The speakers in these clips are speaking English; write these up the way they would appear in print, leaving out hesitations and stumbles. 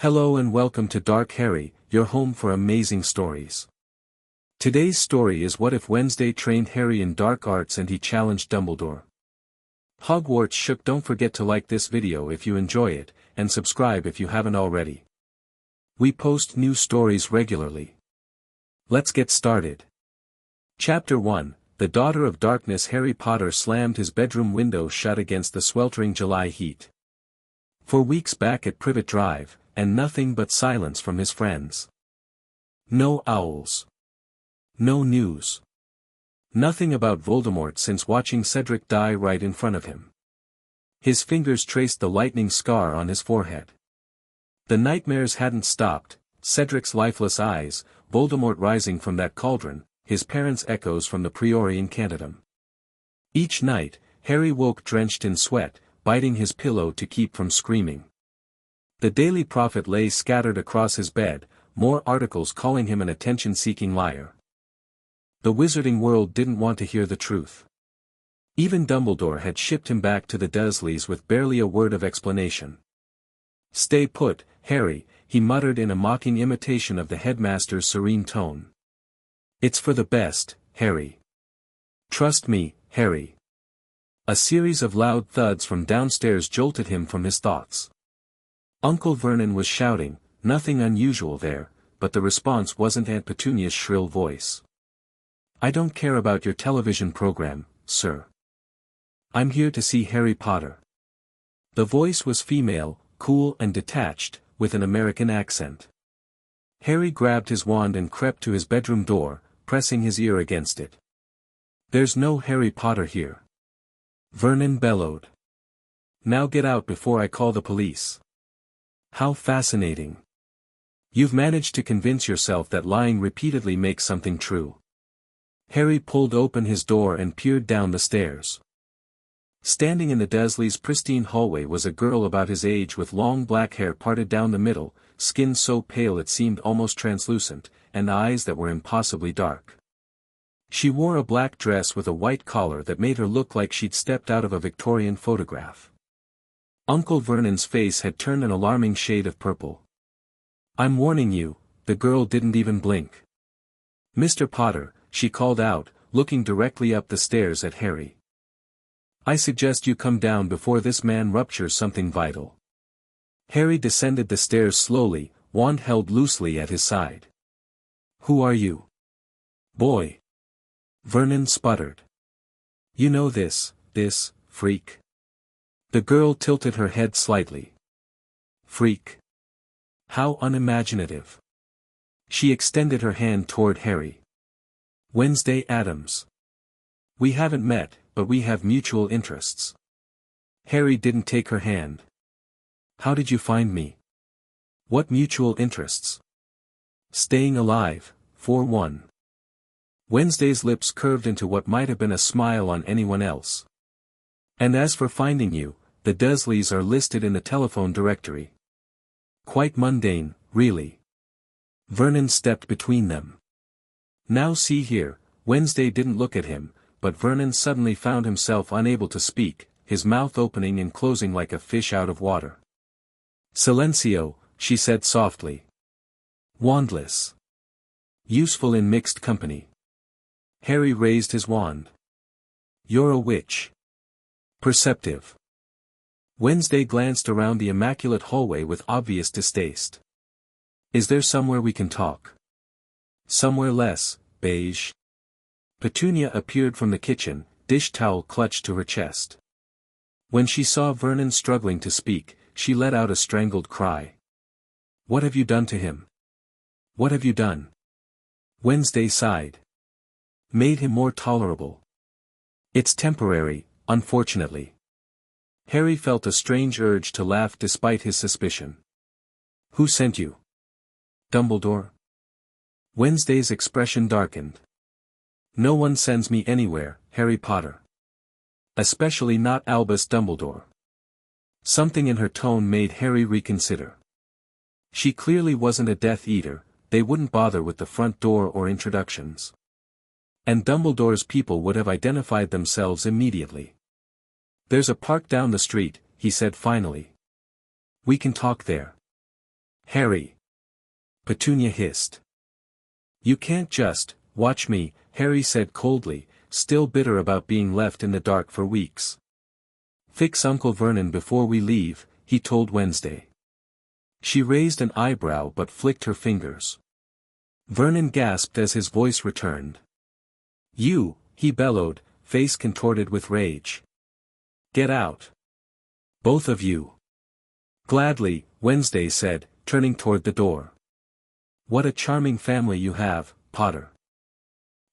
Hello and welcome to Dark Harry, your home for amazing stories. Today's story is What If Wednesday trained Harry in dark arts and he challenged Dumbledore. Hogwarts shook. Don't forget to like this video if you enjoy it, and subscribe if you haven't already. We post new stories regularly. Let's get started. Chapter 1, The Daughter of Darkness. Harry Potter slammed his bedroom window shut against the sweltering July heat. For weeks back at Privet Drive, and nothing but silence from his friends. No owls. No news. Nothing about Voldemort since watching Cedric die right in front of him. His fingers traced the lightning scar on his forehead. The nightmares hadn't stopped, Cedric's lifeless eyes, Voldemort rising from that cauldron, his parents' echoes from the Priori Incantatem. Each night, Harry woke drenched in sweat, biting his pillow to keep from screaming. The Daily Prophet lay scattered across his bed, more articles calling him an attention-seeking liar. The wizarding world didn't want to hear the truth. Even Dumbledore had shipped him back to the Dursleys with barely a word of explanation. "Stay put, Harry," he muttered in a mocking imitation of the headmaster's serene tone. "It's for the best, Harry. Trust me, Harry." A series of loud thuds from downstairs jolted him from his thoughts. Uncle Vernon was shouting, nothing unusual there, but the response wasn't Aunt Petunia's shrill voice. "I don't care about your television program, sir. I'm here to see Harry Potter." The voice was female, cool and detached, with an American accent. Harry grabbed his wand and crept to his bedroom door, pressing his ear against it. "There's no Harry Potter here," Vernon bellowed. "Now get out before I call the police." "How fascinating. You've managed to convince yourself that lying repeatedly makes something true." Harry pulled open his door and peered down the stairs. Standing in the Dursleys' pristine hallway was a girl about his age with long black hair parted down the middle, skin so pale it seemed almost translucent, and eyes that were impossibly dark. She wore a black dress with a white collar that made her look like she'd stepped out of a Victorian photograph. Uncle Vernon's face had turned an alarming shade of purple. "I'm warning you," the girl didn't even blink. "Mr. Potter," she called out, looking directly up the stairs at Harry. "I suggest you come down before this man ruptures something vital." Harry descended the stairs slowly, wand held loosely at his side. "Who are you, boy?" Vernon sputtered. "You know this, freak." The girl tilted her head slightly. "Freak? How unimaginative." She extended her hand toward Harry. "Wednesday Addams. We haven't met, but we have mutual interests." Harry didn't take her hand. "How did you find me?" "What mutual interests?" "Staying alive, for one." Wednesday's lips curved into what might have been a smile on anyone else. "And as for finding you, the Dursleys are listed in the telephone directory." "Quite mundane, really." Vernon stepped between them. "Now see here," Wednesday didn't look at him, but Vernon suddenly found himself unable to speak, his mouth opening and closing like a fish out of water. "Silencio," she said softly. "Wandless. Useful in mixed company." Harry raised his wand. "You're a witch. Perceptive." Wednesday glanced around the immaculate hallway with obvious distaste. "Is there somewhere we can talk? Somewhere less beige?" Petunia appeared from the kitchen, dish towel clutched to her chest. When she saw Vernon struggling to speak, she let out a strangled cry. "What have you done to him? What have you done?" Wednesday sighed. "Made him more tolerable. It's temporary, unfortunately." Harry felt a strange urge to laugh despite his suspicion. "Who sent you? Dumbledore?" Wednesday's expression darkened. "No one sends me anywhere, Harry Potter. Especially not Albus Dumbledore." Something in her tone made Harry reconsider. She clearly wasn't a Death Eater, they wouldn't bother with the front door or introductions. And Dumbledore's people would have identified themselves immediately. "There's a park down the street," he said finally. "We can talk there." Harry. Petunia hissed. You can't just watch me, Harry said coldly, still bitter about being left in the dark for weeks. Fix Uncle Vernon before we leave, he told Wednesday. She raised an eyebrow but flicked her fingers. Vernon gasped as his voice returned. You, he bellowed, face contorted with rage. Get out. Both of you. Gladly, Wednesday said, turning toward the door. What a charming family you have, Potter.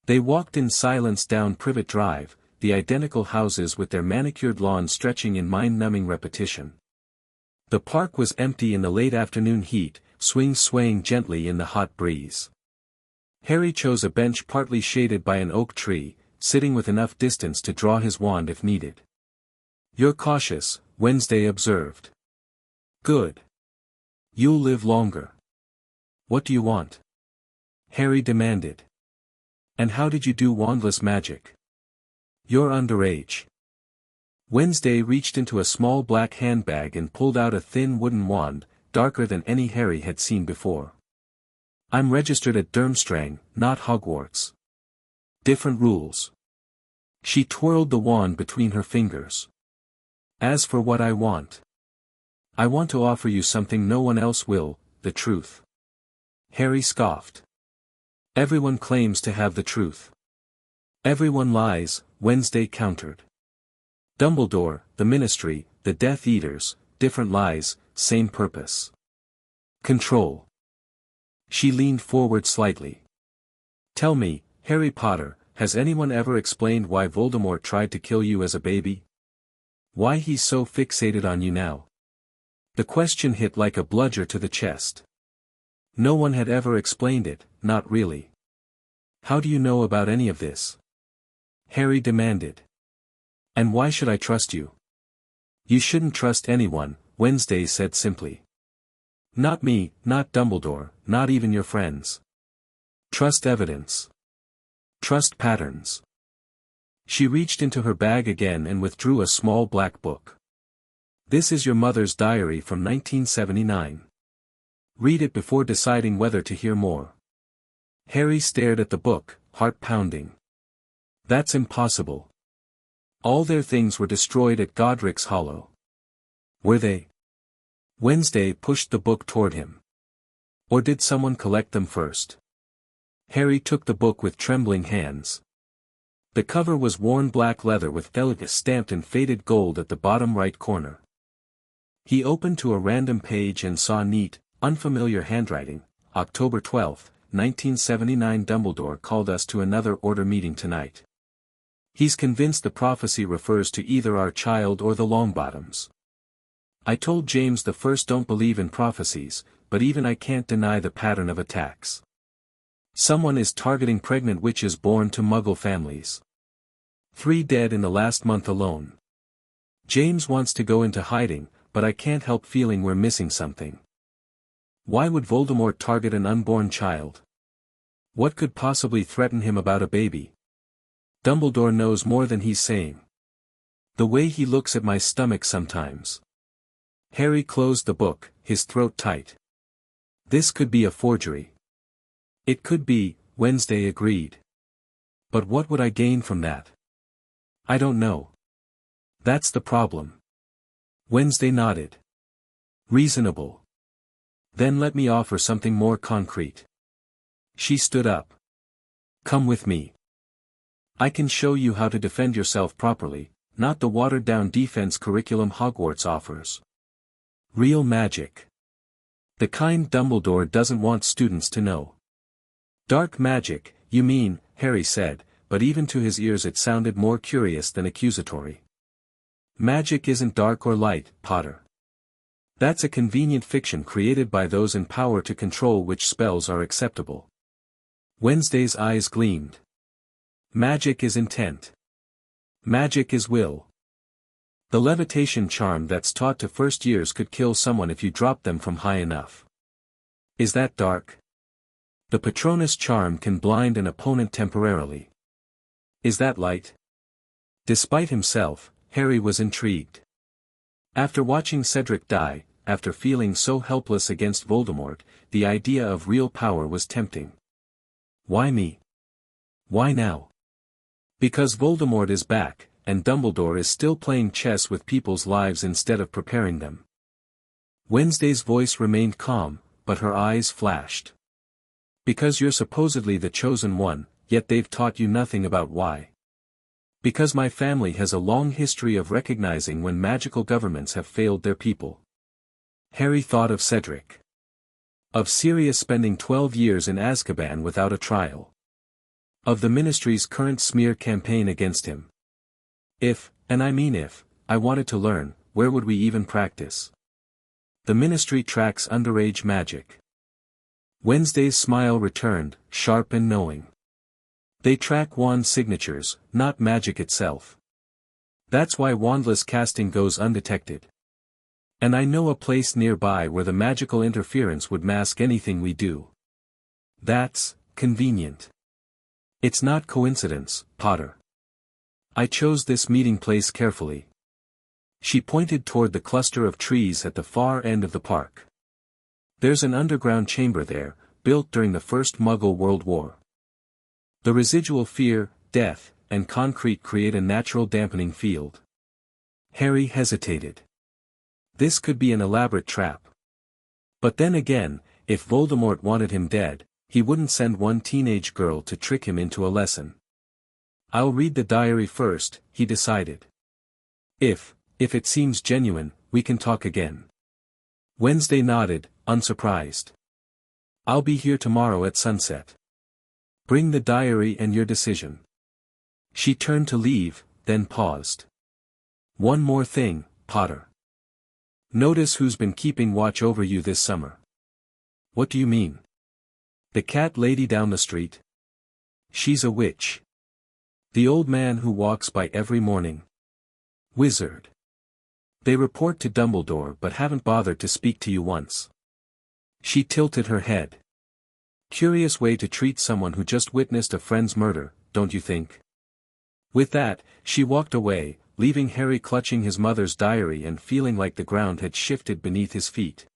They walked in silence down Privet Drive, the identical houses with their manicured lawns stretching in mind-numbing repetition. The park was empty in the late afternoon heat, swings swaying gently in the hot breeze. Harry chose a bench partly shaded by an oak tree, sitting with enough distance to draw his wand if needed. You're cautious, Wednesday observed. Good. You'll live longer. What do you want? Harry demanded. And how did you do wandless magic? You're underage. Wednesday reached into a small black handbag and pulled out a thin wooden wand, darker than any Harry had seen before. I'm registered at Durmstrang, not Hogwarts. Different rules. She twirled the wand between her fingers. As for what I want to offer you something no one else will, the truth. Harry scoffed. Everyone claims to have the truth. Everyone lies, Wednesday countered. Dumbledore, the Ministry, the Death Eaters, different lies, same purpose. Control. She leaned forward slightly. Tell me, Harry Potter, has anyone ever explained why Voldemort tried to kill you as a baby? Why he's so fixated on you now? The question hit like a bludgeon to the chest. No one had ever explained it, not really. How do you know about any of this? Harry demanded. And why should I trust you? You shouldn't trust anyone, Wednesday said simply. Not me, not Dumbledore, not even your friends. Trust evidence. Trust patterns. She reached into her bag again and withdrew a small black book. This is your mother's diary from 1979. Read it before deciding whether to hear more. Harry stared at the book, heart pounding. That's impossible. All their things were destroyed at Godric's Hollow. Were they? Wednesday pushed the book toward him. Or did someone collect them first? Harry took the book with trembling hands. The cover was worn black leather with delicate stamped in faded gold at the bottom right corner. He opened to a random page and saw neat, unfamiliar handwriting. October 12, 1979. Dumbledore called us to another order meeting tonight. He's convinced the prophecy refers to either our child or the Longbottoms. I told James the First don't believe in prophecies, but even I can't deny the pattern of attacks. Someone is targeting pregnant witches born to Muggle families. 3 dead in the last month alone. James wants to go into hiding, but I can't help feeling we're missing something. Why would Voldemort target an unborn child? What could possibly threaten him about a baby? Dumbledore knows more than he's saying. The way he looks at my stomach sometimes. Harry closed the book, his throat tight. This could be a forgery. It could be, Wednesday agreed. But what would I gain from that? I don't know. That's the problem. Wednesday nodded. Reasonable. Then let me offer something more concrete. She stood up. Come with me. I can show you how to defend yourself properly, not the watered-down defense curriculum Hogwarts offers. Real magic. The kind Dumbledore doesn't want students to know. Dark magic, you mean, Harry said, but even to his ears it sounded more curious than accusatory. Magic isn't dark or light, Potter. That's a convenient fiction created by those in power to control which spells are acceptable. Wednesday's eyes gleamed. Magic is intent. Magic is will. The levitation charm that's taught to first years could kill someone if you dropped them from high enough. Is that dark? The Patronus charm can blind an opponent temporarily. Is that light? Despite himself, Harry was intrigued. After watching Cedric die, after feeling so helpless against Voldemort, the idea of real power was tempting. Why me? Why now? Because Voldemort is back, and Dumbledore is still playing chess with people's lives instead of preparing them. Wednesday's voice remained calm, but her eyes flashed. Because you're supposedly the chosen one, yet they've taught you nothing about why. Because my family has a long history of recognizing when magical governments have failed their people. Harry thought of Cedric. Of Sirius spending 12 years in Azkaban without a trial. Of the Ministry's current smear campaign against him. If, and I mean if, I wanted to learn, where would we even practice? The Ministry tracks underage magic. Wednesday's smile returned, sharp and knowing. They track wand signatures, not magic itself. That's why wandless casting goes undetected. And I know a place nearby where the magical interference would mask anything we do. That's convenient. It's not coincidence, Potter. I chose this meeting place carefully. She pointed toward the cluster of trees at the far end of the park. There's an underground chamber there, built during the First Muggle World War. The residual fear, death, and concrete create a natural dampening field. Harry hesitated. This could be an elaborate trap. But then again, if Voldemort wanted him dead, he wouldn't send one teenage girl to trick him into a lesson. I'll read the diary first, he decided. If it seems genuine, we can talk again. Wednesday nodded, unsurprised. I'll be here tomorrow at sunset. Bring the diary and your decision. She turned to leave, then paused. One more thing, Potter. Notice who's been keeping watch over you this summer. What do you mean? The cat lady down the street? She's a witch. The old man who walks by every morning. Wizard. They report to Dumbledore but haven't bothered to speak to you once. She tilted her head. Curious way to treat someone who just witnessed a friend's murder, don't you think? With that, she walked away, leaving Harry clutching his mother's diary and feeling like the ground had shifted beneath his feet.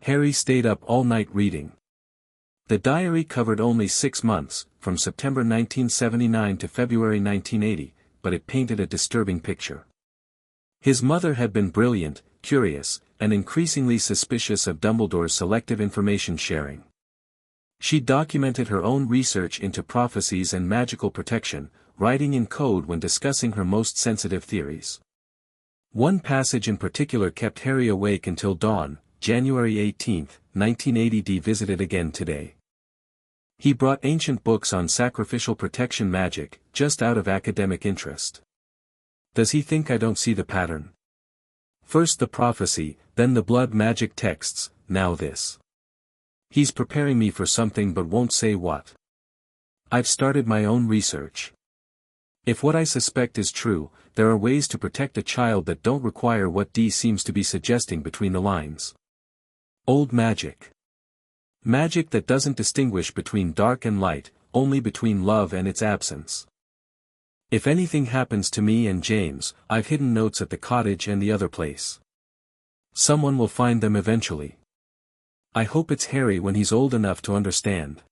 Harry stayed up all night reading. The diary covered only 6 months, from September 1979 to February 1980, but it painted a disturbing picture. His mother had been brilliant, curious, and increasingly suspicious of Dumbledore's selective information sharing. She documented her own research into prophecies and magical protection, writing in code when discussing her most sensitive theories. One passage in particular kept Harry awake until dawn, January 18, 1980. Visited again today. He brought ancient books on sacrificial protection magic, just out of academic interest. Does he think I don't see the pattern? First the prophecy, then the blood magic texts, now this. He's preparing me for something but won't say what. I've started my own research. If what I suspect is true, there are ways to protect a child that don't require what D seems to be suggesting between the lines. Old magic. Magic that doesn't distinguish between dark and light, only between love and its absence. If anything happens to me and James, I've hidden notes at the cottage and the other place. Someone will find them eventually. I hope it's Harry when he's old enough to understand.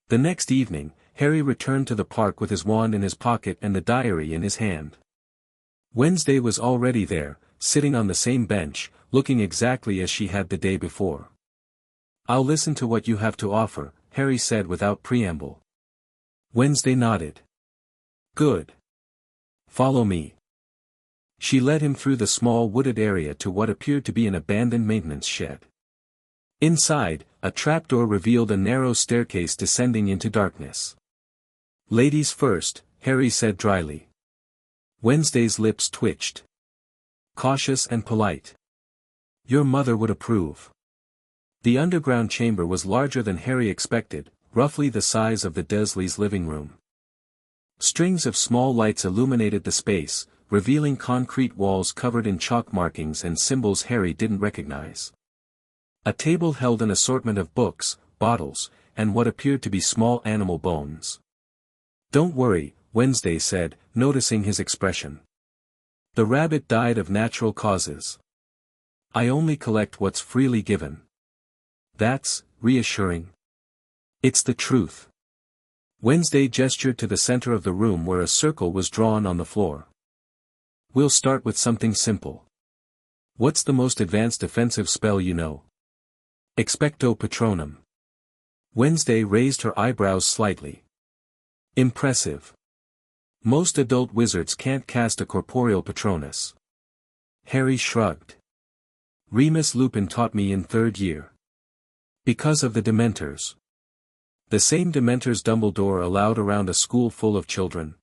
The next evening, Harry returned to the park with his wand in his pocket and the diary in his hand. Wednesday was already there, sitting on the same bench, looking exactly as she had the day before. I'll listen to what you have to offer, Harry said without preamble. Wednesday nodded. Good. Follow me. She led him through the small wooded area to what appeared to be an abandoned maintenance shed. Inside, a trapdoor revealed a narrow staircase descending into darkness. Ladies first, Harry said dryly. Wednesday's lips twitched. Cautious and polite. Your mother would approve. The underground chamber was larger than Harry expected, roughly the size of the Dursleys' living room. Strings of small lights illuminated the space, revealing concrete walls covered in chalk markings and symbols Harry didn't recognize. A table held an assortment of books, bottles, and what appeared to be small animal bones. Don't worry, Wednesday said, noticing his expression. The rabbit died of natural causes. I only collect what's freely given. That's reassuring. It's the truth. Wednesday gestured to the center of the room where a circle was drawn on the floor. We'll start with something simple. What's the most advanced defensive spell you know? Expecto Patronum. Wednesday raised her eyebrows slightly. Impressive. Most adult wizards can't cast a corporeal Patronus. Harry shrugged. Remus Lupin taught me in 3rd year. Because of the Dementors. The same Dementors Dumbledore allowed around a school full of children.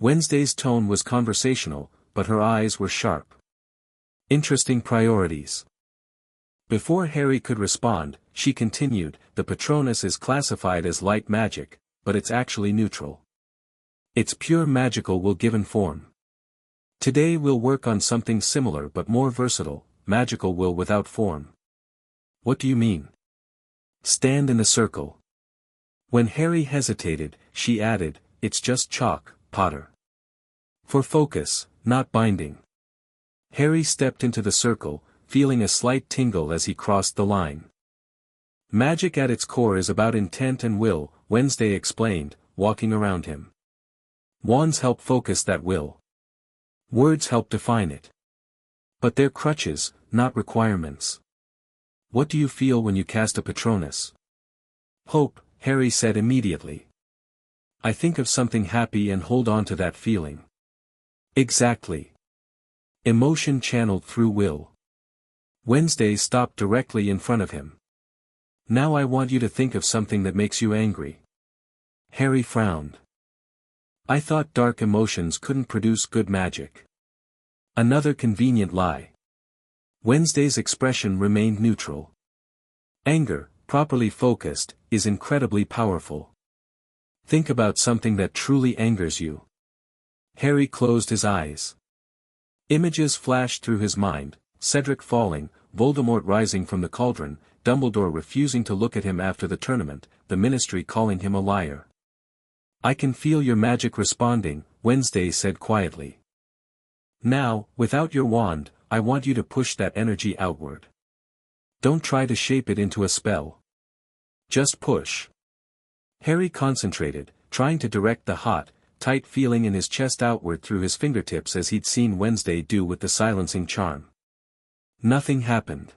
Wednesday's tone was conversational, but her eyes were sharp. Interesting priorities. Before Harry could respond, she continued, the Patronus is classified as light magic, but it's actually neutral. It's pure magical will given form. Today we'll work on something similar but more versatile, magical will without form. What do you mean? Stand in a circle. When Harry hesitated, she added, it's just chalk, Potter. For focus, not binding. Harry stepped into the circle, feeling a slight tingle as he crossed the line. Magic at its core is about intent and will, Wednesday explained, walking around him. Wands help focus that will. Words help define it. But they're crutches, not requirements. What do you feel when you cast a Patronus? Hope, Harry said immediately. I think of something happy and hold on to that feeling. Exactly. Emotion channeled through will. Wednesday stopped directly in front of him. Now I want you to think of something that makes you angry. Harry frowned. I thought dark emotions couldn't produce good magic. Another convenient lie. Wednesday's expression remained neutral. Anger, properly focused, is incredibly powerful. Think about something that truly angers you. Harry closed his eyes. Images flashed through his mind, Cedric falling, Voldemort rising from the cauldron, Dumbledore refusing to look at him after the tournament, the Ministry calling him a liar. I can feel your magic responding, Wednesday said quietly. Now, without your wand, I want you to push that energy outward. Don't try to shape it into a spell. Just push. Harry concentrated, trying to direct the hot, tight feeling in his chest outward through his fingertips as he'd seen Wednesday do with the silencing charm. Nothing happened.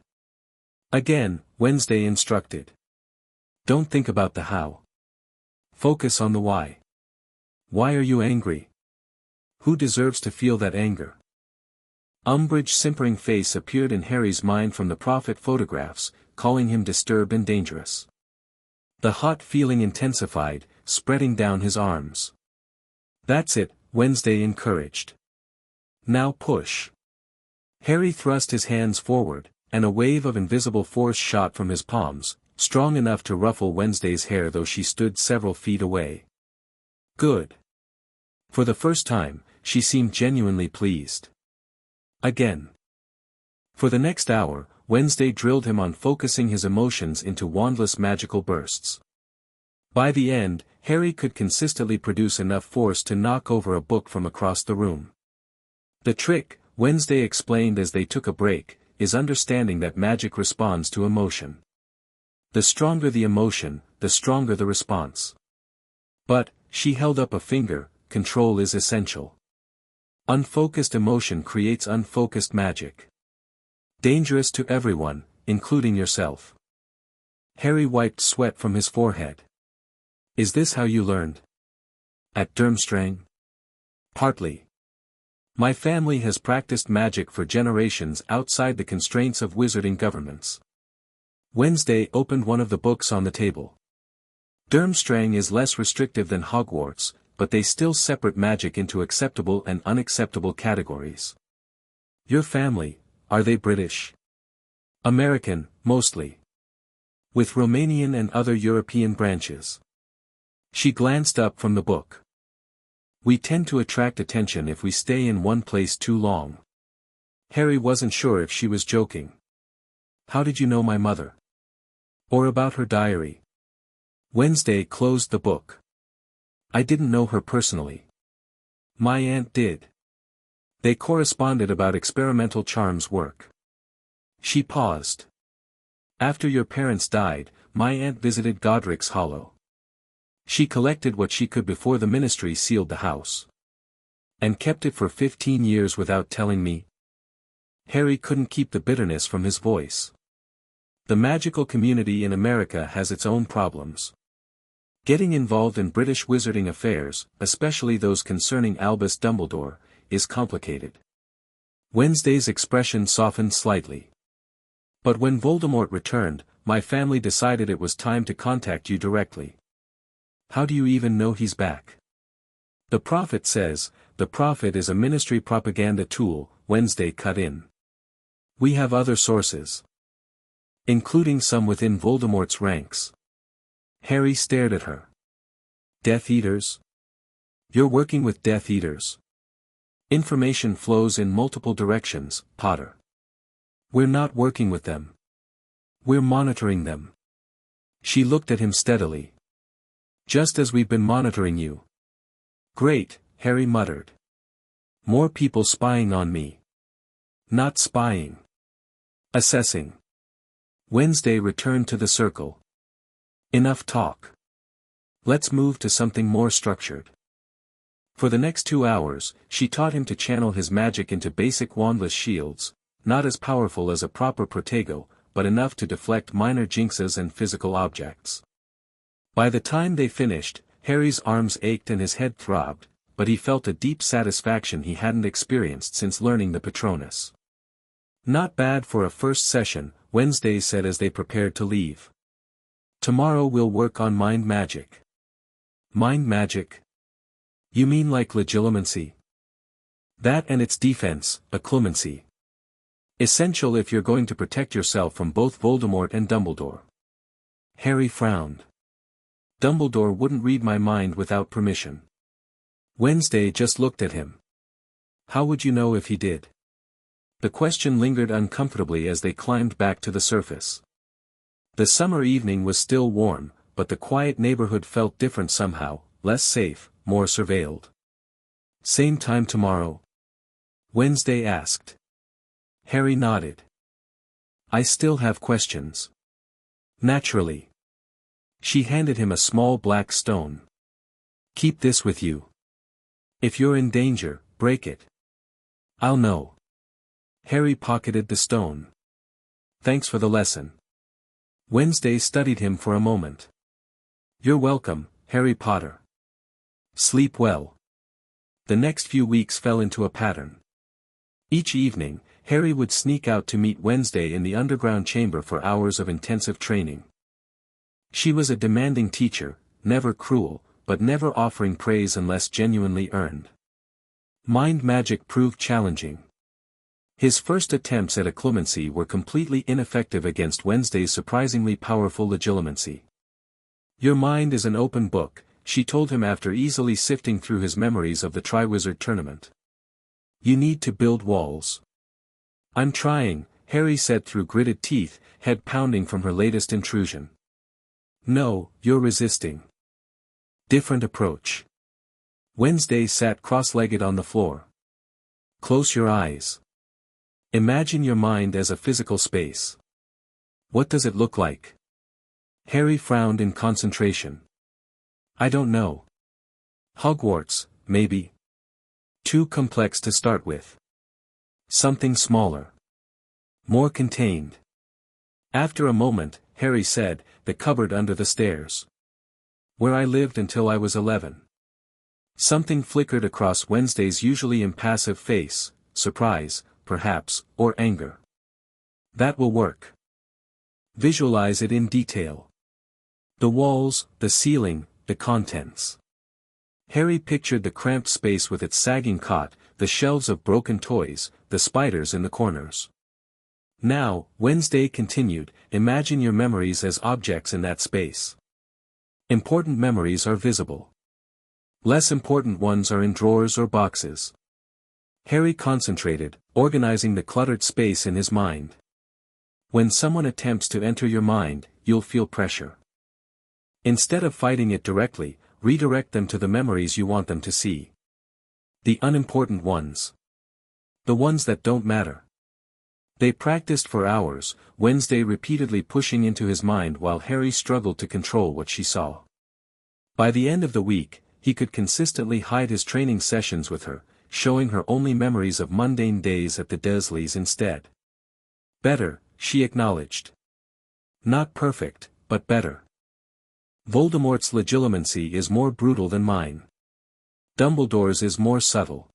Again, Wednesday instructed. Don't think about the how. Focus on the why. Why are you angry? Who deserves to feel that anger? Umbridge's simpering face appeared in Harry's mind from the prophet photographs, calling him disturbed and dangerous. The hot feeling intensified, spreading down his arms. That's it, Wednesday encouraged. Now push. Harry thrust his hands forward, and a wave of invisible force shot from his palms, strong enough to ruffle Wednesday's hair though she stood several feet away. Good. For the first time, she seemed genuinely pleased. Again. For the next hour, Wednesday drilled him on focusing his emotions into wandless magical bursts. By the end, Harry could consistently produce enough force to knock over a book from across the room. The trick, Wednesday explained as they took a break, is understanding that magic responds to emotion. The stronger the emotion, the stronger the response. But, she held up a finger, control is essential. Unfocused emotion creates unfocused magic. Dangerous to everyone, including yourself. Harry wiped sweat from his forehead. Is this how you learned? At Durmstrang? Partly. My family has practiced magic for generations outside the constraints of wizarding governments. Wednesday opened one of the books on the table. Durmstrang is less restrictive than Hogwarts, but they still separate magic into acceptable and unacceptable categories. Your family, are they British? American, mostly. With Romanian and other European branches. She glanced up from the book. We tend to attract attention if we stay in one place too long. Harry wasn't sure if she was joking. How did you know my mother? Or about her diary? Wednesday closed the book. I didn't know her personally. My aunt did. They corresponded about experimental charms work. She paused. After your parents died, my aunt visited Godric's Hollow. She collected what she could before the ministry sealed the house. And kept it for 15 years without telling me. Harry couldn't keep the bitterness from his voice. The magical community in America has its own problems. Getting involved in British wizarding affairs, especially those concerning Albus Dumbledore, is complicated. Wednesday's expression softened slightly. But when Voldemort returned, my family decided it was time to contact you directly. How do you even know he's back? The Prophet says. The Prophet is a ministry propaganda tool, Wednesday cut in. We have other sources. Including some within Voldemort's ranks. Harry stared at her. Death Eaters? You're working with Death Eaters. Information flows in multiple directions, Potter. We're not working with them. We're monitoring them. She looked at him steadily. Just as we've been monitoring you. Great, Harry muttered. More people spying on me. Not spying. Assessing. Wednesday returned to the circle. Enough talk. Let's move to something more structured. For the next 2 hours, she taught him to channel his magic into basic wandless shields, not as powerful as a proper protego, but enough to deflect minor jinxes and physical objects. By the time they finished, Harry's arms ached and his head throbbed, but he felt a deep satisfaction he hadn't experienced since learning the Patronus. Not bad for a first session, Wednesday said as they prepared to leave. Tomorrow we'll work on mind magic. Mind magic? You mean like legilimency? That and its defense, occlumency. Essential if you're going to protect yourself from both Voldemort and Dumbledore. Harry frowned. Dumbledore wouldn't read my mind without permission. Wednesday just looked at him. How would you know if he did? The question lingered uncomfortably as they climbed back to the surface. The summer evening was still warm, but the quiet neighborhood felt different somehow, less safe, more surveilled. Same time tomorrow? Wednesday asked. Harry nodded. I still have questions. Naturally. She handed him a small black stone. Keep this with you. If you're in danger, break it. I'll know. Harry pocketed the stone. Thanks for the lesson. Wednesday studied him for a moment. You're welcome, Harry Potter. Sleep well. The next few weeks fell into a pattern. Each evening, Harry would sneak out to meet Wednesday in the underground chamber for hours of intensive training. She was a demanding teacher, never cruel, but never offering praise unless genuinely earned. Mind magic proved challenging. His first attempts at occlumency were completely ineffective against Wednesday's surprisingly powerful legilimency. Your mind is an open book, she told him after easily sifting through his memories of the Triwizard Tournament. You need to build walls. I'm trying, Harry said through gritted teeth, head pounding from her latest intrusion. No, you're resisting. Different approach. Wednesday sat cross-legged on the floor. Close your eyes. Imagine your mind as a physical space. What does it look like? Harry frowned in concentration. I don't know. Hogwarts, maybe. Too complex to start with. Something smaller. More contained. After a moment, Harry said, the cupboard under the stairs. Where I lived until I was 11. Something flickered across Wednesday's usually impassive face, surprise, perhaps, or anger. That will work. Visualize it in detail. The walls, the ceiling, the contents. Harry pictured the cramped space with its sagging cot, the shelves of broken toys, the spiders in the corners. Now, Wednesday continued, imagine your memories as objects in that space. Important memories are visible. Less important ones are in drawers or boxes. Harry concentrated, organizing the cluttered space in his mind. When someone attempts to enter your mind, you'll feel pressure. Instead of fighting it directly, redirect them to the memories you want them to see. The unimportant ones. The ones that don't matter. They practiced for hours, Wednesday repeatedly pushing into his mind while Harry struggled to control what she saw. By the end of the week, he could consistently hide his training sessions with her, showing her only memories of mundane days at the Dursleys instead. Better, she acknowledged. Not perfect, but better. Voldemort's legilimency is more brutal than mine. Dumbledore's is more subtle.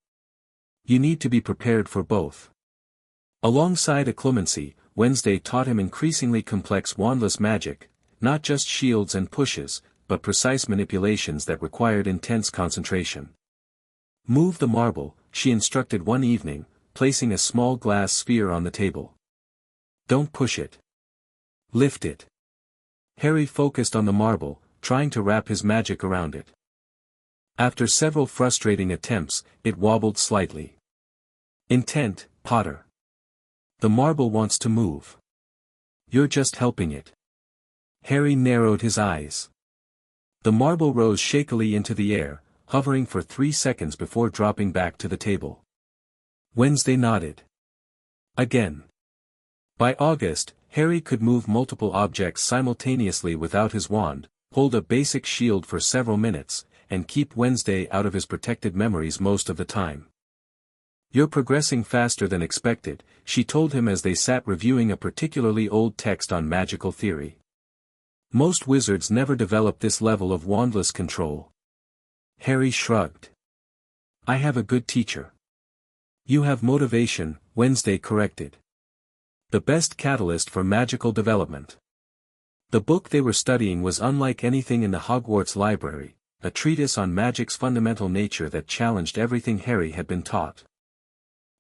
You need to be prepared for both. Alongside occlumency, Wednesday taught him increasingly complex wandless magic, not just shields and pushes, but precise manipulations that required intense concentration. Move the marble, she instructed one evening, placing a small glass sphere on the table. Don't push it. Lift it. Harry focused on the marble, trying to wrap his magic around it. After several frustrating attempts, it wobbled slightly. Intent, Potter. The marble wants to move. You're just helping it. Harry narrowed his eyes. The marble rose shakily into the air, hovering for 3 seconds before dropping back to the table. Wednesday nodded. Again. By August, Harry could move multiple objects simultaneously without his wand, hold a basic shield for several minutes, and keep Wednesday out of his protected memories most of the time. You're progressing faster than expected, she told him as they sat reviewing a particularly old text on magical theory. Most wizards never develop this level of wandless control. Harry shrugged. I have a good teacher. You have motivation, Wednesday corrected. The best catalyst for magical development. The book they were studying was unlike anything in the Hogwarts library, a treatise on magic's fundamental nature that challenged everything Harry had been taught.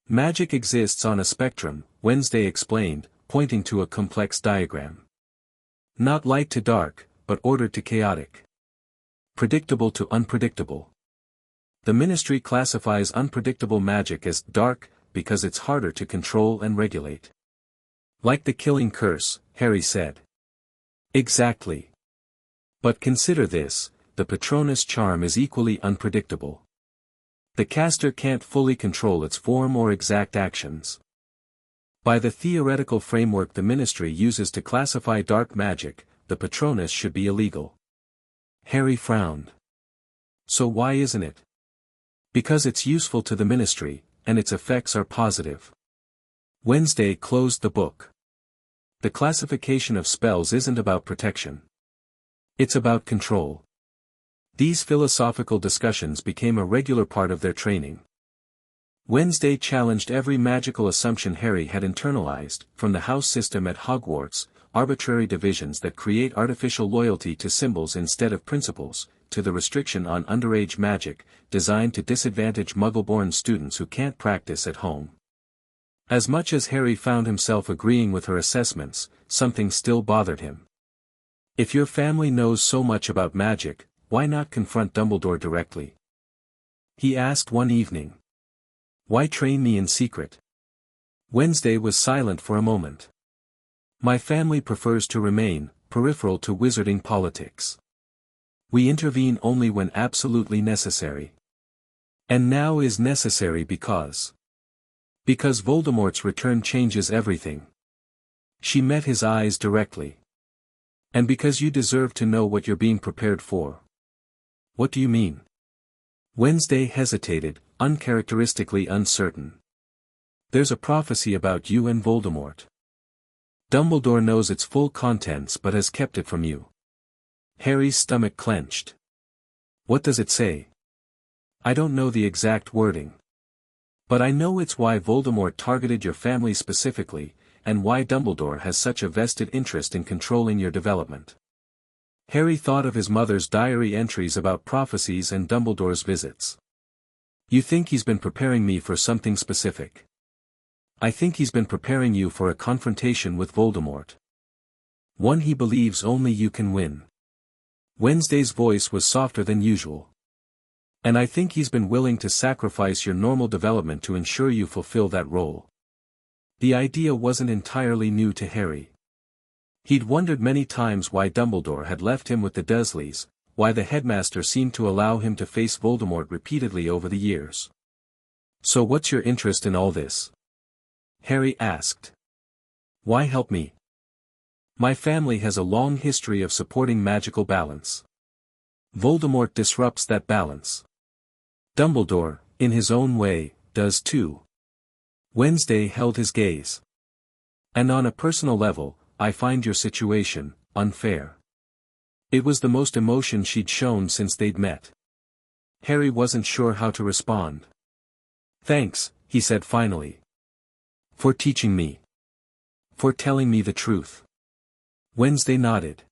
Magic exists on a spectrum, Wednesday explained, pointing to a complex diagram. Not light to dark, but ordered to chaotic. Predictable to unpredictable. The Ministry classifies unpredictable magic as dark, because it's harder to control and regulate. Like the killing curse, Harry said. Exactly. But consider this, the Patronus charm is equally unpredictable. The caster can't fully control its form or exact actions. By the theoretical framework the Ministry uses to classify dark magic, the Patronus should be illegal. Harry frowned. So why isn't it? Because it's useful to the Ministry, and its effects are positive. Wednesday closed the book. The classification of spells isn't about protection. It's about control. These philosophical discussions became a regular part of their training. Wednesday challenged every magical assumption Harry had internalized, from the house system at Hogwarts, arbitrary divisions that create artificial loyalty to symbols instead of principles, to the restriction on underage magic, designed to disadvantage Muggle-born students who can't practice at home. As much as Harry found himself agreeing with her assessments, something still bothered him. If your family knows so much about magic, why not confront Dumbledore directly? He asked one evening. Why train me in secret? Wednesday was silent for a moment. My family prefers to remain peripheral to wizarding politics. We intervene only when absolutely necessary. And now is necessary because Voldemort's return changes everything. She met his eyes directly. And because you deserve to know what you're being prepared for. What do you mean? Wednesday hesitated, uncharacteristically uncertain. There's a prophecy about you and Voldemort. Dumbledore knows its full contents but has kept it from you. Harry's stomach clenched. What does it say? I don't know the exact wording. But I know it's why Voldemort targeted your family specifically, and why Dumbledore has such a vested interest in controlling your development. Harry thought of his mother's diary entries about prophecies and Dumbledore's visits. You think he's been preparing me for something specific? I think he's been preparing you for a confrontation with Voldemort. One he believes only you can win. Wednesday's voice was softer than usual. And I think he's been willing to sacrifice your normal development to ensure you fulfill that role. The idea wasn't entirely new to Harry. He'd wondered many times why Dumbledore had left him with the Dursleys, why the headmaster seemed to allow him to face Voldemort repeatedly over the years. So what's your interest in all this? Harry asked. Why help me? My family has a long history of supporting magical balance. Voldemort disrupts that balance. Dumbledore, in his own way, does too. Wednesday held his gaze. And on a personal level, I find your situation unfair. It was the most emotion she'd shown since they'd met. Harry wasn't sure how to respond. Thanks, he said finally. For teaching me. For telling me the truth. Wednesday nodded.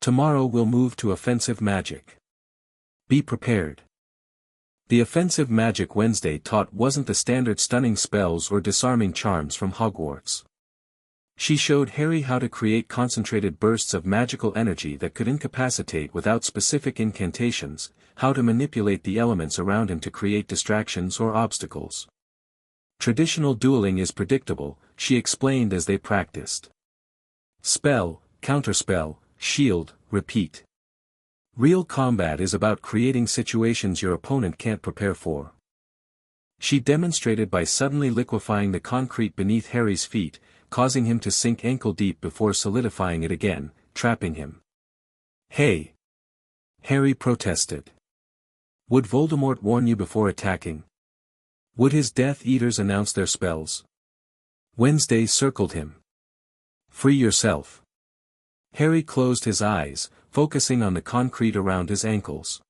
Tomorrow we'll move to offensive magic. Be prepared. The offensive magic Wednesday taught wasn't the standard stunning spells or disarming charms from Hogwarts. She showed Harry how to create concentrated bursts of magical energy that could incapacitate without specific incantations, how to manipulate the elements around him to create distractions or obstacles. Traditional dueling is predictable, she explained as they practiced. Spell, counterspell, shield, repeat. Real combat is about creating situations your opponent can't prepare for. She demonstrated by suddenly liquefying the concrete beneath Harry's feet, causing him to sink ankle-deep before solidifying it again, trapping him. Hey! Harry protested. Would Voldemort warn you before attacking? Would his Death Eaters announce their spells? Wednesday circled him. Free yourself. Harry closed his eyes, focusing on the concrete around his ankles.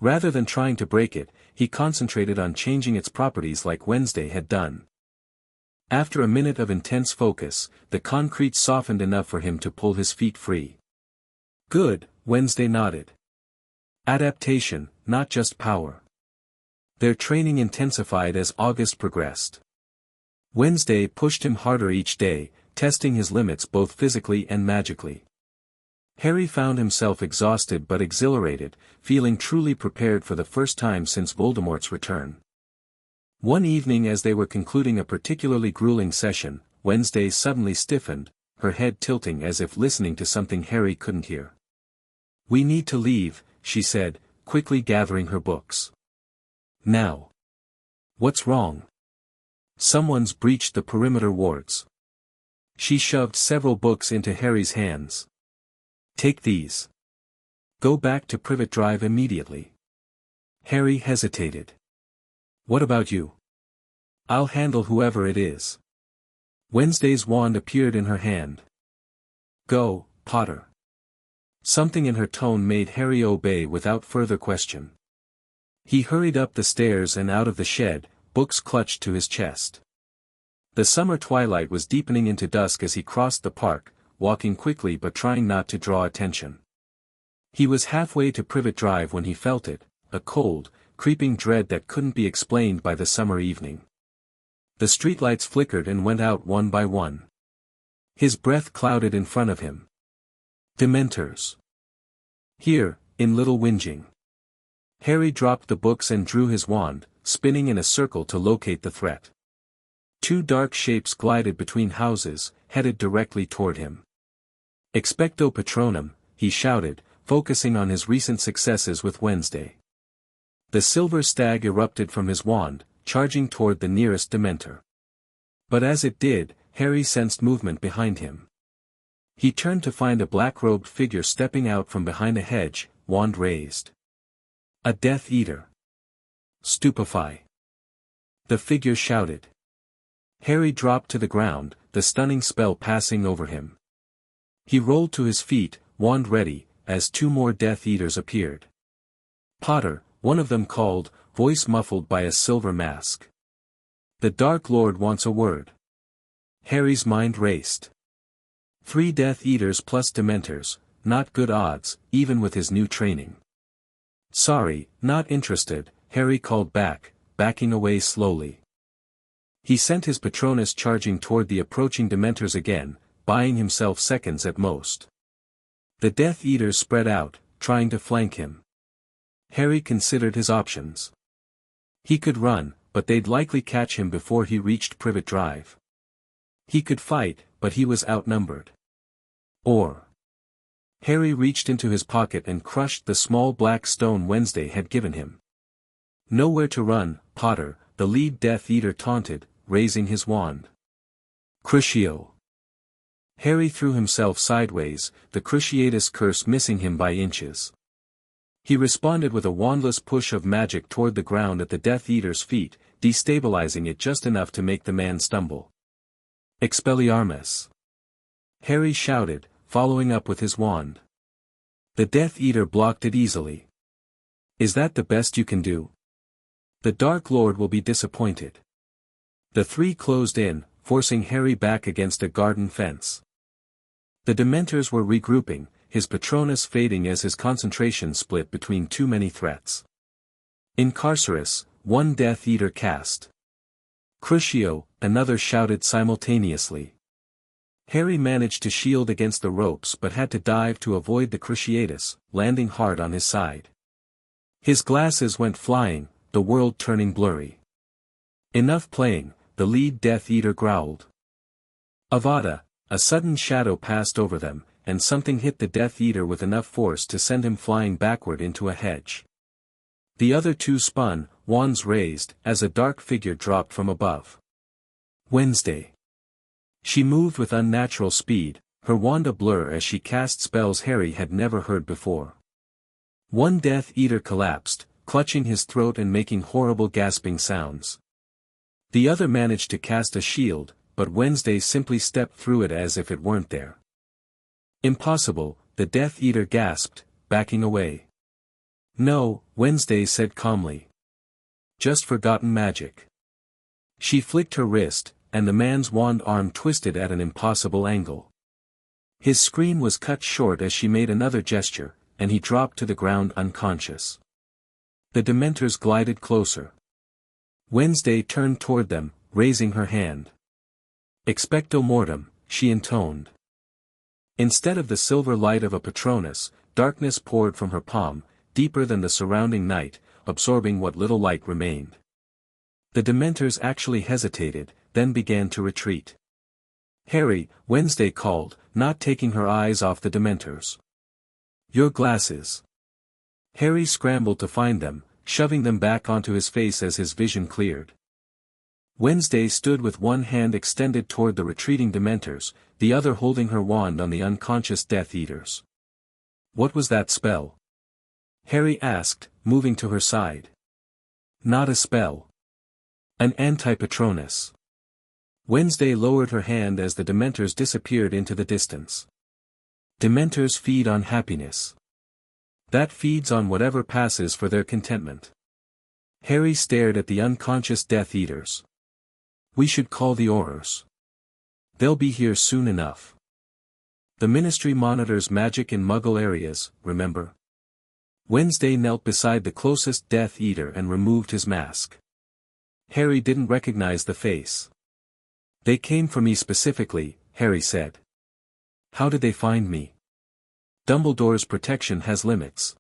Rather than trying to break it, he concentrated on changing its properties like Wednesday had done. After a minute of intense focus, the concrete softened enough for him to pull his feet free. Good, Wednesday nodded. Adaptation, not just power. Their training intensified as August progressed. Wednesday pushed him harder each day, testing his limits both physically and magically. Harry found himself exhausted but exhilarated, feeling truly prepared for the first time since Voldemort's return. One evening as they were concluding a particularly grueling session, Wednesday suddenly stiffened, her head tilting as if listening to something Harry couldn't hear. We need to leave, she said, quickly gathering her books. Now. What's wrong? Someone's breached the perimeter wards. She shoved several books into Harry's hands. Take these. Go back to Privet Drive immediately. Harry hesitated. What about you? I'll handle whoever it is. Wednesday's wand appeared in her hand. Go, Potter. Something in her tone made Harry obey without further question. He hurried up the stairs and out of the shed, books clutched to his chest. The summer twilight was deepening into dusk as he crossed the park, walking quickly but trying not to draw attention. He was halfway to Privet Drive when he felt it, a cold, creeping dread that couldn't be explained by the summer evening. The streetlights flickered and went out one by one. His breath clouded in front of him. Dementors. Here, in Little Whinging. Harry dropped the books and drew his wand, spinning in a circle to locate the threat. Two dark shapes glided between houses, headed directly toward him. Expecto Patronum, he shouted, focusing on his recent successes with Wednesday. The silver stag erupted from his wand, charging toward the nearest Dementor. But as it did, Harry sensed movement behind him. He turned to find a black-robed figure stepping out from behind a hedge, wand raised. A Death Eater. Stupefy. The figure shouted. Harry dropped to the ground, the stunning spell passing over him. He rolled to his feet, wand ready, as two more Death Eaters appeared. Potter, one of them called, voice muffled by a silver mask. The Dark Lord wants a word. Harry's mind raced. 3 Death Eaters plus Dementors, not good odds, even with his new training. Sorry, not interested, Harry called back, backing away slowly. He sent his Patronus charging toward the approaching Dementors again, buying himself seconds at most. The Death Eaters spread out, trying to flank him. Harry considered his options. He could run, but they'd likely catch him before he reached Privet Drive. He could fight, but he was outnumbered. Or. Harry reached into his pocket and crushed the small black stone Wednesday had given him. Nowhere to run, Potter, the lead Death Eater taunted, raising his wand. Crucio. Harry threw himself sideways, the Cruciatus curse missing him by inches. He responded with a wandless push of magic toward the ground at the Death Eater's feet, destabilizing it just enough to make the man stumble. Expelliarmus! Harry shouted, following up with his wand. The Death Eater blocked it easily. Is that the best you can do? The Dark Lord will be disappointed. The three closed in, forcing Harry back against a garden fence. The Dementors were regrouping, his Patronus fading as his concentration split between too many threats. Incarcerus, one Death Eater cast. Crucio, another shouted simultaneously. Harry managed to shield against the ropes but had to dive to avoid the Cruciatus, landing hard on his side. His glasses went flying, the world turning blurry. Enough playing, the lead Death Eater growled. Avada! A sudden shadow passed over them, and something hit the Death Eater with enough force to send him flying backward into a hedge. The other two spun, wands raised, as a dark figure dropped from above. Wednesday. She moved with unnatural speed, her wand a blur as she cast spells Harry had never heard before. One Death Eater collapsed, clutching his throat and making horrible gasping sounds. The other managed to cast a shield, but Wednesday simply stepped through it as if it weren't there. Impossible, the Death Eater gasped, backing away. No, Wednesday said calmly. Just forgotten magic. She flicked her wrist, and the man's wand arm twisted at an impossible angle. His scream was cut short as she made another gesture, and he dropped to the ground unconscious. The Dementors glided closer. Wednesday turned toward them, raising her hand. Expecto mortem, she intoned. Instead of the silver light of a Patronus, darkness poured from her palm, deeper than the surrounding night, absorbing what little light remained. The Dementors actually hesitated, then began to retreat. Harry, Wednesday called, not taking her eyes off the Dementors. Your glasses. Harry scrambled to find them, shoving them back onto his face as his vision cleared. Wednesday stood with one hand extended toward the retreating Dementors, the other holding her wand on the unconscious Death Eaters. What was that spell? Harry asked, moving to her side. Not a spell. An anti-Patronus. Wednesday lowered her hand as the Dementors disappeared into the distance. Dementors feed on happiness. That feeds on whatever passes for their contentment. Harry stared at the unconscious Death Eaters. We should call the Aurors. They'll be here soon enough. The Ministry monitors magic in Muggle areas, remember? Wednesday knelt beside the closest Death Eater and removed his mask. Harry didn't recognize the face. They came for me specifically, Harry said. How did they find me? Dumbledore's protection has limits.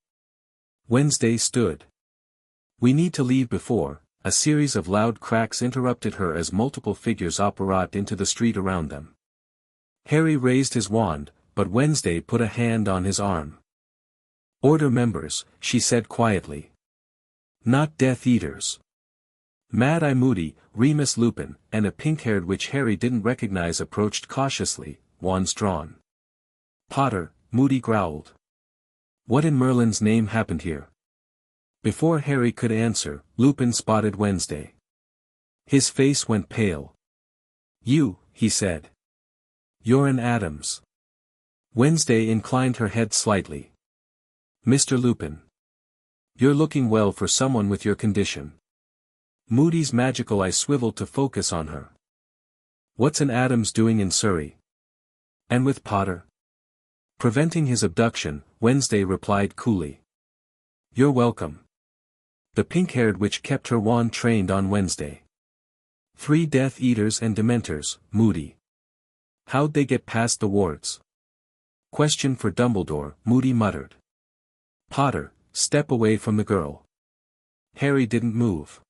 Wednesday stood. We need to leave before. A series of loud cracks interrupted her as multiple figures operated into the street around them. Harry raised his wand, but Wednesday put a hand on his arm. Order members, she said quietly. Not Death Eaters. Mad-Eye Moody, Remus Lupin, and a pink-haired witch Harry didn't recognize approached cautiously, wands drawn. Potter, Moody growled. What in Merlin's name happened here? Before Harry could answer, Lupin spotted Wednesday. His face went pale. You, he said. You're an Adams. Wednesday inclined her head slightly. Mr. Lupin. You're looking well for someone with your condition. Moody's magical eye swiveled to focus on her. What's an Adams doing in Surrey? And with Potter? Preventing his abduction, Wednesday replied coolly. You're welcome. The pink-haired witch kept her wand trained on Wednesday. 3 Death Eaters and Dementors, Moody. How'd they get past the wards? Question for Dumbledore, Moody muttered. Potter, step away from the girl. Harry didn't move.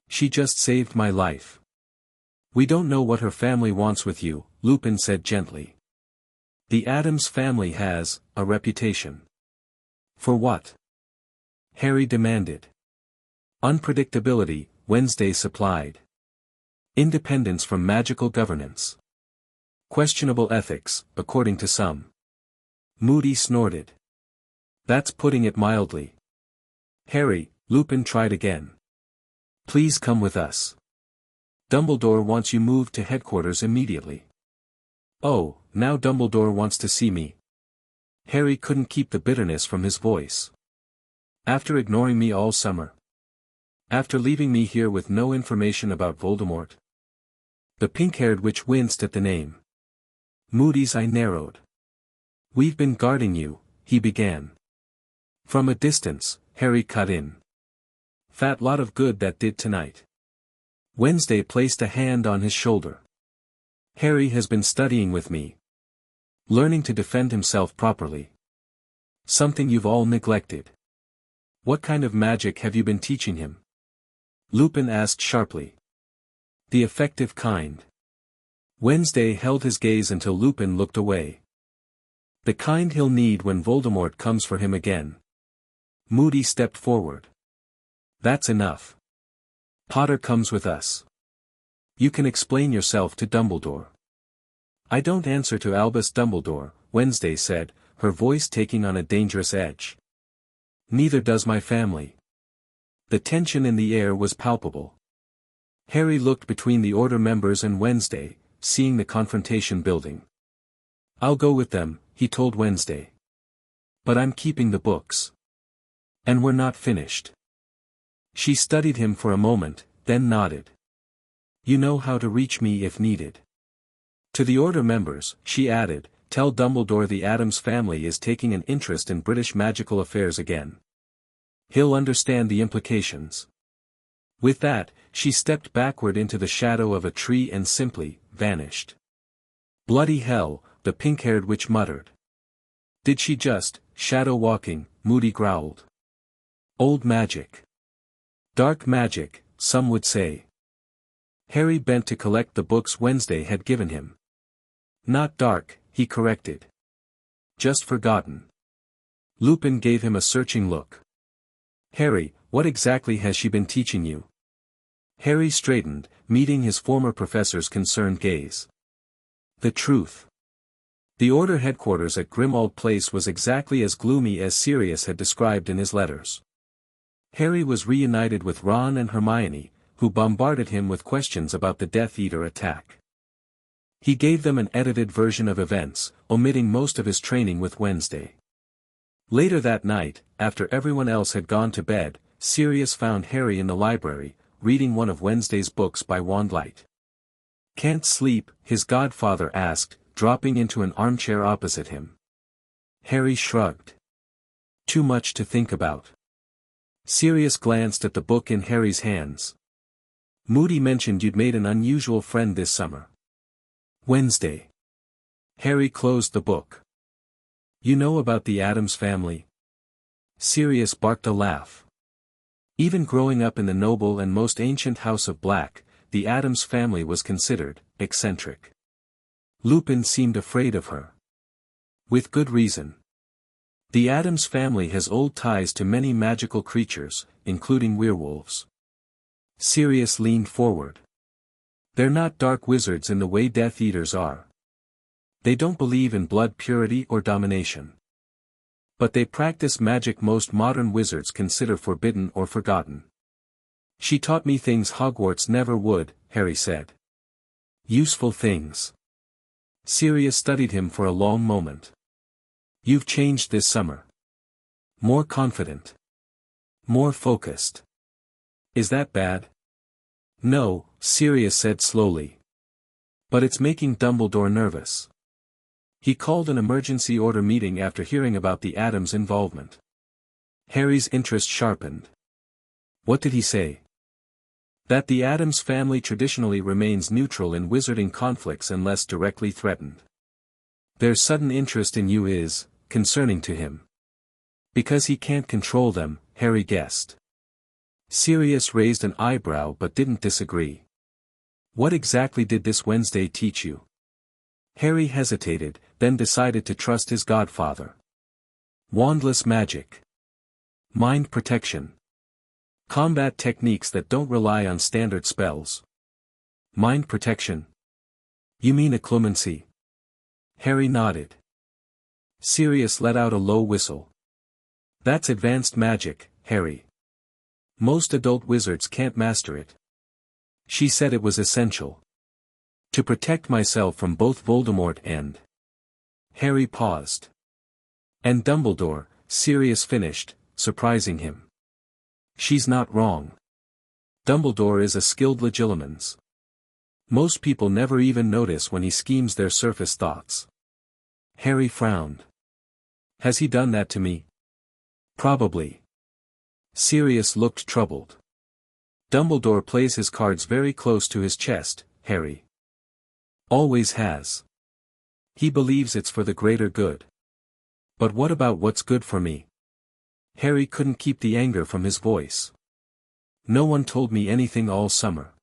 She just saved my life. We don't know what her family wants with you, Lupin said gently. The Addams family has a reputation. For what? Harry demanded. Unpredictability, Wednesday supplied. Independence from magical governance. Questionable ethics, according to some. Moody snorted. That's putting it mildly. Harry, Lupin tried again. Please come with us. Dumbledore wants you moved to headquarters immediately. Oh, now Dumbledore wants to see me. Harry couldn't keep the bitterness from his voice. After ignoring me all summer. After leaving me here with no information about Voldemort. The pink-haired witch winced at the name. Moody's eye narrowed. We've been guarding you, he began. From a distance, Harry cut in. Fat lot of good that did tonight. Wednesday placed a hand on his shoulder. Harry has been studying with me. Learning to defend himself properly. Something you've all neglected. What kind of magic have you been teaching him? Lupin asked sharply. The effective kind. Wednesday held his gaze until Lupin looked away. The kind he'll need when Voldemort comes for him again. Moody stepped forward. That's enough. Potter comes with us. You can explain yourself to Dumbledore. I don't answer to Albus Dumbledore, Wednesday said, her voice taking on a dangerous edge. Neither does my family. The tension in the air was palpable. Harry looked between the Order members and Wednesday, seeing the confrontation building. I'll go with them, he told Wednesday. But I'm keeping the books. And we're not finished. She studied him for a moment, then nodded. You know how to reach me if needed. To the Order members, she added, tell Dumbledore the Addams family is taking an interest in British magical affairs again. He'll understand the implications. With that, she stepped backward into the shadow of a tree and simply vanished. Bloody hell, the pink-haired witch muttered. Did she just, shadow walking, Moody growled. Old magic. Dark magic, some would say. Harry bent to collect the books Wednesday had given him. Not dark, he corrected. Just forgotten. Lupin gave him a searching look. Harry, what exactly has she been teaching you? Harry straightened, meeting his former professor's concerned gaze. The truth. The Order headquarters at Grimmauld Place was exactly as gloomy as Sirius had described in his letters. Harry was reunited with Ron and Hermione, who bombarded him with questions about the Death Eater attack. He gave them an edited version of events, omitting most of his training with Wednesday. Later that night, after everyone else had gone to bed, Sirius found Harry in the library, reading one of Wednesday's books by Wandlight. Can't sleep, his godfather asked, dropping into an armchair opposite him. Harry shrugged. Too much to think about. Sirius glanced at the book in Harry's hands. Moody mentioned you'd made an unusual friend this summer. Wednesday. Harry closed the book. You know about the Addams family? Sirius barked a laugh. Even growing up in the noble and most ancient House of Black, the Addams family was considered eccentric. Lupin seemed afraid of her. With good reason. The Addams family has old ties to many magical creatures, including werewolves. Sirius leaned forward. They're not dark wizards in the way Death Eaters are. They don't believe in blood purity or domination. But they practice magic most modern wizards consider forbidden or forgotten. She taught me things Hogwarts never would, Harry said. Useful things. Sirius studied him for a long moment. You've changed this summer. More confident. More focused. Is that bad? No, Sirius said slowly. But it's making Dumbledore nervous. He called an emergency order meeting after hearing about the Addams involvement. Harry's interest sharpened. What did he say? That the Addams family traditionally remains neutral in wizarding conflicts unless directly threatened. Their sudden interest in you is concerning to him. Because he can't control them, Harry guessed. Sirius raised an eyebrow but didn't disagree. What exactly did this Wednesday teach you? Harry hesitated, then decided to trust his godfather. Wandless magic. Mind protection. Combat techniques that don't rely on standard spells. Mind protection. You mean occlumency? Harry nodded. Sirius let out a low whistle. That's advanced magic, Harry. Most adult wizards can't master it. She said it was essential. To protect myself from both Voldemort and... Harry paused. And Dumbledore, Sirius finished, surprising him. She's not wrong. Dumbledore is a skilled legilimens. Most people never even notice when he schemes their surface thoughts. Harry frowned. Has he done that to me? Probably. Sirius looked troubled. Dumbledore plays his cards very close to his chest, Harry. Always has. He believes it's for the greater good. But what about what's good for me? Harry couldn't keep the anger from his voice. No one told me anything all summer.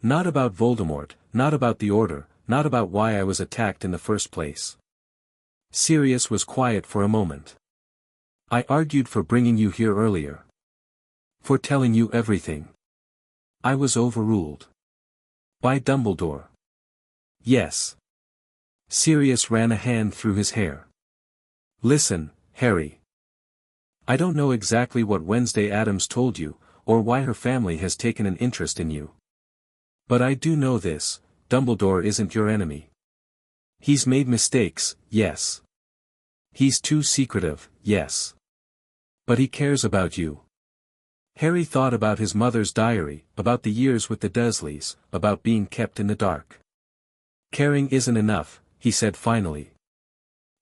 Not about Voldemort, not about the Order, not about why I was attacked in the first place. Sirius was quiet for a moment. I argued for bringing you here earlier. For telling you everything. I was overruled. By Dumbledore. Yes. Sirius ran a hand through his hair. Listen, Harry. I don't know exactly what Wednesday Addams told you, or why her family has taken an interest in you. But I do know this, Dumbledore isn't your enemy. He's made mistakes, yes. He's too secretive, yes. But he cares about you. Harry thought about his mother's diary, about the years with the Dursleys, about being kept in the dark. Caring isn't enough, he said finally.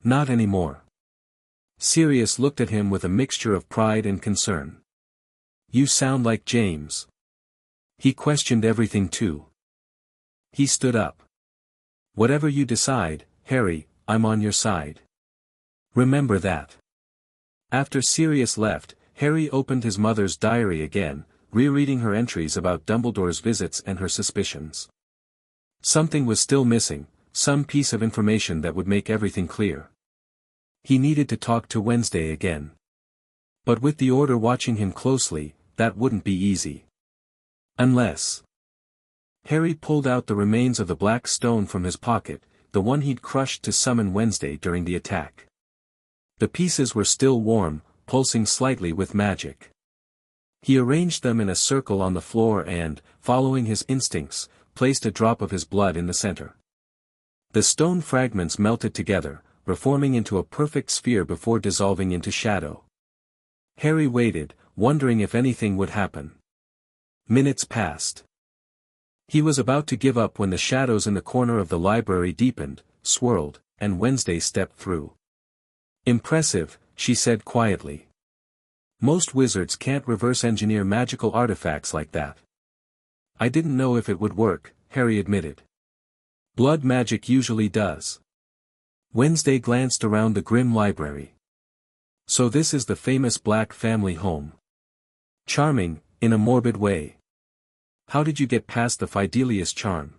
Not anymore. Sirius looked at him with a mixture of pride and concern. You sound like James. He questioned everything too. He stood up. Whatever you decide, Harry, I'm on your side. Remember that. After Sirius left, Harry opened his mother's diary again, rereading her entries about Dumbledore's visits and her suspicions. Something was still missing, some piece of information that would make everything clear. He needed to talk to Wednesday again. But with the Order watching him closely, that wouldn't be easy. Unless... Harry pulled out the remains of the black stone from his pocket, the one he'd crushed to summon Wednesday during the attack. The pieces were still warm, pulsing slightly with magic. He arranged them in a circle on the floor and, following his instincts, placed a drop of his blood in the center. The stone fragments melted together, reforming into a perfect sphere before dissolving into shadow. Harry waited, wondering if anything would happen. Minutes passed. He was about to give up when the shadows in the corner of the library deepened, swirled, and Wednesday stepped through. Impressive, she said quietly. Most wizards can't reverse engineer magical artifacts like that. I didn't know if it would work, Harry admitted. Blood magic usually does. Wednesday glanced around the grim library. So this is the famous Black family home. Charming, in a morbid way. How did you get past the Fidelius charm?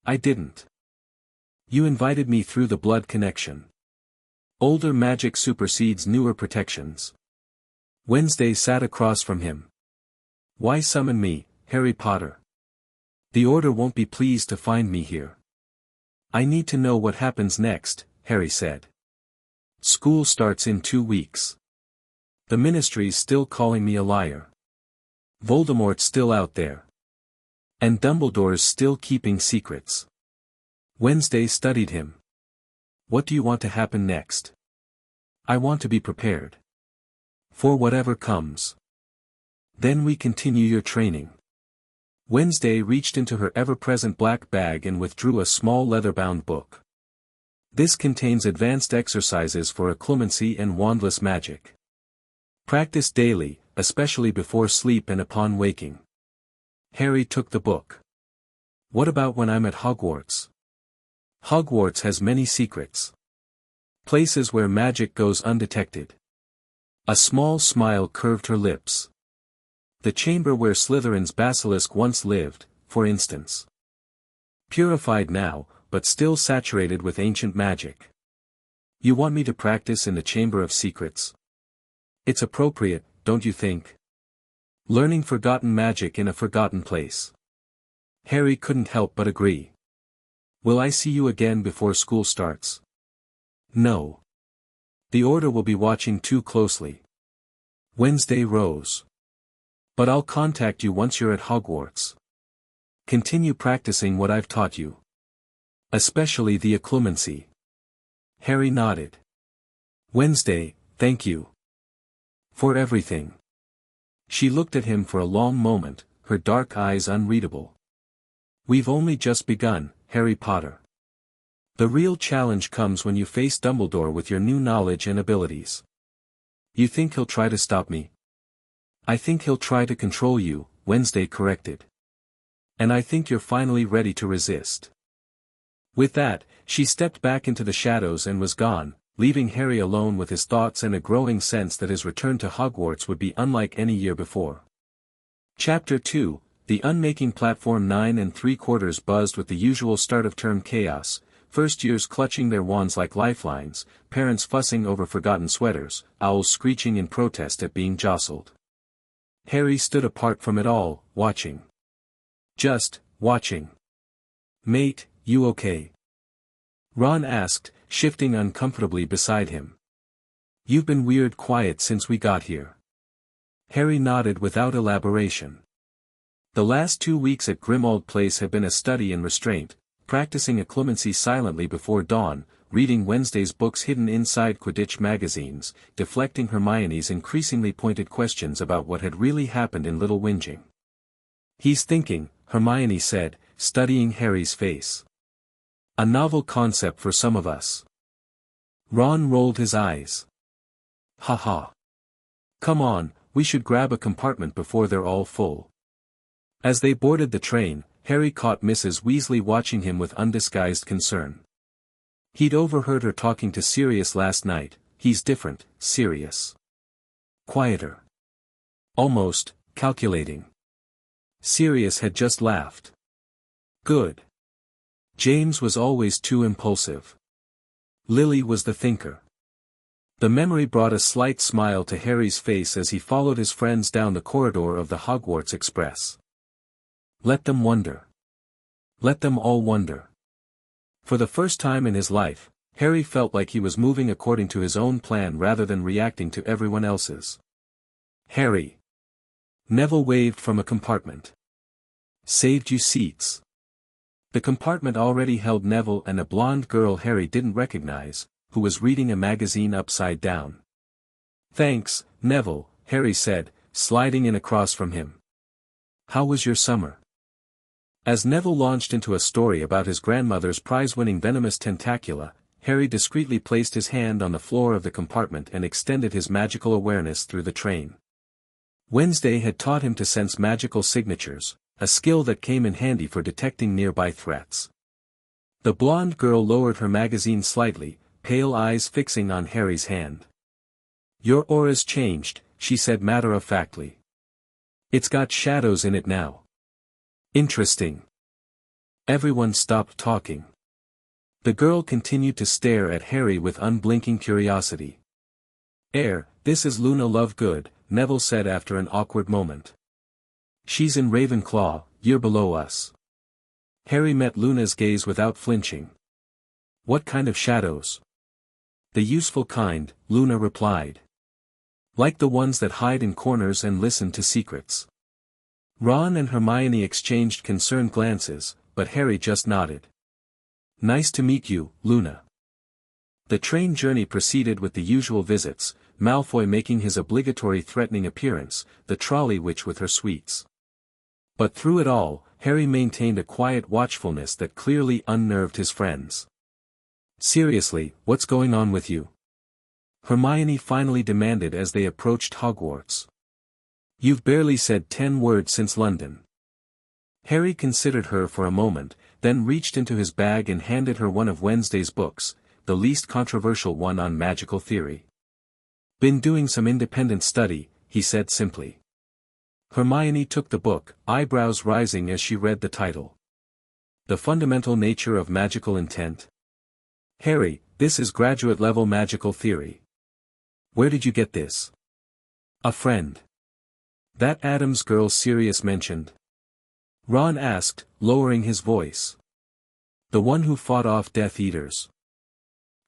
I didn't. You invited me through the blood connection. Older magic supersedes newer protections. Wednesday sat across from him. Why summon me, Harry Potter? The Order won't be pleased to find me here. I need to know what happens next, Harry said. School starts in 2 weeks. The Ministry's still calling me a liar. Voldemort's still out there. And Dumbledore's still keeping secrets. Wednesday studied him. What do you want to happen next? I want to be prepared. For whatever comes. Then we continue your training. Wednesday reached into her ever-present black bag and withdrew a small leather-bound book. This contains advanced exercises for occlumency and wandless magic. Practice daily, especially before sleep and upon waking. Harry took the book. What about when I'm at Hogwarts? Hogwarts has many secrets. Places where magic goes undetected. A small smile curved her lips. The chamber where Slytherin's basilisk once lived, for instance. Purified now, but still saturated with ancient magic. You want me to practice in the Chamber of Secrets? It's appropriate, don't you think? Learning forgotten magic in a forgotten place. Harry couldn't help but agree. Will I see you again before school starts? No. The Order will be watching too closely. Wednesday rose. But I'll contact you once you're at Hogwarts. Continue practicing what I've taught you. Especially the occlumency. Harry nodded. Wednesday, thank you. For everything. She looked at him for a long moment, her dark eyes unreadable. We've only just begun, Harry Potter. The real challenge comes when you face Dumbledore with your new knowledge and abilities. You think he'll try to stop me? I think he'll try to control you, Wednesday corrected. And I think you're finally ready to resist. With that, she stepped back into the shadows and was gone, leaving Harry alone with his thoughts and a growing sense that his return to Hogwarts would be unlike any year before. Chapter 2, The unmaking Platform 9 3/4 buzzed with the usual start-of-term chaos, first years clutching their wands like lifelines, parents fussing over forgotten sweaters, owls screeching in protest at being jostled. Harry stood apart from it all, watching. Just, watching. Mate, you okay? Ron asked, shifting uncomfortably beside him. You've been weird quiet since we got here. Harry nodded without elaboration. The last 2 weeks at Grimmauld Place had been a study in restraint, practicing occlumency silently before dawn, reading Wednesday's books hidden inside Quidditch magazines, deflecting Hermione's increasingly pointed questions about what had really happened in Little Whinging. He's thinking, Hermione said, studying Harry's face. A novel concept for some of us. Ron rolled his eyes. Ha ha. Come on, we should grab a compartment before they're all full. As they boarded the train, Harry caught Mrs. Weasley watching him with undisguised concern. He'd overheard her talking to Sirius last night. He's different, Sirius. Quieter. Almost, calculating. Sirius had just laughed. Good. James was always too impulsive. Lily was the thinker. The memory brought a slight smile to Harry's face as he followed his friends down the corridor of the Hogwarts Express. Let them wonder. Let them all wonder. For the first time in his life, Harry felt like he was moving according to his own plan rather than reacting to everyone else's. Harry. Neville waved from a compartment. Saved you seats. The compartment already held Neville and a blonde girl Harry didn't recognize, who was reading a magazine upside down. Thanks, Neville, Harry said, sliding in across from him. How was your summer? As Neville launched into a story about his grandmother's prize-winning venomous tentacula, Harry discreetly placed his hand on the floor of the compartment and extended his magical awareness through the train. Wednesday had taught him to sense magical signatures, a skill that came in handy for detecting nearby threats. The blonde girl lowered her magazine slightly, pale eyes fixing on Harry's hand. Your aura's changed, she said matter-of-factly. It's got shadows in it now. Interesting. Everyone stopped talking. The girl continued to stare at Harry with unblinking curiosity. This is Luna Lovegood, Neville said after an awkward moment. She's in Ravenclaw, year below us. Harry met Luna's gaze without flinching. What kind of shadows? The useful kind, Luna replied. Like the ones that hide in corners and listen to secrets. Ron and Hermione exchanged concerned glances, but Harry just nodded. Nice to meet you, Luna. The train journey proceeded with the usual visits, Malfoy making his obligatory threatening appearance, the trolley witch with her sweets. But through it all, Harry maintained a quiet watchfulness that clearly unnerved his friends. Seriously, what's going on with you? Hermione finally demanded as they approached Hogwarts. You've barely said 10 words since London. Harry considered her for a moment, then reached into his bag and handed her one of Wednesday's books, the least controversial one on magical theory. Been doing some independent study, he said simply. Hermione took the book, eyebrows rising as she read the title. The Fundamental Nature of Magical Intent. Harry, this is graduate-level magical theory. Where did you get this? A friend. That Adams girl Sirius mentioned? Ron asked, lowering his voice. The one who fought off Death Eaters.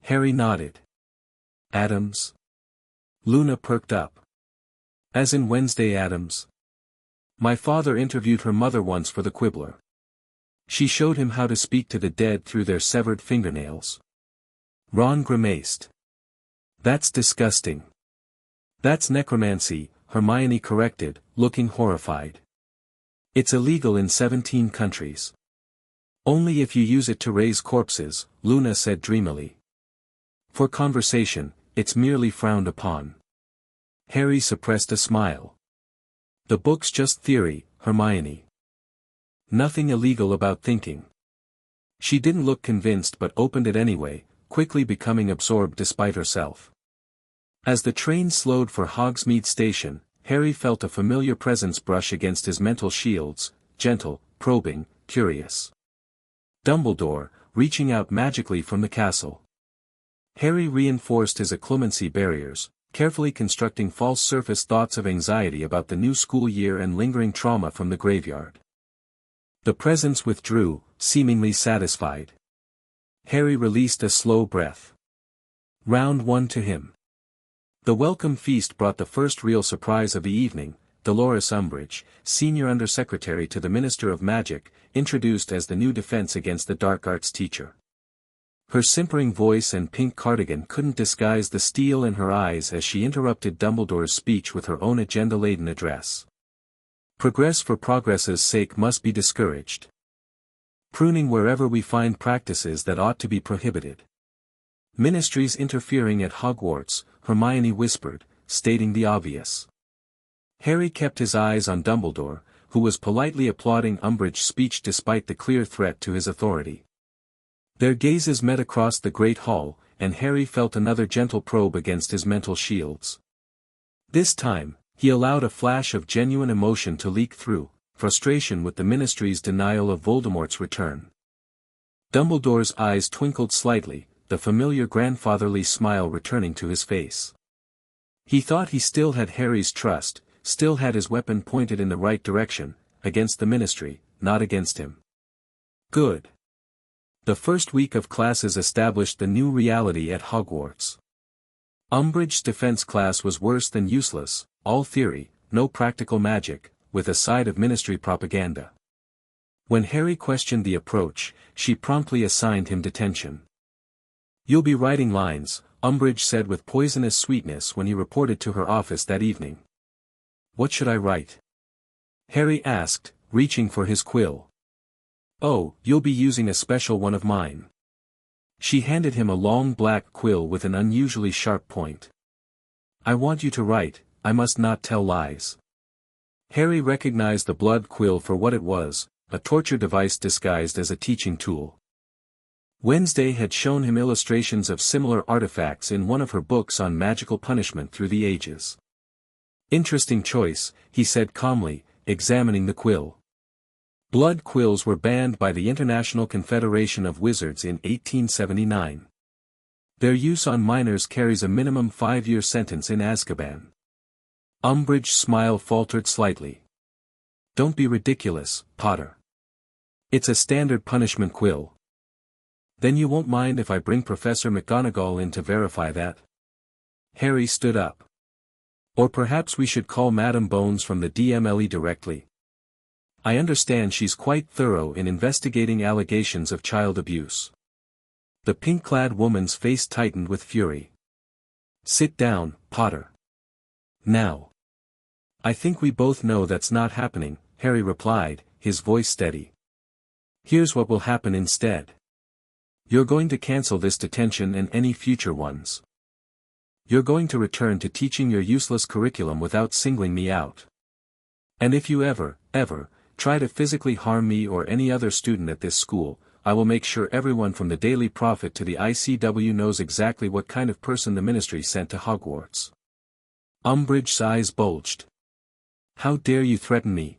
Harry nodded. Adams? Luna perked up. As in Wednesday Addams? My father interviewed her mother once for the Quibbler. She showed him how to speak to the dead through their severed fingernails. Ron grimaced. That's disgusting. That's necromancy, Hermione corrected, looking horrified. It's illegal in 17 countries. Only if you use it to raise corpses, Luna said dreamily. For conversation, it's merely frowned upon. Harry suppressed a smile. The book's just theory, Hermione. Nothing illegal about thinking. She didn't look convinced but opened it anyway, quickly becoming absorbed despite herself. As the train slowed for Hogsmeade Station, Harry felt a familiar presence brush against his mental shields, gentle, probing, curious. Dumbledore, reaching out magically from the castle. Harry reinforced his occlumency barriers, carefully constructing false surface thoughts of anxiety about the new school year and lingering trauma from the graveyard. The presence withdrew, seemingly satisfied. Harry released a slow breath. Round 1 to him. The welcome feast brought the first real surprise of the evening. Dolores Umbridge, Senior Undersecretary to the Minister of Magic, introduced as the new defense against the dark arts teacher. Her simpering voice and pink cardigan couldn't disguise the steel in her eyes as she interrupted Dumbledore's speech with her own agenda-laden address. Progress for progress's sake must be discouraged. Pruning wherever we find practices that ought to be prohibited. Ministries interfering at Hogwarts, Hermione whispered, stating the obvious. Harry kept his eyes on Dumbledore, who was politely applauding Umbridge's speech despite the clear threat to his authority. Their gazes met across the Great Hall, and Harry felt another gentle probe against his mental shields. This time, he allowed a flash of genuine emotion to leak through, frustration with the Ministry's denial of Voldemort's return. Dumbledore's eyes twinkled slightly, the familiar grandfatherly smile returning to his face. He thought he still had Harry's trust, still had his weapon pointed in the right direction, against the Ministry, not against him. Good. The first week of classes established the new reality at Hogwarts. Umbridge's defense class was worse than useless, all theory, no practical magic, with a side of Ministry propaganda. When Harry questioned the approach, she promptly assigned him detention. You'll be writing lines, Umbridge said with poisonous sweetness when he reported to her office that evening. What should I write? Harry asked, reaching for his quill. Oh, you'll be using a special one of mine. She handed him a long black quill with an unusually sharp point. I want you to write, I must not tell lies. Harry recognized the blood quill for what it was, a torture device disguised as a teaching tool. Wednesday had shown him illustrations of similar artifacts in one of her books on magical punishment through the ages. Interesting choice, he said calmly, examining the quill. Blood quills were banned by the International Confederation of Wizards in 1879. Their use on minors carries a minimum 5-year sentence in Azkaban. Umbridge's smile faltered slightly. Don't be ridiculous, Potter. It's a standard punishment quill. Then you won't mind if I bring Professor McGonagall in to verify that? Harry stood up. Or perhaps we should call Madame Bones from the DMLE directly. I understand she's quite thorough in investigating allegations of child abuse. The pink-clad woman's face tightened with fury. Sit down, Potter. Now. I think we both know that's not happening, Harry replied, his voice steady. Here's what will happen instead. You're going to cancel this detention and any future ones. You're going to return to teaching your useless curriculum without singling me out. And if you ever, try to physically harm me or any other student at this school, I will make sure everyone from the Daily Prophet to the ICW knows exactly what kind of person the Ministry sent to Hogwarts. Umbridge's eyes bulged. How dare you threaten me?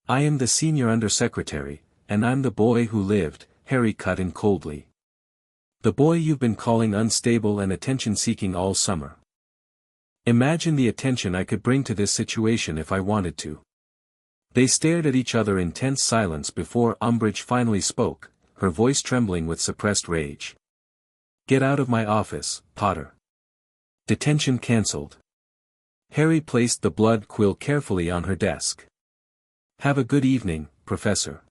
I am the Senior Undersecretary, and I'm the boy who lived, Harry cut in coldly. The boy you've been calling unstable and attention-seeking all summer. Imagine the attention I could bring to this situation if I wanted to. They stared at each other in tense silence before Umbridge finally spoke, her voice trembling with suppressed rage. "Get out of my office, Potter. Detention cancelled." Harry placed the blood quill carefully on her desk. "Have a good evening, Professor."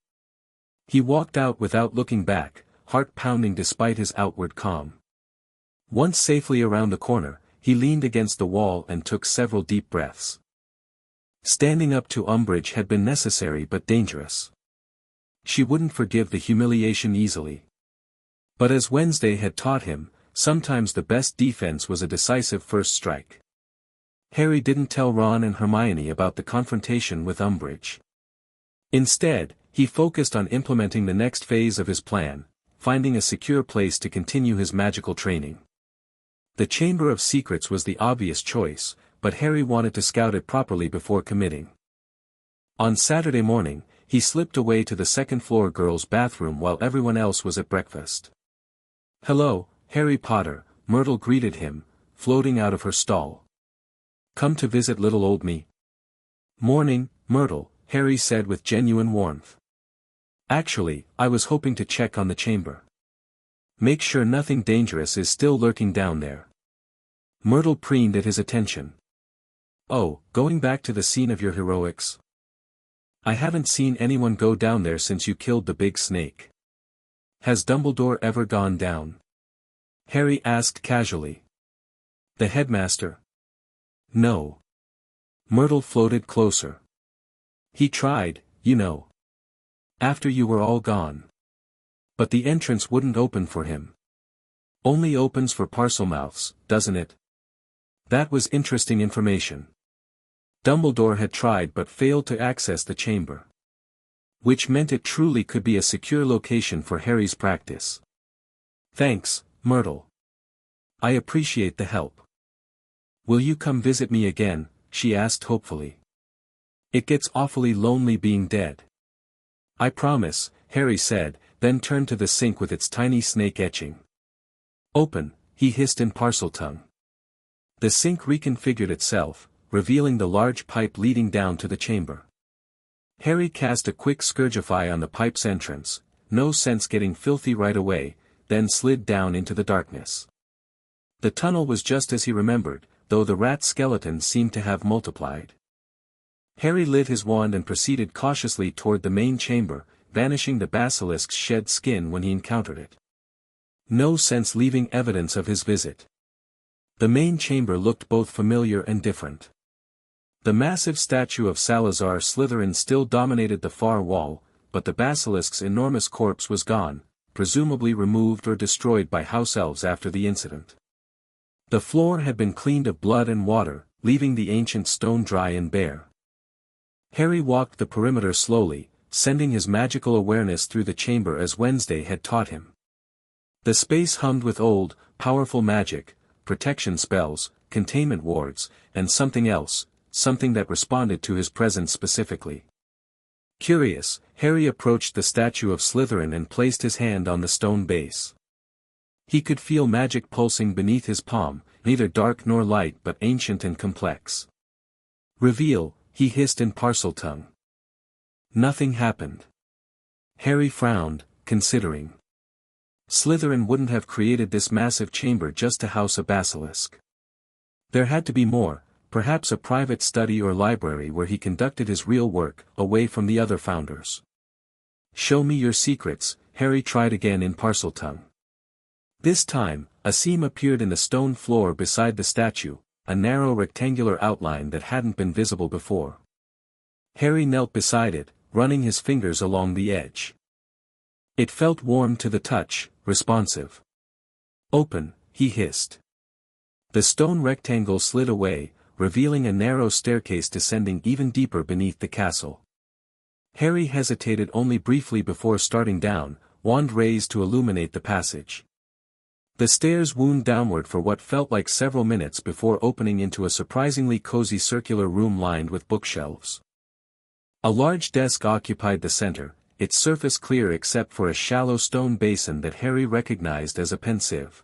He walked out without looking back, heart pounding despite his outward calm. Once safely around the corner, he leaned against the wall and took several deep breaths. Standing up to Umbridge had been necessary but dangerous. She wouldn't forgive the humiliation easily. But as Wednesday had taught him, sometimes the best defense was a decisive first strike. Harry didn't tell Ron and Hermione about the confrontation with Umbridge. Instead, he focused on implementing the next phase of his plan, finding a secure place to continue his magical training. The Chamber of Secrets was the obvious choice, but Harry wanted to scout it properly before committing. On Saturday morning, he slipped away to the second-floor girls' bathroom while everyone else was at breakfast. "Hello, Harry Potter," Myrtle greeted him, floating out of her stall. "Come to visit little old me?" "Morning, Myrtle," Harry said with genuine warmth. "Actually, I was hoping to check on the chamber. Make sure nothing dangerous is still lurking down there." Myrtle preened at his attention. "Oh, going back to the scene of your heroics? I haven't seen anyone go down there since you killed the big snake. Has Dumbledore ever gone down?" Harry asked casually. "The headmaster?" "No." Myrtle floated closer. "He tried, you know. After you were all gone. But the entrance wouldn't open for him. Only opens for Parselmouths, doesn't it?" That was interesting information. Dumbledore had tried but failed to access the chamber. Which meant it truly could be a secure location for Harry's practice. "Thanks, Myrtle. I appreciate the help." "Will you come visit me again?" she asked hopefully. "It gets awfully lonely being dead." "I promise," Harry said, then turned to the sink with its tiny snake etching. "Open," he hissed in Parseltongue. The sink reconfigured itself, revealing the large pipe leading down to the chamber. Harry cast a quick scourgify on the pipe's entrance, no sense getting filthy right away, then slid down into the darkness. The tunnel was just as he remembered, though the rat skeleton seemed to have multiplied. Harry lit his wand and proceeded cautiously toward the main chamber, vanishing the basilisk's shed skin when he encountered it. No sense leaving evidence of his visit. The main chamber looked both familiar and different. The massive statue of Salazar Slytherin still dominated the far wall, but the basilisk's enormous corpse was gone, presumably removed or destroyed by house elves after the incident. The floor had been cleaned of blood and water, leaving the ancient stone dry and bare. Harry walked the perimeter slowly, sending his magical awareness through the chamber as Wednesday had taught him. The space hummed with old, powerful magic, protection spells, containment wards, and something else, something that responded to his presence specifically. Curious, Harry approached the statue of Slytherin and placed his hand on the stone base. He could feel magic pulsing beneath his palm, neither dark nor light but ancient and complex. "Reveal," he hissed in Parseltongue. Nothing happened. Harry frowned, considering. Slytherin wouldn't have created this massive chamber just to house a basilisk. There had to be more, perhaps a private study or library where he conducted his real work, away from the other founders. "Show me your secrets," Harry tried again in Parseltongue. This time, a seam appeared in the stone floor beside the statue, a narrow rectangular outline that hadn't been visible before. Harry knelt beside it, running his fingers along the edge. It felt warm to the touch, responsive. "Open," he hissed. The stone rectangle slid away, revealing a narrow staircase descending even deeper beneath the castle. Harry hesitated only briefly before starting down, wand raised to illuminate the passage. The stairs wound downward for what felt like several minutes before opening into a surprisingly cozy circular room lined with bookshelves. A large desk occupied the center, its surface clear except for a shallow stone basin that Harry recognized as a pensieve.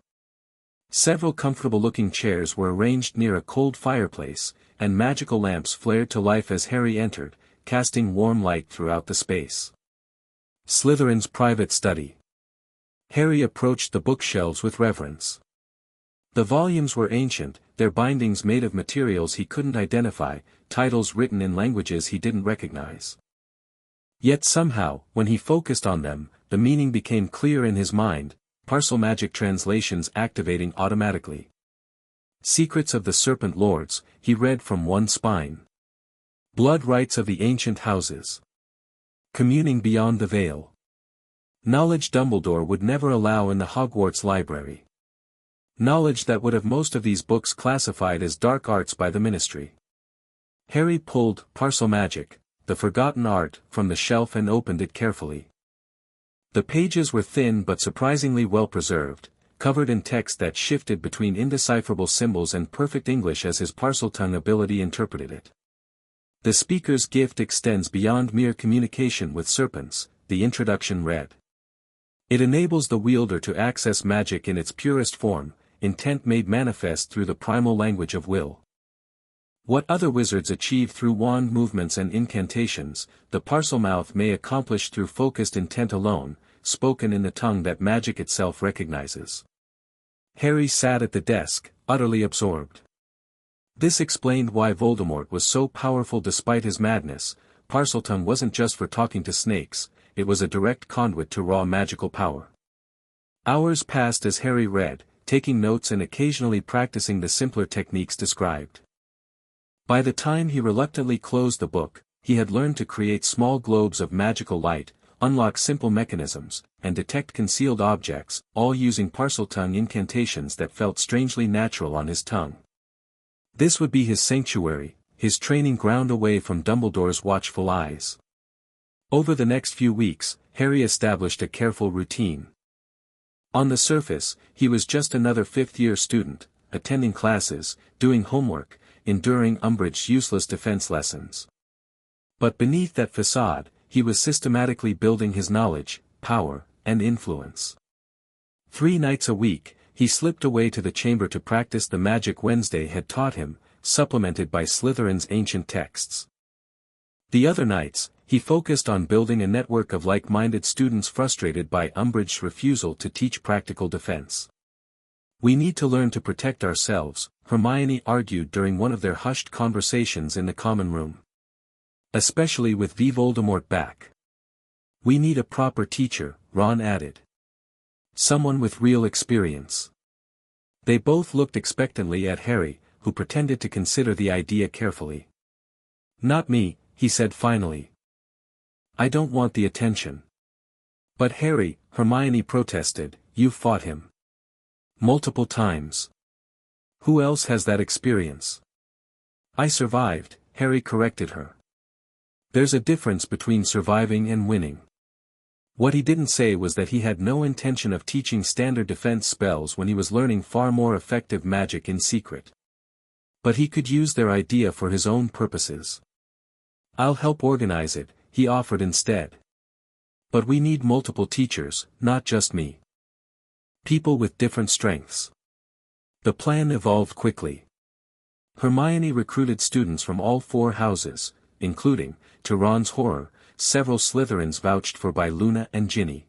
Several comfortable-looking chairs were arranged near a cold fireplace, and magical lamps flared to life as Harry entered, casting warm light throughout the space. Slytherin's private study. Harry approached the bookshelves with reverence. The volumes were ancient, their bindings made of materials he couldn't identify, titles written in languages he didn't recognize. Yet somehow, when he focused on them, the meaning became clear in his mind, parcel magic translations activating automatically. Secrets of the Serpent Lords, he read from one spine. Blood rites of the ancient houses. Communing beyond the veil. Knowledge Dumbledore would never allow in the Hogwarts library. Knowledge that would have most of these books classified as dark arts by the Ministry. Harry pulled Parcel Magic, the Forgotten Art, from the shelf and opened it carefully. The pages were thin but surprisingly well preserved, covered in text that shifted between indecipherable symbols and perfect English as his Parseltongue ability interpreted it. The speaker's gift extends beyond mere communication with serpents, the introduction read. It enables the wielder to access magic in its purest form, intent made manifest through the primal language of will. What other wizards achieve through wand movements and incantations, the Parselmouth may accomplish through focused intent alone, spoken in the tongue that magic itself recognizes. Harry sat at the desk, utterly absorbed. This explained why Voldemort was so powerful despite his madness. Parseltongue wasn't just for talking to snakes, it was a direct conduit to raw magical power. Hours passed as Harry read, taking notes and occasionally practicing the simpler techniques described. By the time he reluctantly closed the book, he had learned to create small globes of magical light, unlock simple mechanisms, and detect concealed objects, all using Parseltongue incantations that felt strangely natural on his tongue. This would be his sanctuary, his training ground away from Dumbledore's watchful eyes. Over the next few weeks, Harry established a careful routine. On the surface, he was just another fifth-year student, attending classes, doing homework, enduring Umbridge's useless defense lessons. But beneath that facade, he was systematically building his knowledge, power, and influence. 3 nights a week, he slipped away to the chamber to practice the magic Wednesday had taught him, supplemented by Slytherin's ancient texts. The other nights, he focused on building a network of like-minded students frustrated by Umbridge's refusal to teach practical defense. "We need to learn to protect ourselves," Hermione argued during one of their hushed conversations in the common room. "Especially with V. Voldemort back. We need a proper teacher," Ron added. "Someone with real experience." They both looked expectantly at Harry, who pretended to consider the idea carefully. "Not me," he said finally. "I don't want the attention." "But Harry," Hermione protested, "you've fought him multiple times. Who else has that experience?" "I survived," Harry corrected her. "There's a difference between surviving and winning." What he didn't say was that he had no intention of teaching standard defense spells when he was learning far more effective magic in secret. But he could use their idea for his own purposes. "I'll help organize it," he offered instead. "But we need multiple teachers, not just me. People with different strengths." The plan evolved quickly. Hermione recruited students from all 4 houses, including, to Ron's horror, several Slytherins vouched for by Luna and Ginny.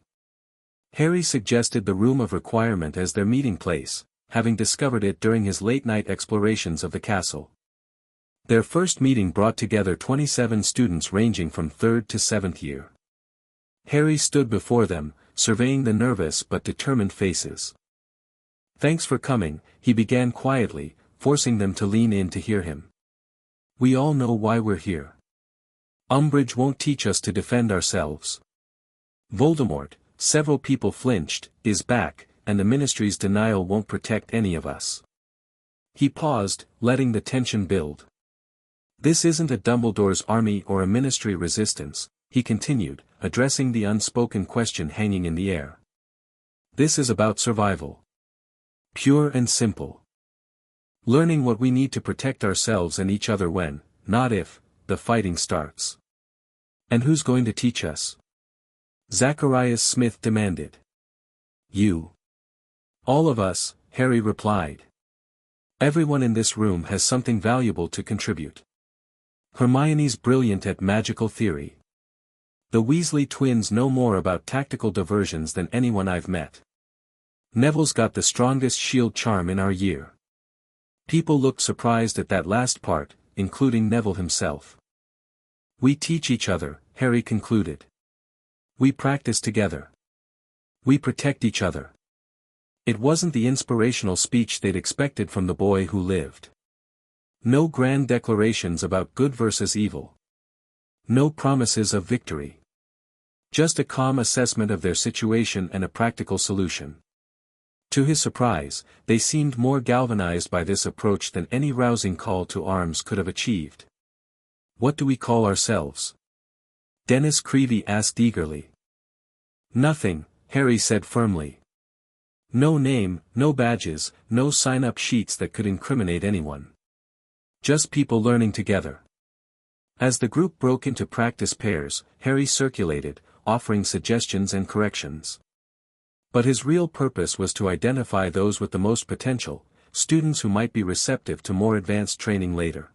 Harry suggested the Room of Requirement as their meeting place, having discovered it during his late-night explorations of the castle. Their first meeting brought together 27 students ranging from 3rd to 7th year. Harry stood before them, surveying the nervous but determined faces. "Thanks for coming," he began quietly, forcing them to lean in to hear him. "We all know why we're here. Umbridge won't teach us to defend ourselves. Voldemort," several people flinched, "is back, and the Ministry's denial won't protect any of us." He paused, letting the tension build. "This isn't a Dumbledore's army or a Ministry resistance," he continued, addressing the unspoken question hanging in the air. "This is about survival. Pure and simple. Learning what we need to protect ourselves and each other when, not if, the fighting starts." "And who's going to teach us?" Zacharias Smith demanded. "You." "All of us," Harry replied. "Everyone in this room has something valuable to contribute. Hermione's brilliant at magical theory. The Weasley twins know more about tactical diversions than anyone I've met. Neville's got the strongest shield charm in our year. People looked surprised at that last part, including Neville himself. We teach each other, Harry concluded. We practice together. We protect each other. It wasn't the inspirational speech they'd expected from the boy who lived. No grand declarations about good versus evil. No promises of victory. Just a calm assessment of their situation and a practical solution. To his surprise, they seemed more galvanized by this approach than any rousing call to arms could have achieved. What do we call ourselves? Dennis Creevey asked eagerly. Nothing, Harry said firmly. No name, no badges, no sign-up sheets that could incriminate anyone. Just people learning together. As the group broke into practice pairs, Harry circulated, offering suggestions and corrections. But his real purpose was to identify those with the most potential, students who might be receptive to more advanced training later.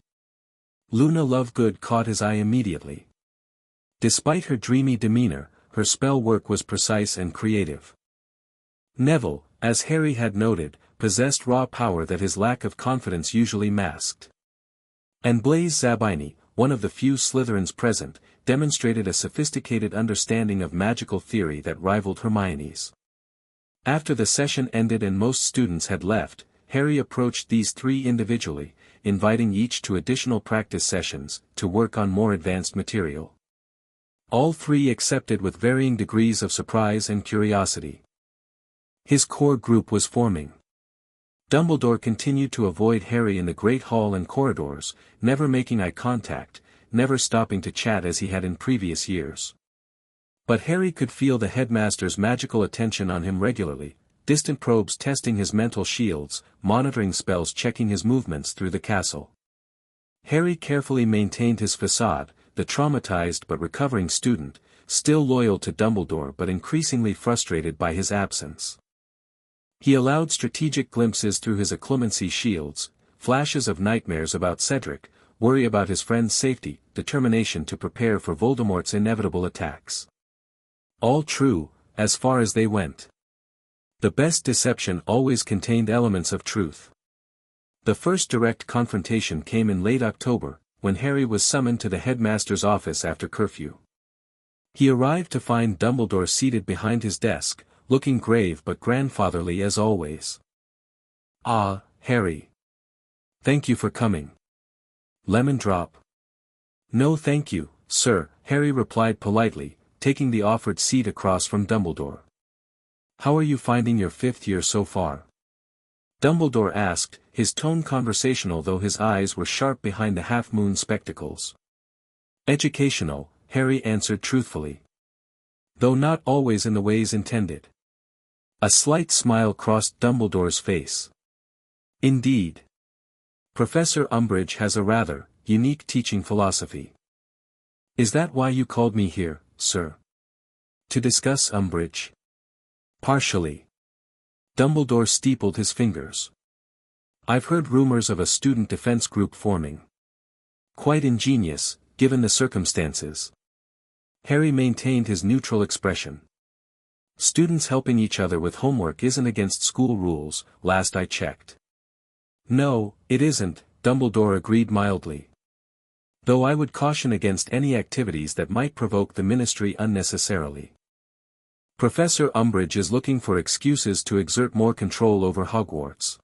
Luna Lovegood caught his eye immediately. Despite her dreamy demeanor, her spell work was precise and creative. Neville, as Harry had noted, possessed raw power that his lack of confidence usually masked. And Blaise Zabini, one of the few Slytherins present, demonstrated a sophisticated understanding of magical theory that rivaled Hermione's. After the session ended and most students had left, Harry approached these three individually, inviting each to additional practice sessions, to work on more advanced material. All three accepted with varying degrees of surprise and curiosity. His core group was forming. Dumbledore continued to avoid Harry in the Great Hall and corridors, never making eye contact, never stopping to chat as he had in previous years. But Harry could feel the headmaster's magical attention on him regularly, distant probes testing his mental shields, monitoring spells checking his movements through the castle. Harry carefully maintained his facade, the traumatized but recovering student, still loyal to Dumbledore but increasingly frustrated by his absence. He allowed strategic glimpses through his occlumency shields, flashes of nightmares about Cedric, worry about his friend's safety, determination to prepare for Voldemort's inevitable attacks. All true, as far as they went. The best deception always contained elements of truth. The first direct confrontation came in late October, when Harry was summoned to the headmaster's office after curfew. He arrived to find Dumbledore seated behind his desk, looking grave but grandfatherly as always. "Ah, Harry. Thank you for coming. Lemon drop?" "No thank you, sir," Harry replied politely, taking the offered seat across from Dumbledore. "How are you finding your 5th year so far?" Dumbledore asked, his tone conversational though his eyes were sharp behind the half-moon spectacles. "Educational," Harry answered truthfully. "Though not always in the ways intended." A slight smile crossed Dumbledore's face. "Indeed. Professor Umbridge has a rather unique teaching philosophy." "Is that why you called me here, sir? To discuss Umbridge?" "Partially." Dumbledore steepled his fingers. "I've heard rumors of a student defense group forming. Quite ingenious, given the circumstances." Harry maintained his neutral expression. "Students helping each other with homework isn't against school rules, last I checked." "No, it isn't," Dumbledore agreed mildly. "Though I would caution against any activities that might provoke the Ministry unnecessarily. Professor Umbridge is looking for excuses to exert more control over Hogwarts."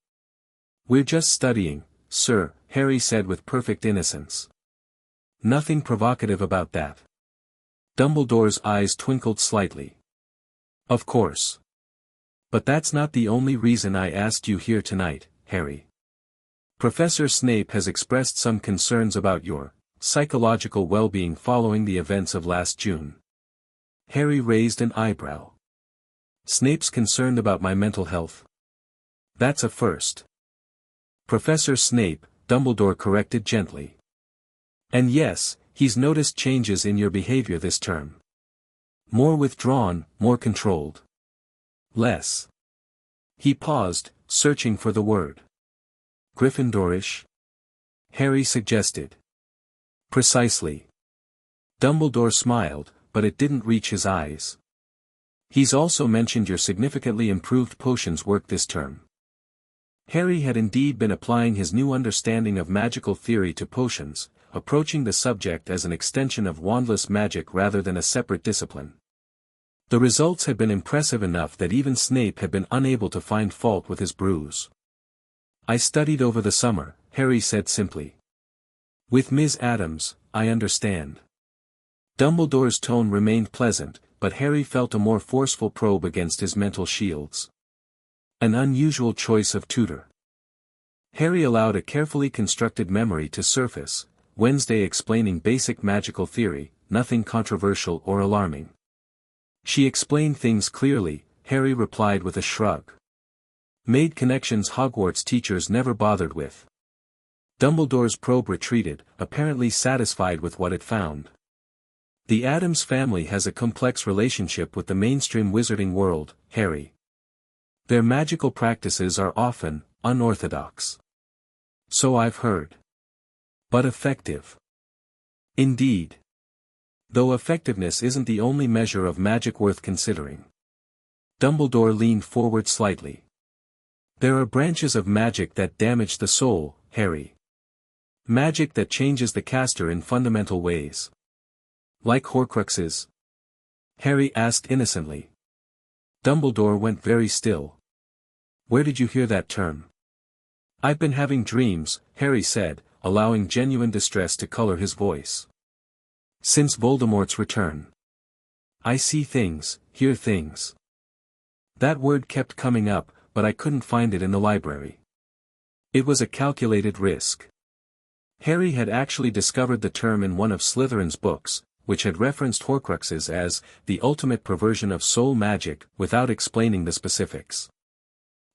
"We're just studying, sir," Harry said with perfect innocence. "Nothing provocative about that." Dumbledore's eyes twinkled slightly. "Of course. But that's not the only reason I asked you here tonight, Harry. Professor Snape has expressed some concerns about your psychological well-being following the events of last June." Harry raised an eyebrow. "Snape's concerned about my mental health? That's a first." "Professor Snape," Dumbledore corrected gently. "And yes, he's noticed changes in your behavior this term. More withdrawn, more controlled. Less." He paused, searching for the word. "Gryffindorish?" Harry suggested. "Precisely." Dumbledore smiled, but it didn't reach his eyes. He's also mentioned your significantly improved potions work this term. Harry had indeed been applying his new understanding of magical theory to potions, approaching the subject as an extension of wandless magic rather than a separate discipline. The results had been impressive enough that even Snape had been unable to find fault with his brews. I studied over the summer, Harry said simply. With Ms. Adams, I understand. Dumbledore's tone remained pleasant, but Harry felt a more forceful probe against his mental shields. An unusual choice of tutor. Harry allowed a carefully constructed memory to surface, Wednesday explaining basic magical theory, nothing controversial or alarming. She explained things clearly, Harry replied with a shrug. Made connections Hogwarts teachers never bothered with. Dumbledore's probe retreated, apparently satisfied with what it found. The Addams family has a complex relationship with the mainstream wizarding world, Harry. Their magical practices are often unorthodox. So I've heard. But effective. Indeed. Though effectiveness isn't the only measure of magic worth considering. Dumbledore leaned forward slightly. There are branches of magic that damage the soul, Harry. Magic that changes the caster in fundamental ways. Like Horcruxes? Harry asked innocently. Dumbledore went very still. Where did you hear that term? I've been having dreams, Harry said, allowing genuine distress to color his voice. Since Voldemort's return. I see things, hear things. That word kept coming up, but I couldn't find it in the library. It was a calculated risk. Harry had actually discovered the term in one of Slytherin's books, which had referenced Horcruxes as the ultimate perversion of soul magic without explaining the specifics.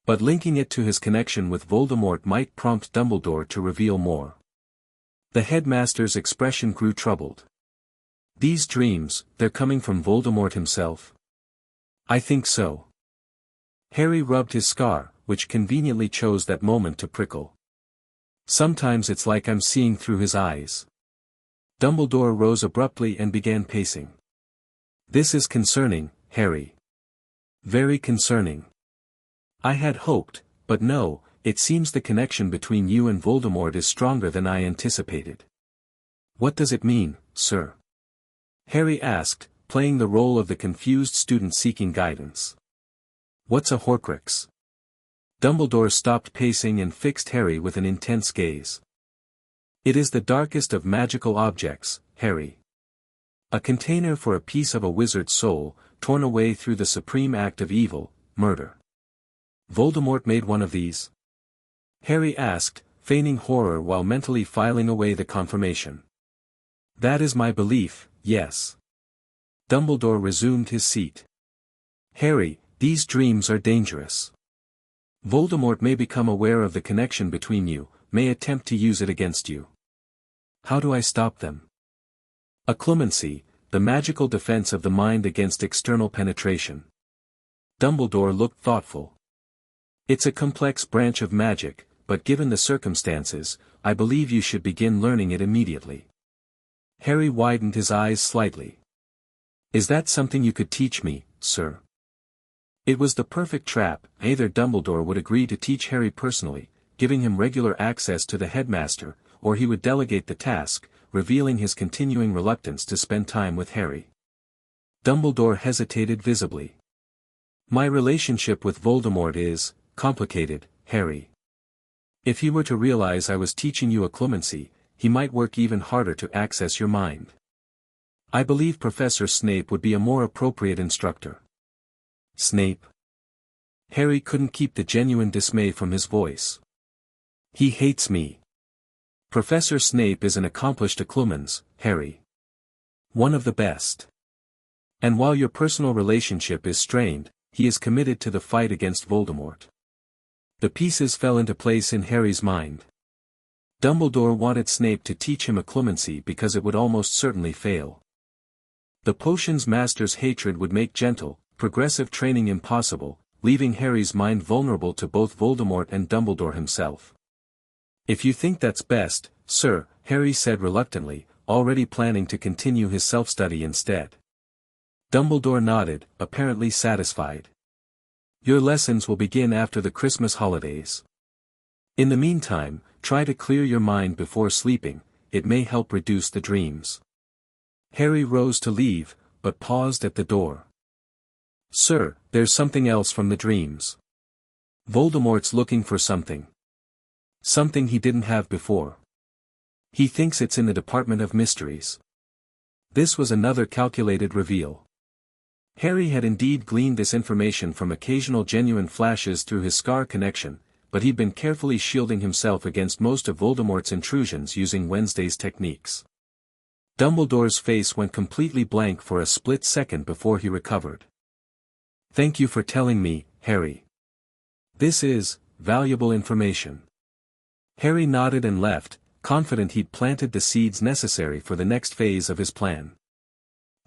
But linking it to his connection with Voldemort might prompt Dumbledore to reveal more. The headmaster's expression grew troubled. These dreams, they're coming from Voldemort himself? I think so. Harry rubbed his scar, which conveniently chose that moment to prickle. Sometimes it's like I'm seeing through his eyes. Dumbledore rose abruptly and began pacing. This is concerning, Harry. Very concerning. I had hoped, but no, it seems the connection between you and Voldemort is stronger than I anticipated. What does it mean, sir? Harry asked, playing the role of the confused student seeking guidance. What's a Horcrux? Dumbledore stopped pacing and fixed Harry with an intense gaze. It is the darkest of magical objects, Harry. A container for a piece of a wizard's soul, torn away through the supreme act of evil, murder. Voldemort made one of these? Harry asked, feigning horror while mentally filing away the confirmation. That is my belief, yes. Dumbledore resumed his seat. Harry, these dreams are dangerous. Voldemort may become aware of the connection between you, may attempt to use it against you. How do I stop them? Occlumency, the magical defense of the mind against external penetration. Dumbledore looked thoughtful. It's a complex branch of magic, but given the circumstances, I believe you should begin learning it immediately. Harry widened his eyes slightly. Is that something you could teach me, sir? It was the perfect trap. Either Dumbledore would agree to teach Harry personally, giving him regular access to the headmaster, or he would delegate the task, revealing his continuing reluctance to spend time with Harry. Dumbledore hesitated visibly. My relationship with Voldemort is complicated, Harry. If he were to realize I was teaching you occlumency, he might work even harder to access your mind. I believe Professor Snape would be a more appropriate instructor. Snape? Harry couldn't keep the genuine dismay from his voice. He hates me. Professor Snape is an accomplished occlumens, Harry. One of the best. And while your personal relationship is strained, he is committed to the fight against Voldemort. The pieces fell into place in Harry's mind. Dumbledore wanted Snape to teach him occlumency because it would almost certainly fail. The potion's master's hatred would make gentle, progressive training impossible, leaving Harry's mind vulnerable to both Voldemort and Dumbledore himself. If you think that's best, sir, Harry said reluctantly, already planning to continue his self-study instead. Dumbledore nodded, apparently satisfied. Your lessons will begin after the Christmas holidays. In the meantime, try to clear your mind before sleeping, it may help reduce the dreams. Harry rose to leave, but paused at the door. Sir, there's something else from the dreams. Voldemort's looking for something. Something he didn't have before. He thinks it's in the Department of Mysteries. This was another calculated reveal. Harry had indeed gleaned this information from occasional genuine flashes through his Scar connection, but he'd been carefully shielding himself against most of Voldemort's intrusions using Wednesday's techniques. Dumbledore's face went completely blank for a split second before he recovered. Thank you for telling me, Harry. This is valuable information. Harry nodded and left, confident he'd planted the seeds necessary for the next phase of his plan.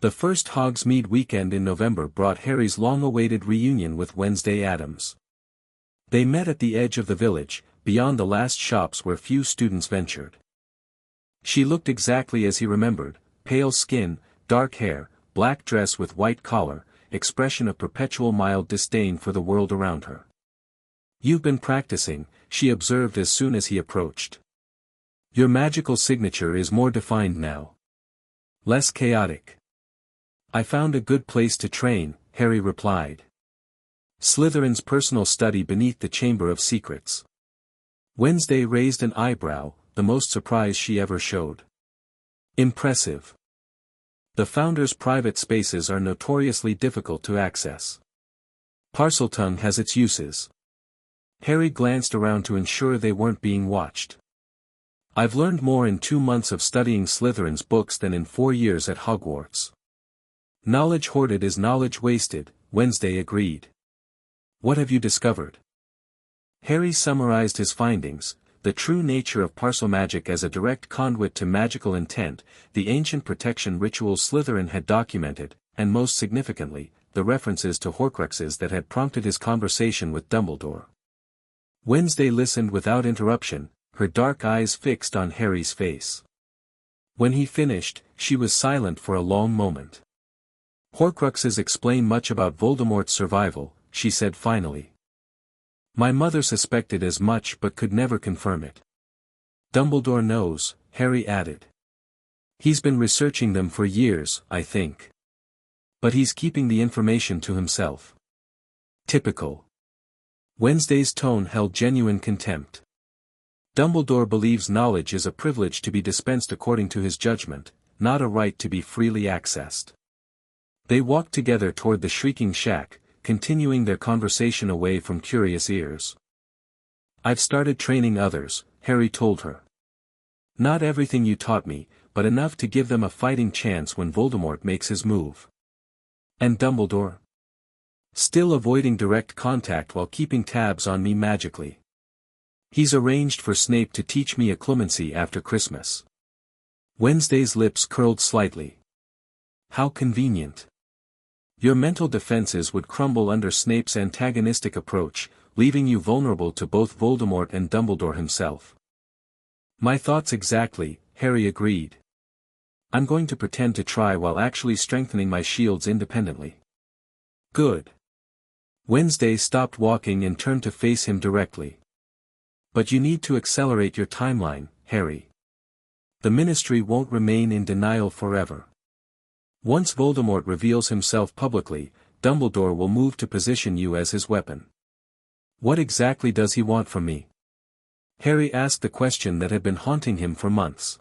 The first Hogsmeade weekend in November brought Harry's long-awaited reunion with Wednesday Addams. They met at the edge of the village, beyond the last shops where few students ventured. She looked exactly as he remembered, pale skin, dark hair, black dress with white collar, expression of perpetual mild disdain for the world around her. You've been practicing, she observed as soon as he approached. Your magical signature is more defined now. Less chaotic. I found a good place to train, Harry replied. Slytherin's personal study beneath the Chamber of Secrets. Wednesday raised an eyebrow, the most surprise she ever showed. Impressive. The Founder's private spaces are notoriously difficult to access. Parseltongue has its uses. Harry glanced around to ensure they weren't being watched. I've learned more in 2 months of studying Slytherin's books than in 4 years at Hogwarts. Knowledge hoarded is knowledge wasted, Wednesday agreed. What have you discovered? Harry summarized his findings, the true nature of parcel magic as a direct conduit to magical intent, the ancient protection rituals Slytherin had documented, and most significantly, the references to Horcruxes that had prompted his conversation with Dumbledore. Wednesday listened without interruption, her dark eyes fixed on Harry's face. When he finished, she was silent for a long moment. Horcruxes explain much about Voldemort's survival, she said finally. My mother suspected as much but could never confirm it. Dumbledore knows, Harry added. He's been researching them for years, I think. But he's keeping the information to himself. Typical. Wednesday's tone held genuine contempt. Dumbledore believes knowledge is a privilege to be dispensed according to his judgment, not a right to be freely accessed. They walked together toward the shrieking shack, continuing their conversation away from curious ears. I've started training others, Harry told her. Not everything you taught me, but enough to give them a fighting chance when Voldemort makes his move. And Dumbledore? Still avoiding direct contact while keeping tabs on me magically. He's arranged for Snape to teach me occlumency after Christmas. Wednesday's lips curled slightly. How convenient. Your mental defenses would crumble under Snape's antagonistic approach, leaving you vulnerable to both Voldemort and Dumbledore himself. My thoughts exactly, Harry agreed. I'm going to pretend to try while actually strengthening my shields independently. Good. Wednesday stopped walking and turned to face him directly. But you need to accelerate your timeline, Harry. The Ministry won't remain in denial forever. Once Voldemort reveals himself publicly, Dumbledore will move to position you as his weapon. What exactly does he want from me? Harry asked the question that had been haunting him for months.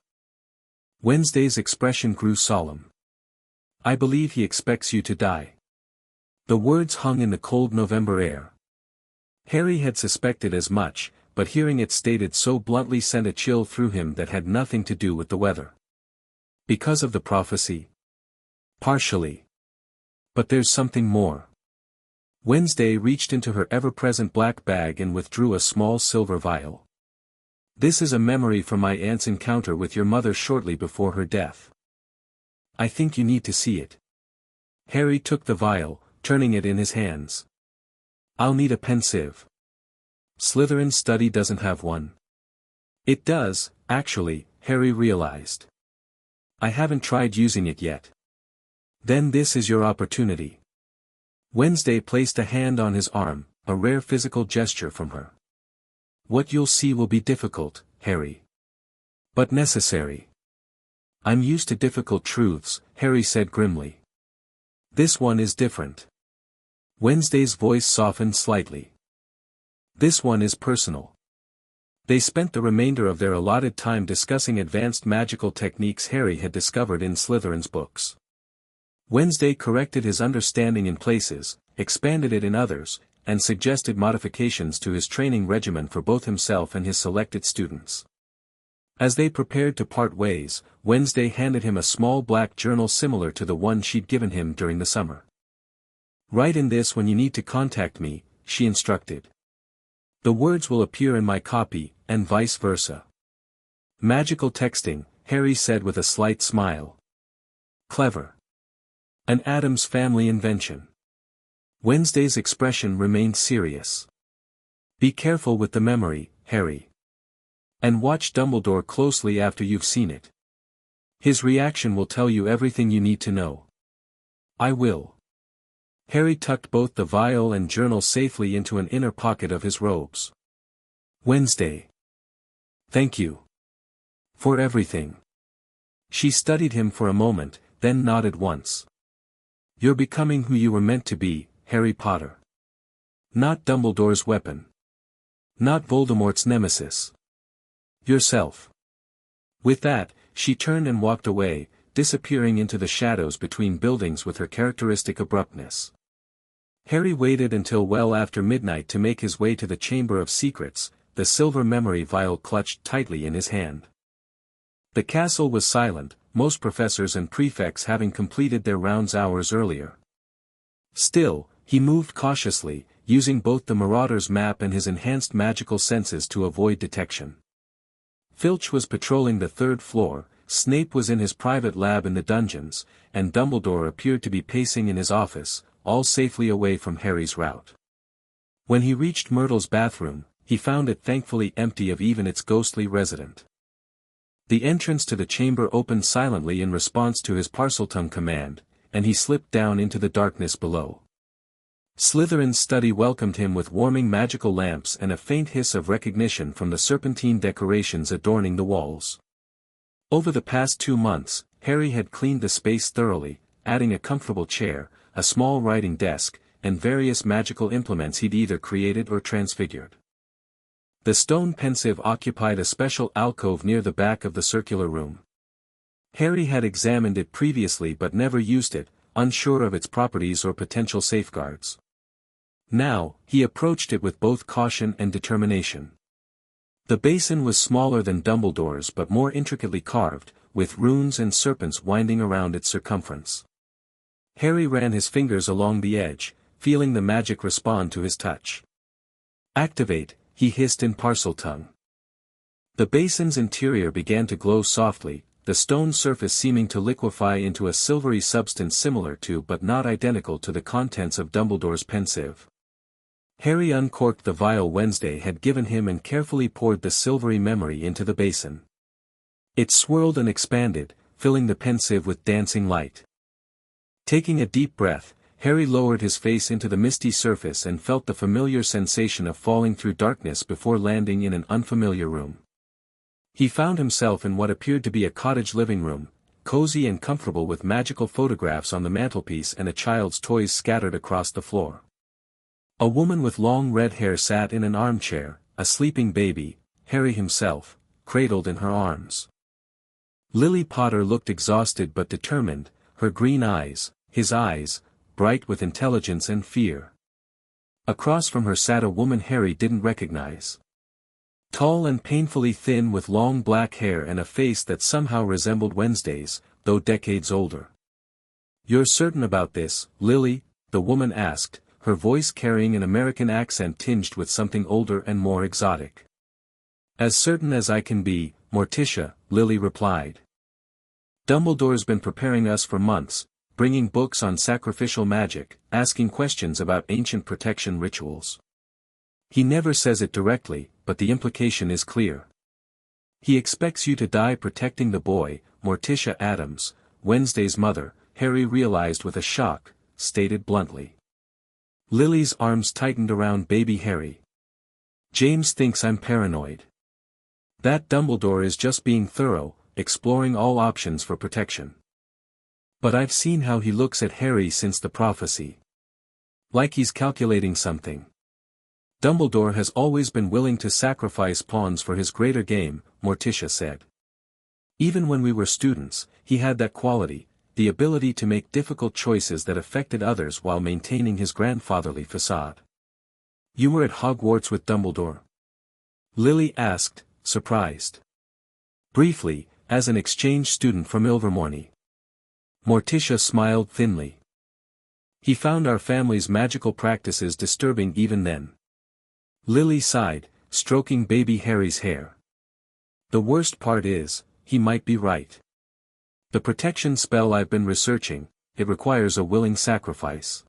Wednesday's expression grew solemn. I believe he expects you to die. The words hung in the cold November air. Harry had suspected as much, but hearing it stated so bluntly sent a chill through him that had nothing to do with the weather. Because of the prophecy? Partially. But there's something more. Wednesday reached into her ever-present black bag and withdrew a small silver vial. This is a memory from my aunt's encounter with your mother shortly before her death. I think you need to see it. Harry took the vial, turning it in his hands. I'll need a pensieve. Slytherin's study doesn't have one. It does, actually, Harry realized. I haven't tried using it yet. Then this is your opportunity. Wednesday placed a hand on his arm, a rare physical gesture from her. What you'll see will be difficult, Harry. But necessary. I'm used to difficult truths, Harry said grimly. This one is different. Wednesday's voice softened slightly. This one is personal. They spent the remainder of their allotted time discussing advanced magical techniques Harry had discovered in Slytherin's books. Wednesday corrected his understanding in places, expanded it in others, and suggested modifications to his training regimen for both himself and his selected students. As they prepared to part ways, Wednesday handed him a small black journal similar to the one she'd given him during the summer. Write in this when you need to contact me, she instructed. The words will appear in my copy, and vice versa. Magical texting, Harry said with a slight smile. Clever. An Addams family invention. Wednesday's expression remained serious. Be careful with the memory, Harry. And watch Dumbledore closely after you've seen it. His reaction will tell you everything you need to know. I will. Harry tucked both the vial and journal safely into an inner pocket of his robes. Wednesday. Thank you. For everything. She studied him for a moment, then nodded once. You're becoming who you were meant to be, Harry Potter. Not Dumbledore's weapon. Not Voldemort's nemesis. Yourself. With that, she turned and walked away, disappearing into the shadows between buildings with her characteristic abruptness. Harry waited until well after midnight to make his way to the Chamber of Secrets, the silver memory vial clutched tightly in his hand. The castle was silent, most professors and prefects having completed their rounds hours earlier. Still, he moved cautiously, using both the Marauder's map and his enhanced magical senses to avoid detection. Filch was patrolling the third floor, Snape was in his private lab in the dungeons, and Dumbledore appeared to be pacing in his office, all safely away from Harry's route. When he reached Myrtle's bathroom, he found it thankfully empty of even its ghostly resident. The entrance to the chamber opened silently in response to his Parseltongue command, and he slipped down into the darkness below. Slytherin's study welcomed him with warming magical lamps and a faint hiss of recognition from the serpentine decorations adorning the walls. Over the past 2 months, Harry had cleaned the space thoroughly, adding a comfortable chair, a small writing desk, and various magical implements he'd either created or transfigured. The stone pensive occupied a special alcove near the back of the circular room. Harry had examined it previously but never used it, unsure of its properties or potential safeguards. Now, he approached it with both caution and determination. The basin was smaller than Dumbledore's but more intricately carved, with runes and serpents winding around its circumference. Harry ran his fingers along the edge, feeling the magic respond to his touch. Activate, he hissed in Parseltongue. The basin's interior began to glow softly, the stone surface seeming to liquefy into a silvery substance similar to but not identical to the contents of Dumbledore's pensieve. Harry uncorked the vial Wednesday had given him and carefully poured the silvery memory into the basin. It swirled and expanded, filling the pensieve with dancing light. Taking a deep breath, Harry lowered his face into the misty surface and felt the familiar sensation of falling through darkness before landing in an unfamiliar room. He found himself in what appeared to be a cottage living room, cozy and comfortable with magical photographs on the mantelpiece and a child's toys scattered across the floor. A woman with long red hair sat in an armchair, a sleeping baby, Harry himself, cradled in her arms. Lily Potter looked exhausted but determined, her green eyes, his eyes, bright with intelligence and fear. Across from her sat a woman Harry didn't recognize. Tall and painfully thin with long black hair and a face that somehow resembled Wednesday's, though decades older. "You're certain about this, Lily?" the woman asked, her voice carrying an American accent tinged with something older and more exotic. "As certain as I can be, Morticia," Lily replied. "Dumbledore's been preparing us for months, bringing books on sacrificial magic, asking questions about ancient protection rituals. He never says it directly, but the implication is clear. He expects you to die protecting the boy, Morticia Addams, Wednesday's mother," Harry realized with a shock, stated bluntly. Lily's arms tightened around baby Harry. James thinks I'm paranoid. That Dumbledore is just being thorough, exploring all options for protection. But I've seen how he looks at Harry since the prophecy. Like he's calculating something. Dumbledore has always been willing to sacrifice pawns for his greater game, Morticia said. Even when we were students, he had that quality, the ability to make difficult choices that affected others while maintaining his grandfatherly facade. You were at Hogwarts with Dumbledore? Lily asked, surprised. Briefly, as an exchange student from Ilvermorny. Morticia smiled thinly. He found our family's magical practices disturbing even then. Lily sighed, stroking baby Harry's hair. The worst part is, he might be right. The protection spell I've been researching, it requires a willing sacrifice.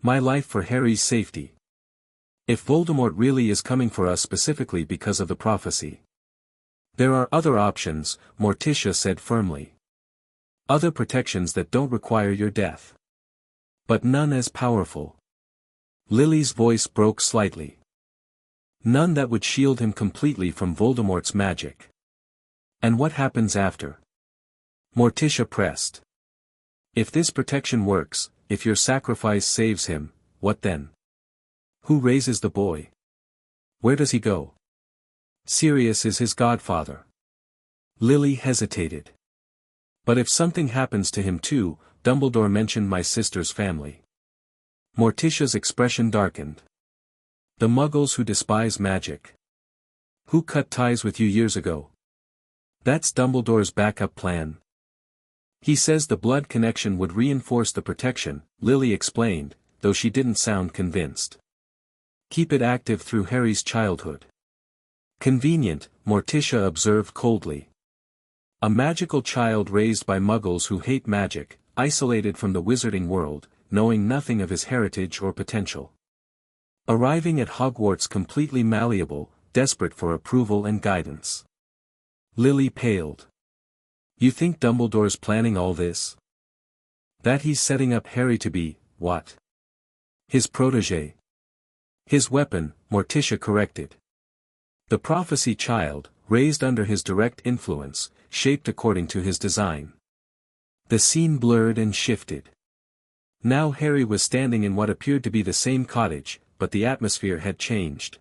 My life for Harry's safety. If Voldemort really is coming for us specifically because of the prophecy. There are other options, Morticia said firmly. Other protections that don't require your death. But none as powerful. Lily's voice broke slightly. None that would shield him completely from Voldemort's magic. And what happens after? Morticia pressed. If this protection works, if your sacrifice saves him, what then? Who raises the boy? Where does he go? Sirius is his godfather. Lily hesitated. But if something happens to him too, Dumbledore mentioned my sister's family. Morticia's expression darkened. The Muggles who despise magic. Who cut ties with you years ago? That's Dumbledore's backup plan. He says the blood connection would reinforce the protection, Lily explained, though she didn't sound convinced. Keep it active through Harry's childhood. Convenient, Morticia observed coldly. A magical child raised by Muggles who hate magic, isolated from the wizarding world, knowing nothing of his heritage or potential. Arriving at Hogwarts completely malleable, desperate for approval and guidance. Lily paled. You think Dumbledore's planning all this? That he's setting up Harry to be, what? His protégé. His weapon, Morticia corrected. The prophecy child, raised under his direct influence, shaped according to his design. The scene blurred and shifted. Now Harry was standing in what appeared to be the same cottage, but the atmosphere had changed.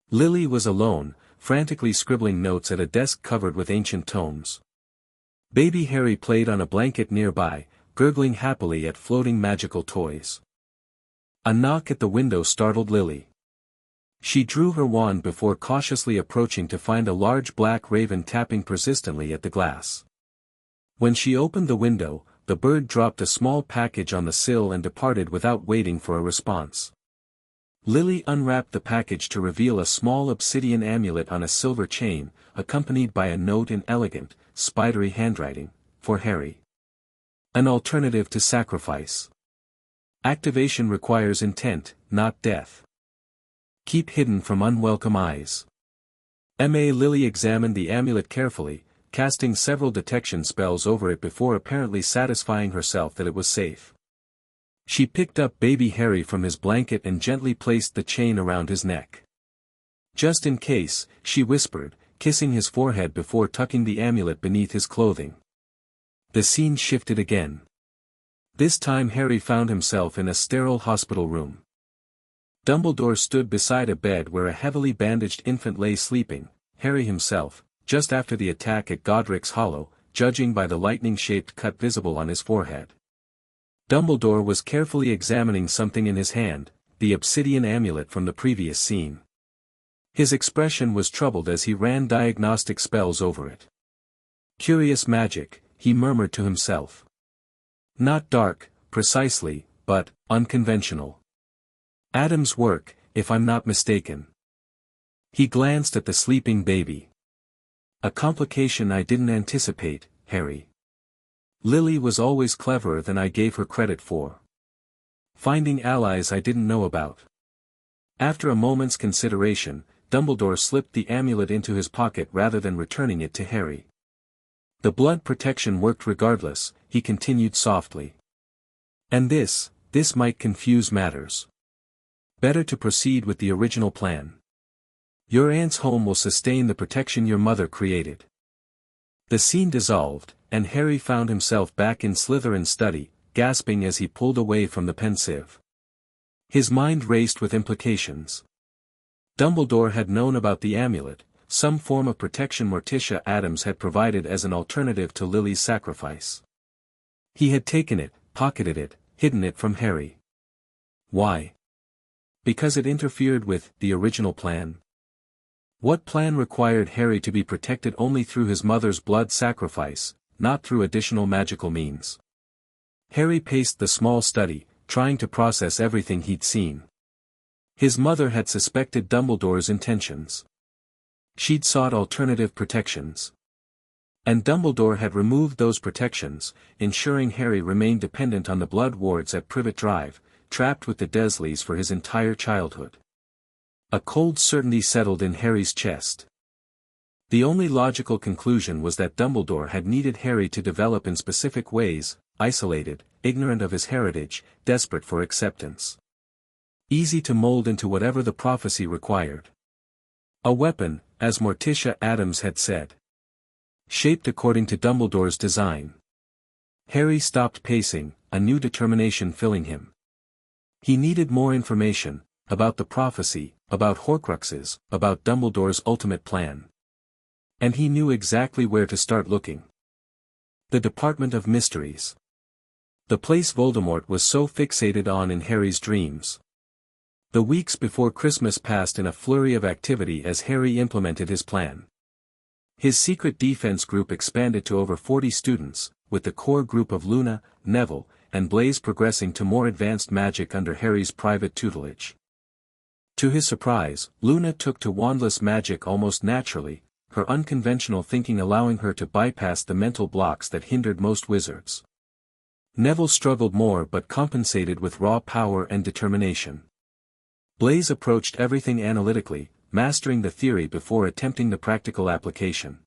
Lily was alone, frantically scribbling notes at a desk covered with ancient tomes. Baby Harry played on a blanket nearby, gurgling happily at floating magical toys. A knock at the window startled Lily. She drew her wand before cautiously approaching to find a large black raven tapping persistently at the glass. When she opened the window, the bird dropped a small package on the sill and departed without waiting for a response. Lily unwrapped the package to reveal a small obsidian amulet on a silver chain, accompanied by a note in elegant, spidery handwriting, for Harry. An alternative to sacrifice. Activation requires intent, not death. Keep hidden from unwelcome eyes. Lily examined the amulet carefully, casting several detection spells over it before apparently satisfying herself that it was safe. She picked up baby Harry from his blanket and gently placed the chain around his neck. Just in case, she whispered, kissing his forehead before tucking the amulet beneath his clothing. The scene shifted again. This time Harry found himself in a sterile hospital room. Dumbledore stood beside a bed where a heavily bandaged infant lay sleeping, Harry himself, just after the attack at Godric's Hollow, judging by the lightning-shaped cut visible on his forehead. Dumbledore was carefully examining something in his hand, the obsidian amulet from the previous scene. His expression was troubled as he ran diagnostic spells over it. Curious magic, he murmured to himself. Not dark, precisely, but unconventional. Adam's work, if I'm not mistaken. He glanced at the sleeping baby. A complication I didn't anticipate, Harry. Lily was always cleverer than I gave her credit for. Finding allies I didn't know about. After a moment's consideration, Dumbledore slipped the amulet into his pocket rather than returning it to Harry. The blood protection worked regardless, he continued softly. And this might confuse matters. Better to proceed with the original plan. Your aunt's home will sustain the protection your mother created. The scene dissolved, and Harry found himself back in Slytherin's study, gasping as he pulled away from the pensieve. His mind raced with implications. Dumbledore had known about the amulet, some form of protection Morticia Addams had provided as an alternative to Lily's sacrifice. He had taken it, pocketed it, hidden it from Harry. Why? Because it interfered with the original plan. What plan required Harry to be protected only through his mother's blood sacrifice, not through additional magical means? Harry paced the small study, trying to process everything he'd seen. His mother had suspected Dumbledore's intentions. She'd sought alternative protections. And Dumbledore had removed those protections, ensuring Harry remained dependent on the blood wards at Privet Drive, trapped with the Dursleys for his entire childhood. A cold certainty settled in Harry's chest. The only logical conclusion was that Dumbledore had needed Harry to develop in specific ways, isolated, ignorant of his heritage, desperate for acceptance. Easy to mold into whatever the prophecy required. A weapon, as Morticia Addams had said. Shaped according to Dumbledore's design. Harry stopped pacing, a new determination filling him. He needed more information, about the prophecy, about Horcruxes, about Dumbledore's ultimate plan. And he knew exactly where to start looking. The Department of Mysteries. The place Voldemort was so fixated on in Harry's dreams. The weeks before Christmas passed in a flurry of activity as Harry implemented his plan. His secret defense group expanded to over 40 students, with the core group of Luna, Neville, and Blaise progressing to more advanced magic under Harry's private tutelage. To his surprise, Luna took to wandless magic almost naturally, her unconventional thinking allowing her to bypass the mental blocks that hindered most wizards. Neville struggled more but compensated with raw power and determination. Blaise approached everything analytically, mastering the theory before attempting the practical application.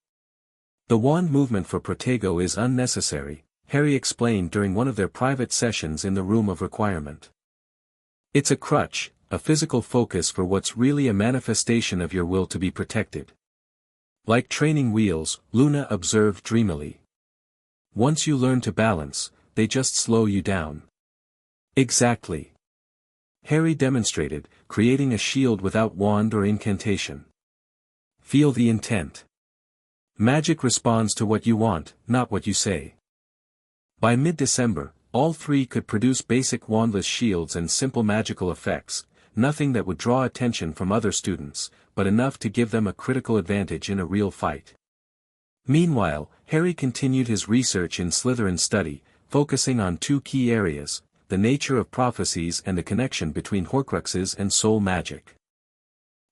The wand movement for Protego is unnecessary, Harry explained during one of their private sessions in the Room of Requirement. It's a crutch, a physical focus for what's really a manifestation of your will to be protected. Like training wheels, Luna observed dreamily. Once you learn to balance, they just slow you down. Exactly. Harry demonstrated, creating a shield without wand or incantation. Feel the intent. Magic responds to what you want, not what you say. By mid-December, all three could produce basic wandless shields and simple magical effects, nothing that would draw attention from other students, but enough to give them a critical advantage in a real fight. Meanwhile, Harry continued his research in Slytherin's study, focusing on two key areas, the nature of prophecies and the connection between Horcruxes and soul magic.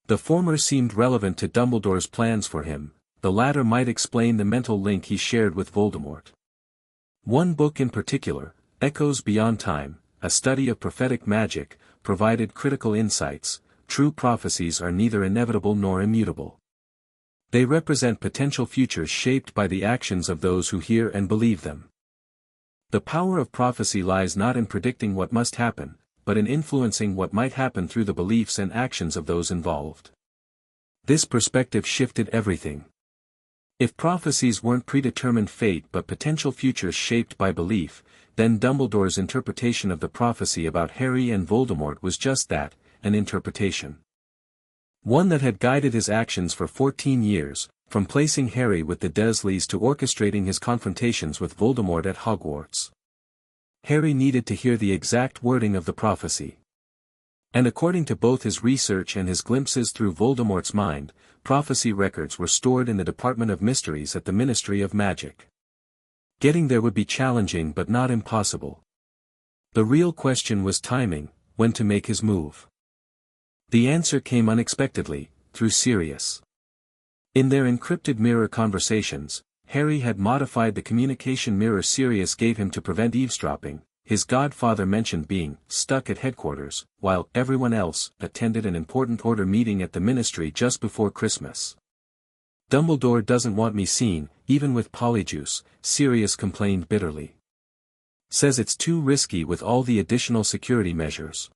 The former seemed relevant to Dumbledore's plans for him, the latter might explain the mental link he shared with Voldemort. One book in particular, Echoes Beyond Time, a study of prophetic magic, provided critical insights. True prophecies are neither inevitable nor immutable. They represent potential futures shaped by the actions of those who hear and believe them. The power of prophecy lies not in predicting what must happen, but in influencing what might happen through the beliefs and actions of those involved. This perspective shifted everything. If prophecies weren't predetermined fate but potential futures shaped by belief, then Dumbledore's interpretation of the prophecy about Harry and Voldemort was just that, an interpretation. One that had guided his actions for 14 years, from placing Harry with the Dursleys to orchestrating his confrontations with Voldemort at Hogwarts. Harry needed to hear the exact wording of the prophecy. And according to both his research and his glimpses through Voldemort's mind, prophecy records were stored in the Department of Mysteries at the Ministry of Magic. Getting there would be challenging but not impossible. The real question was timing, when to make his move. The answer came unexpectedly, through Sirius. In their encrypted mirror conversations, Harry had modified the communication mirror Sirius gave him to prevent eavesdropping. His godfather mentioned being stuck at headquarters, while everyone else attended an important order meeting at the ministry just before Christmas. Dumbledore doesn't want me seen, even with Polyjuice, Sirius complained bitterly. Says it's too risky with all the additional security measures.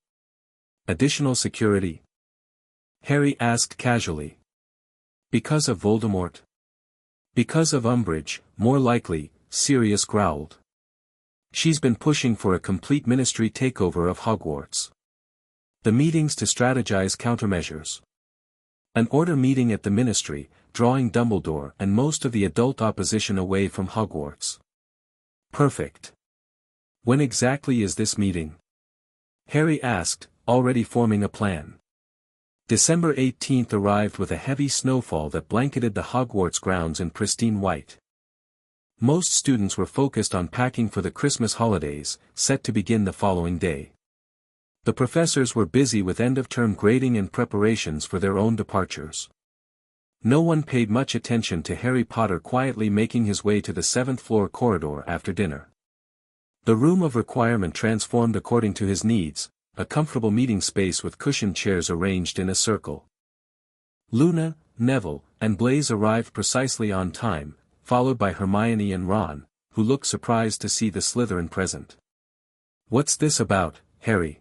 Additional security? Harry asked casually. Because of Voldemort? Because of Umbridge, more likely, Sirius growled. She's been pushing for a complete ministry takeover of Hogwarts. The meetings to strategize countermeasures. An order meeting at the ministry, drawing Dumbledore and most of the adult opposition away from Hogwarts. Perfect. When exactly is this meeting? Harry asked, already forming a plan. December 18th arrived with a heavy snowfall that blanketed the Hogwarts grounds in pristine white. Most students were focused on packing for the Christmas holidays, set to begin the following day. The professors were busy with end-of-term grading and preparations for their own departures. No one paid much attention to Harry Potter quietly making his way to the 7th-floor corridor after dinner. The room of requirement transformed according to his needs, a comfortable meeting space with cushioned chairs arranged in a circle. Luna, Neville, and Blaise arrived precisely on time, followed by Hermione and Ron, who looked surprised to see the Slytherin present. "What's this about, Harry?"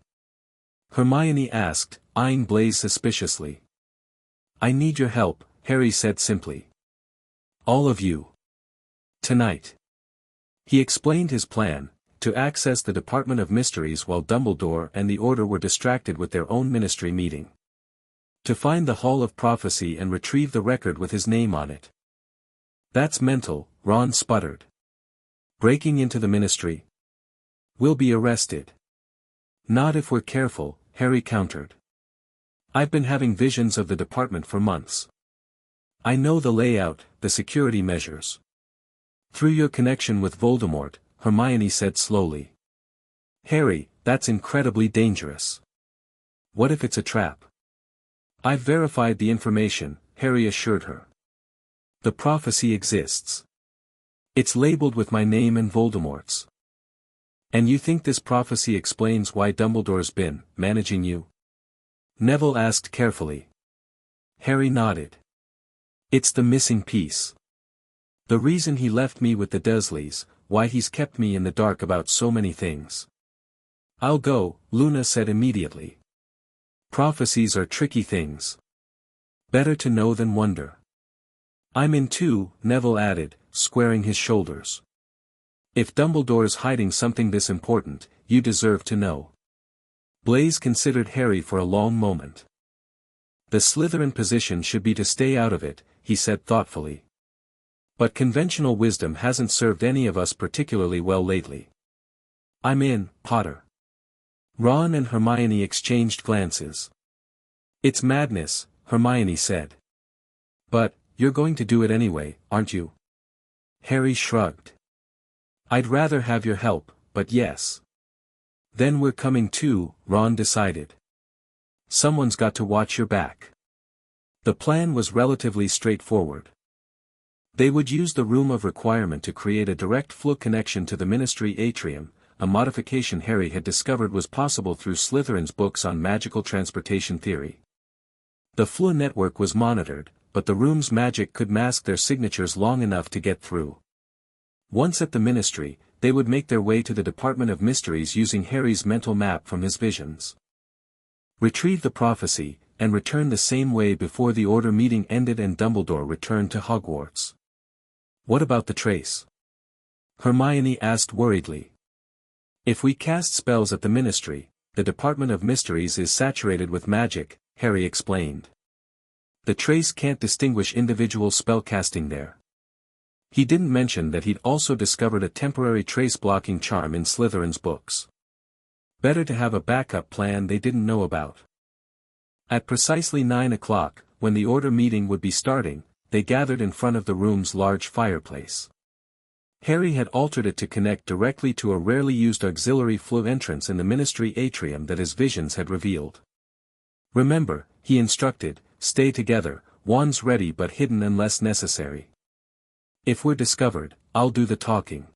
Hermione asked, eyeing Blaise suspiciously. "I need your help," Harry said simply. "All of you. Tonight." He explained his plan, to access the Department of Mysteries while Dumbledore and the Order were distracted with their own ministry meeting. To find the Hall of Prophecy and retrieve the record with his name on it. "That's mental," Ron sputtered. "Breaking into the ministry? We'll be arrested." "Not if we're careful," Harry countered. "I've been having visions of the department for months. I know the layout, the security measures." "Through your connection with Voldemort," Hermione said slowly. "Harry, that's incredibly dangerous. What if it's a trap?" "I've verified the information," Harry assured her. "The prophecy exists. It's labeled with my name and Voldemort's." "And you think this prophecy explains why Dumbledore's been managing you?" Neville asked carefully. Harry nodded. "It's the missing piece. The reason he left me with the Dursleys, why he's kept me in the dark about so many things." "I'll go," Luna said immediately. "Prophecies are tricky things. Better to know than wonder." "I'm in too," Neville added, squaring his shoulders. "If Dumbledore's hiding something this important, you deserve to know." Blaise considered Harry for a long moment. "The Slytherin position should be to stay out of it," he said thoughtfully. "But conventional wisdom hasn't served any of us particularly well lately." "I'm in, Potter." Ron and Hermione exchanged glances. "It's madness," Hermione said. "But, you're going to do it anyway, aren't you?" Harry shrugged. "I'd rather have your help, but yes." "Then we're coming too," Ron decided. "Someone's got to watch your back." The plan was relatively straightforward. They would use the room of requirement to create a direct flow connection to the ministry atrium, a modification Harry had discovered was possible through Slytherin's books on magical transportation theory. The flow network was monitored, but the room's magic could mask their signatures long enough to get through. Once at the ministry, they would make their way to the Department of Mysteries using Harry's mental map from his visions. Retrieve the prophecy, and return the same way before the Order meeting ended and Dumbledore returned to Hogwarts. "What about the trace?" Hermione asked worriedly. "If we cast spells at the ministry, the Department of Mysteries is saturated with magic," Harry explained. "The trace can't distinguish individual spellcasting there." He didn't mention that he'd also discovered a temporary trace-blocking charm in Slytherin's books. Better to have a backup plan they didn't know about. At precisely 9 o'clock, when the Order meeting would be starting, they gathered in front of the room's large fireplace. Harry had altered it to connect directly to a rarely used auxiliary flow entrance in the ministry atrium that his visions had revealed. "Remember," he instructed, "stay together, wands ready but hidden unless necessary. If we're discovered, I'll do the talking."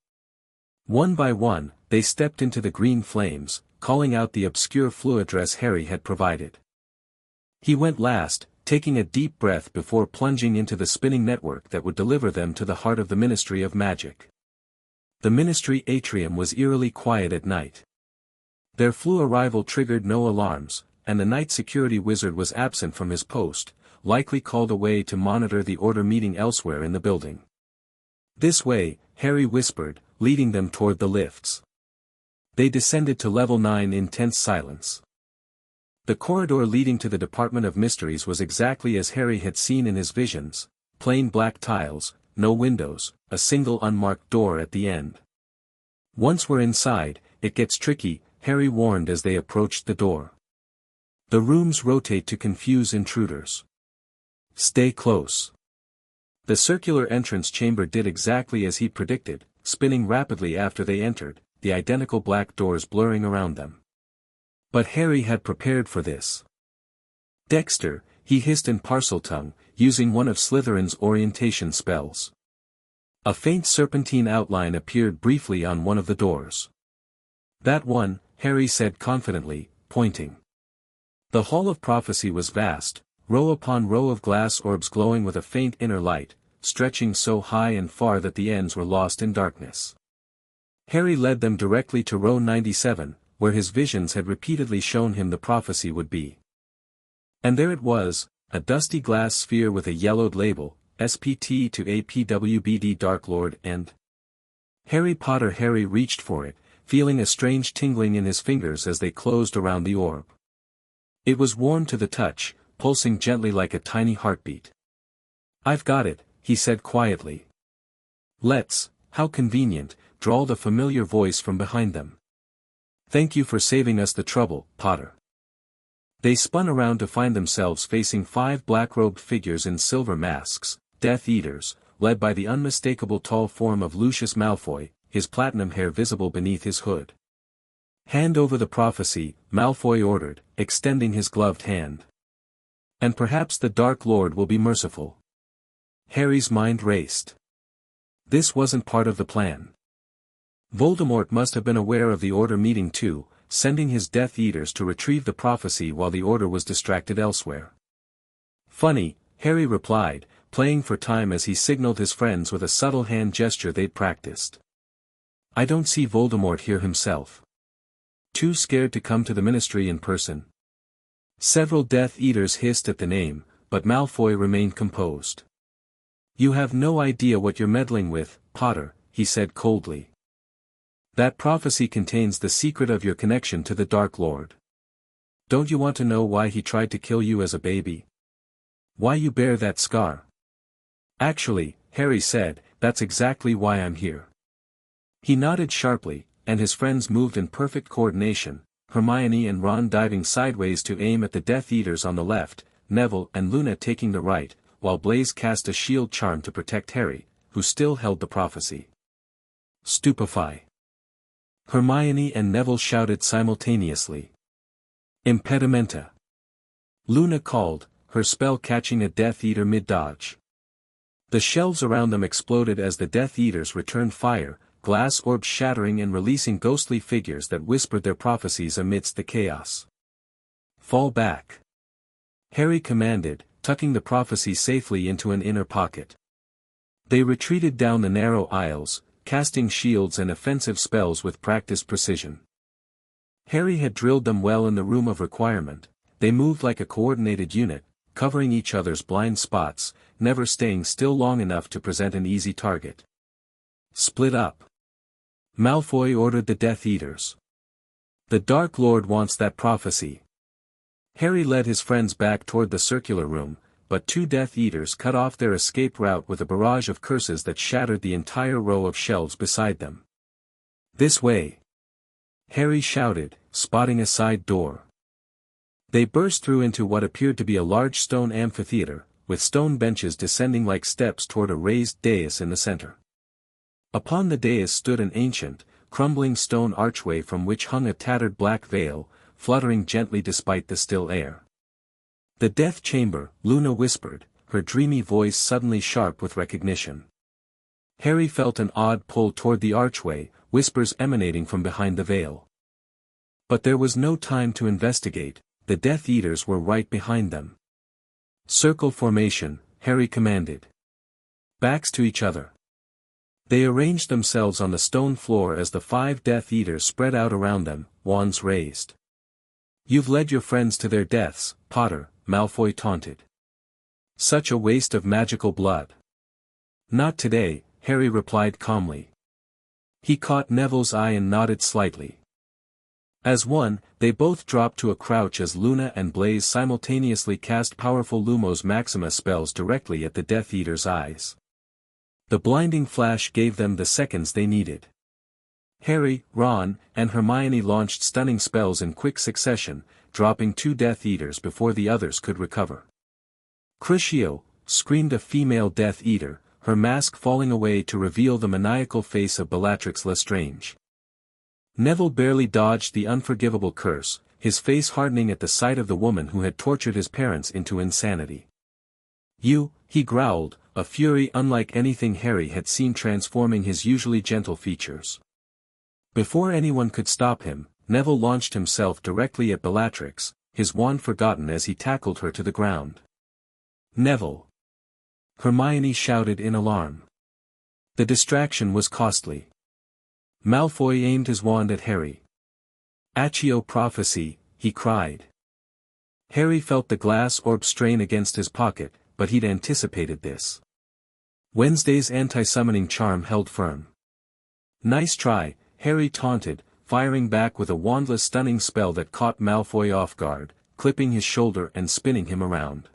One by one, they stepped into the green flames, calling out the obscure flow address Harry had provided. He went last, taking a deep breath before plunging into the spinning network that would deliver them to the heart of the Ministry of Magic. The Ministry atrium was eerily quiet at night. Their flu arrival triggered no alarms, and the night security wizard was absent from his post, likely called away to monitor the order meeting elsewhere in the building. "This way," Harry whispered, leading them toward the lifts. They descended to level 9 in tense silence. The corridor leading to the Department of Mysteries was exactly as Harry had seen in his visions: plain black tiles, no windows, a single unmarked door at the end. "Once we're inside, it gets tricky," Harry warned as they approached the door. "The rooms rotate to confuse intruders. Stay close." The circular entrance chamber did exactly as he predicted, spinning rapidly after they entered, the identical black doors blurring around them. But Harry had prepared for this. "Dexter," he hissed in Parseltongue, using one of Slytherin's orientation spells. A faint serpentine outline appeared briefly on one of the doors. "That one," Harry said confidently, pointing. The Hall of Prophecy was vast, row upon row of glass orbs glowing with a faint inner light, stretching so high and far that the ends were lost in darkness. Harry led them directly to row 97, where his visions had repeatedly shown him the prophecy would be. And there it was, a dusty glass sphere with a yellowed label, SPT to APWBD Dark Lord and Harry Potter. Harry reached for it, feeling a strange tingling in his fingers as they closed around the orb. It was warm to the touch, pulsing gently like a tiny heartbeat. "I've got it," he said quietly. "Let's," how convenient, drawled a familiar voice from behind them. "Thank you for saving us the trouble, Potter." They spun around to find themselves facing 5 black-robed figures in silver masks, Death Eaters, led by the unmistakable tall form of Lucius Malfoy, his platinum hair visible beneath his hood. "Hand over the prophecy," Malfoy ordered, extending his gloved hand. "And perhaps the Dark Lord will be merciful." Harry's mind raced. This wasn't part of the plan. Voldemort must have been aware of the Order meeting too, sending his Death Eaters to retrieve the prophecy while the Order was distracted elsewhere. "Funny," Harry replied, playing for time as he signaled his friends with a subtle hand gesture they'd practiced. "I don't see Voldemort here himself. Too scared to come to the Ministry in person." Several Death Eaters hissed at the name, but Malfoy remained composed. "You have no idea what you're meddling with, Potter," he said coldly. "That prophecy contains the secret of your connection to the Dark Lord. Don't you want to know why he tried to kill you as a baby? Why you bear that scar?" "Actually," Harry said, "that's exactly why I'm here." He nodded sharply, and his friends moved in perfect coordination, Hermione and Ron diving sideways to aim at the Death Eaters on the left, Neville and Luna taking the right, while Blaise cast a shield charm to protect Harry, who still held the prophecy. "Stupefy!" Hermione and Neville shouted simultaneously. "Impedimenta!" Luna called, her spell catching a Death Eater mid-dodge. The shelves around them exploded as the Death Eaters returned fire, glass orbs shattering and releasing ghostly figures that whispered their prophecies amidst the chaos. "Fall back!" Harry commanded, tucking the prophecy safely into an inner pocket. They retreated down the narrow aisles, casting shields and offensive spells with practiced precision. Harry had drilled them well in the room of requirement. They moved like a coordinated unit, covering each other's blind spots, never staying still long enough to present an easy target. "Split up!" Malfoy ordered the Death Eaters. "The Dark Lord wants that prophecy." Harry led his friends back toward the circular room, but 2 Death Eaters cut off their escape route with a barrage of curses that shattered the entire row of shelves beside them. "This way!" Harry shouted, spotting a side door. They burst through into what appeared to be a large stone amphitheater, with stone benches descending like steps toward a raised dais in the center. Upon the dais stood an ancient, crumbling stone archway from which hung a tattered black veil, fluttering gently despite the still air. "The Death Chamber," Luna whispered, her dreamy voice suddenly sharp with recognition. Harry felt an odd pull toward the archway, whispers emanating from behind the veil. But there was no time to investigate, the Death Eaters were right behind them. Circle formation, Harry commanded. Backs to each other. They arranged themselves on the stone floor as the 5 Death Eaters spread out around them, wands raised. "You've led your friends to their deaths, Potter," Malfoy taunted. "Such a waste of magical blood." "Not today," Harry replied calmly. He caught Neville's eye and nodded slightly. As one, they both dropped to a crouch as Luna and Blaze simultaneously cast powerful Lumos Maxima spells directly at the Death Eater's eyes. The blinding flash gave them the seconds they needed. Harry, Ron, and Hermione launched stunning spells in quick succession, dropping 2 Death Eaters before the others could recover. "Crucio!" screamed a female Death Eater, her mask falling away to reveal the maniacal face of Bellatrix Lestrange. Neville barely dodged the unforgivable curse, his face hardening at the sight of the woman who had tortured his parents into insanity. "You," he growled, a fury unlike anything Harry had seen transforming his usually gentle features. Before anyone could stop him, Neville launched himself directly at Bellatrix, his wand forgotten as he tackled her to the ground. "Neville!" Hermione shouted in alarm. The distraction was costly. Malfoy aimed his wand at Harry. "Accio Prophecy," he cried. Harry felt the glass orb strain against his pocket, but he'd anticipated this. Wednesday's anti-summoning charm held firm. "Nice try," Harry taunted, firing back with a wandless stunning spell that caught Malfoy off guard, clipping his shoulder and spinning him around.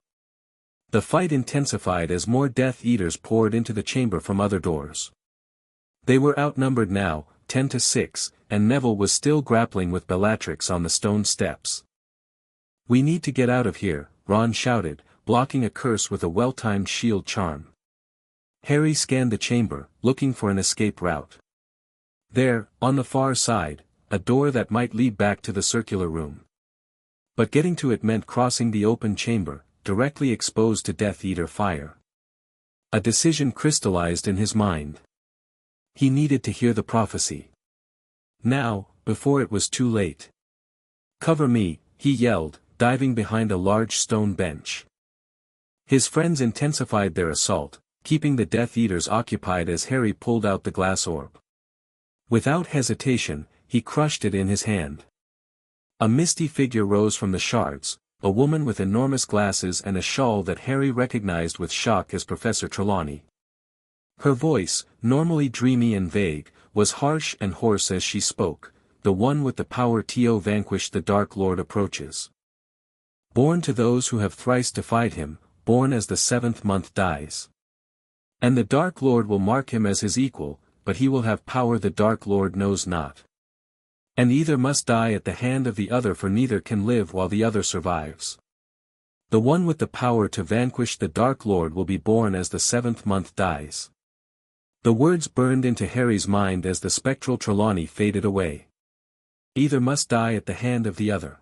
The fight intensified as more Death Eaters poured into the chamber from other doors. They were outnumbered now, 10-6, and Neville was still grappling with Bellatrix on the stone steps. "We need to get out of here," Ron shouted, blocking a curse with a well-timed shield charm. Harry scanned the chamber, looking for an escape route. There, on the far side, a door that might lead back to the circular room. But getting to it meant crossing the open chamber, directly exposed to Death Eater fire. A decision crystallized in his mind. He needed to hear the prophecy. Now, before it was too late. "Cover me," he yelled, diving behind a large stone bench. His friends intensified their assault, keeping the Death Eaters occupied as Harry pulled out the glass orb. Without hesitation, he crushed it in his hand. A misty figure rose from the shards, a woman with enormous glasses and a shawl that Harry recognized with shock as Professor Trelawney. Her voice, normally dreamy and vague, was harsh and hoarse as she spoke, "The one with the power to vanquish the Dark Lord approaches. Born to those who have thrice defied him, born as the 7th month dies. And the Dark Lord will mark him as his equal, but he will have power the Dark Lord knows not. And either must die at the hand of the other, for neither can live while the other survives. The one with the power to vanquish the Dark Lord will be born as the 7th month dies." The words burned into Harry's mind as the spectral Trelawney faded away. Either must die at the hand of the other.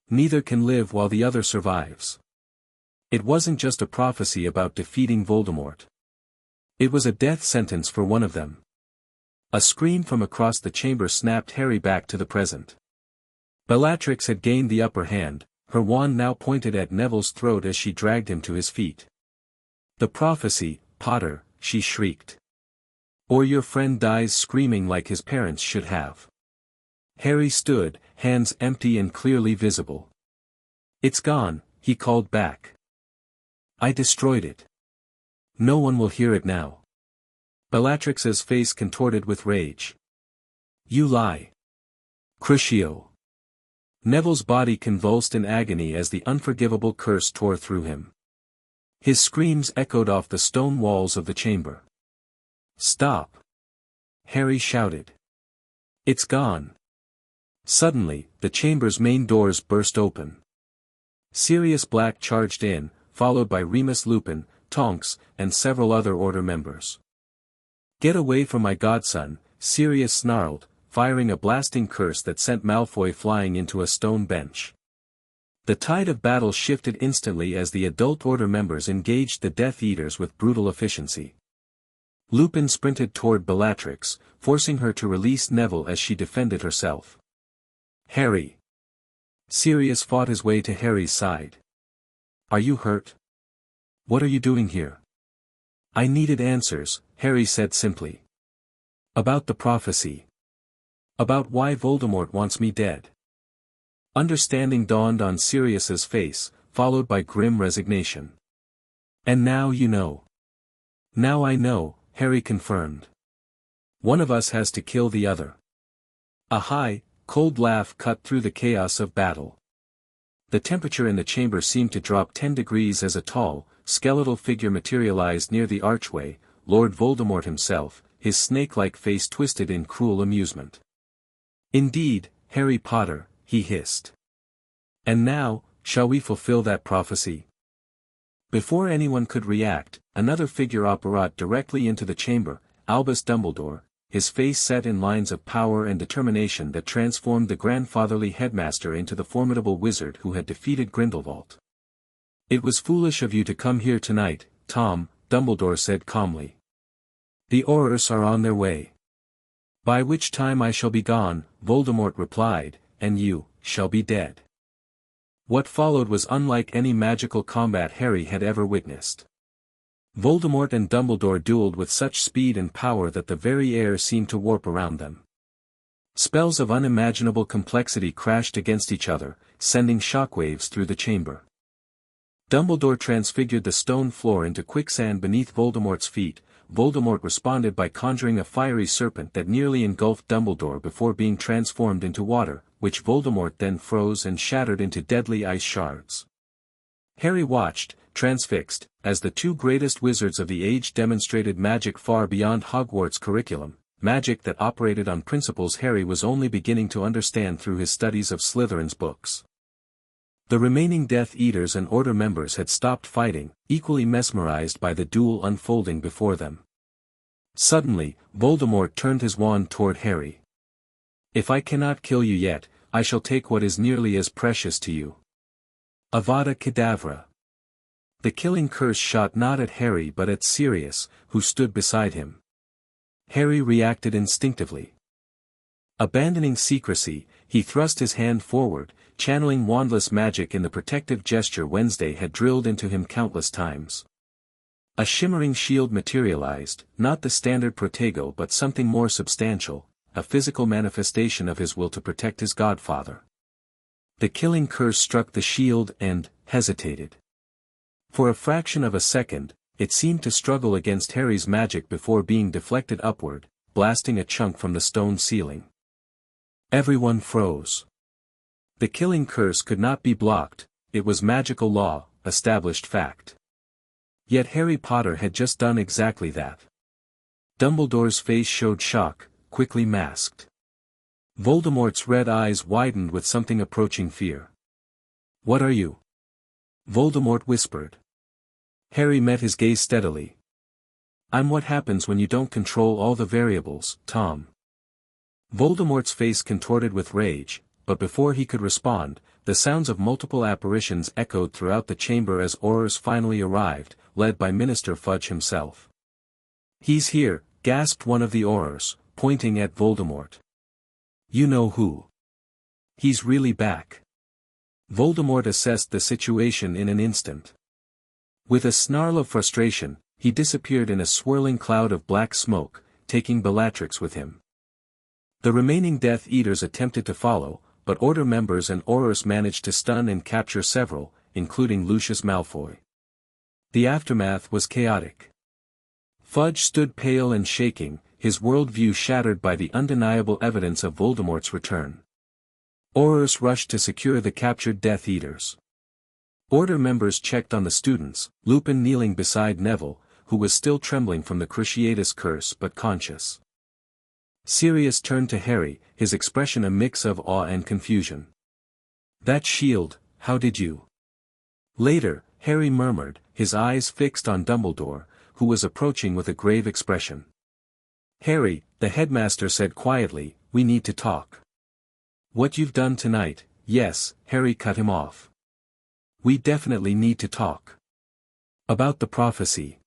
Neither can live while the other survives. It wasn't just a prophecy about defeating Voldemort. It was a death sentence for one of them. A scream from across the chamber snapped Harry back to the present. Bellatrix had gained the upper hand, her wand now pointed at Neville's throat as she dragged him to his feet. "The prophecy, Potter," she shrieked. "Or your friend dies screaming like his parents should have." Harry stood, hands empty and clearly visible. "It's gone," he called back. "I destroyed it. No one will hear it now." Bellatrix's face contorted with rage. "You lie. Crucio." Neville's body convulsed in agony as the unforgivable curse tore through him. His screams echoed off the stone walls of the chamber. "Stop!" Harry shouted. "It's gone." Suddenly, the chamber's main doors burst open. Sirius Black charged in, followed by Remus Lupin, Tonks, and several other Order members. "Get away from my godson," Sirius snarled, firing a blasting curse that sent Malfoy flying into a stone bench. The tide of battle shifted instantly as the adult Order members engaged the Death Eaters with brutal efficiency. Lupin sprinted toward Bellatrix, forcing her to release Neville as she defended herself. "Harry!" Sirius fought his way to Harry's side. Are you hurt? What are you doing here? I needed answers, Harry said simply. About the prophecy. About why Voldemort wants me dead. Understanding dawned on Sirius's face, followed by grim resignation. And now you know. Now I know, Harry confirmed. One of us has to kill the other. A high, cold laugh cut through the chaos of battle. The temperature in the chamber seemed to drop 10 degrees as a tall, skeletal figure materialized near the archway, Lord Voldemort himself, his snake-like face twisted in cruel amusement. Indeed, Harry Potter, he hissed. And now, shall we fulfill that prophecy? Before anyone could react, another figure apparat directly into the chamber, Albus Dumbledore, his face set in lines of power and determination that transformed the grandfatherly headmaster into the formidable wizard who had defeated Grindelwald. It was foolish of you to come here tonight, Tom, Dumbledore said calmly. The Aurors are on their way. By which time I shall be gone, Voldemort replied, and you, shall be dead. What followed was unlike any magical combat Harry had ever witnessed. Voldemort and Dumbledore dueled with such speed and power that the very air seemed to warp around them. Spells of unimaginable complexity crashed against each other, sending shockwaves through the chamber. Dumbledore transfigured the stone floor into quicksand beneath Voldemort's feet. Voldemort responded by conjuring a fiery serpent that nearly engulfed Dumbledore before being transformed into water, which Voldemort then froze and shattered into deadly ice shards. Harry watched, transfixed, as the two greatest wizards of the age demonstrated magic far beyond Hogwarts' curriculum, magic that operated on principles Harry was only beginning to understand through his studies of Slytherin's books. The remaining Death Eaters and Order members had stopped fighting, equally mesmerized by the duel unfolding before them. Suddenly, Voldemort turned his wand toward Harry. If I cannot kill you yet, I shall take what is nearly as precious to you. Avada Kedavra. The killing curse shot not at Harry but at Sirius, who stood beside him. Harry reacted instinctively. Abandoning secrecy, he thrust his hand forward, channeling wandless magic in the protective gesture Wednesday had drilled into him countless times. A shimmering shield materialized, not the standard protego but something more substantial, a physical manifestation of his will to protect his godfather. The killing curse struck the shield and hesitated. For a fraction of a second, it seemed to struggle against Harry's magic before being deflected upward, blasting a chunk from the stone ceiling. Everyone froze. The killing curse could not be blocked, it was magical law, established fact. Yet Harry Potter had just done exactly that. Dumbledore's face showed shock, quickly masked. Voldemort's red eyes widened with something approaching fear. What are you? Voldemort whispered. Harry met his gaze steadily. I'm what happens when you don't control all the variables, Tom. Voldemort's face contorted with rage, but before he could respond, the sounds of multiple apparitions echoed throughout the chamber as Aurors finally arrived, led by Minister Fudge himself. He's here, gasped one of the Aurors, pointing at Voldemort. You know who. He's really back. Voldemort assessed the situation in an instant. With a snarl of frustration, he disappeared in a swirling cloud of black smoke, taking Bellatrix with him. The remaining Death Eaters attempted to follow, but Order members and Aurors managed to stun and capture several, including Lucius Malfoy. The aftermath was chaotic. Fudge stood pale and shaking, his worldview shattered by the undeniable evidence of Voldemort's return. Aurors rushed to secure the captured Death Eaters. Order members checked on the students, Lupin kneeling beside Neville, who was still trembling from the Cruciatus curse but conscious. Sirius turned to Harry, his expression a mix of awe and confusion. That shield, how did you? Later, Harry murmured, his eyes fixed on Dumbledore, who was approaching with a grave expression. Harry, the headmaster said quietly, we need to talk. What you've done tonight, yes, Harry cut him off. We definitely need to talk. About the prophecy.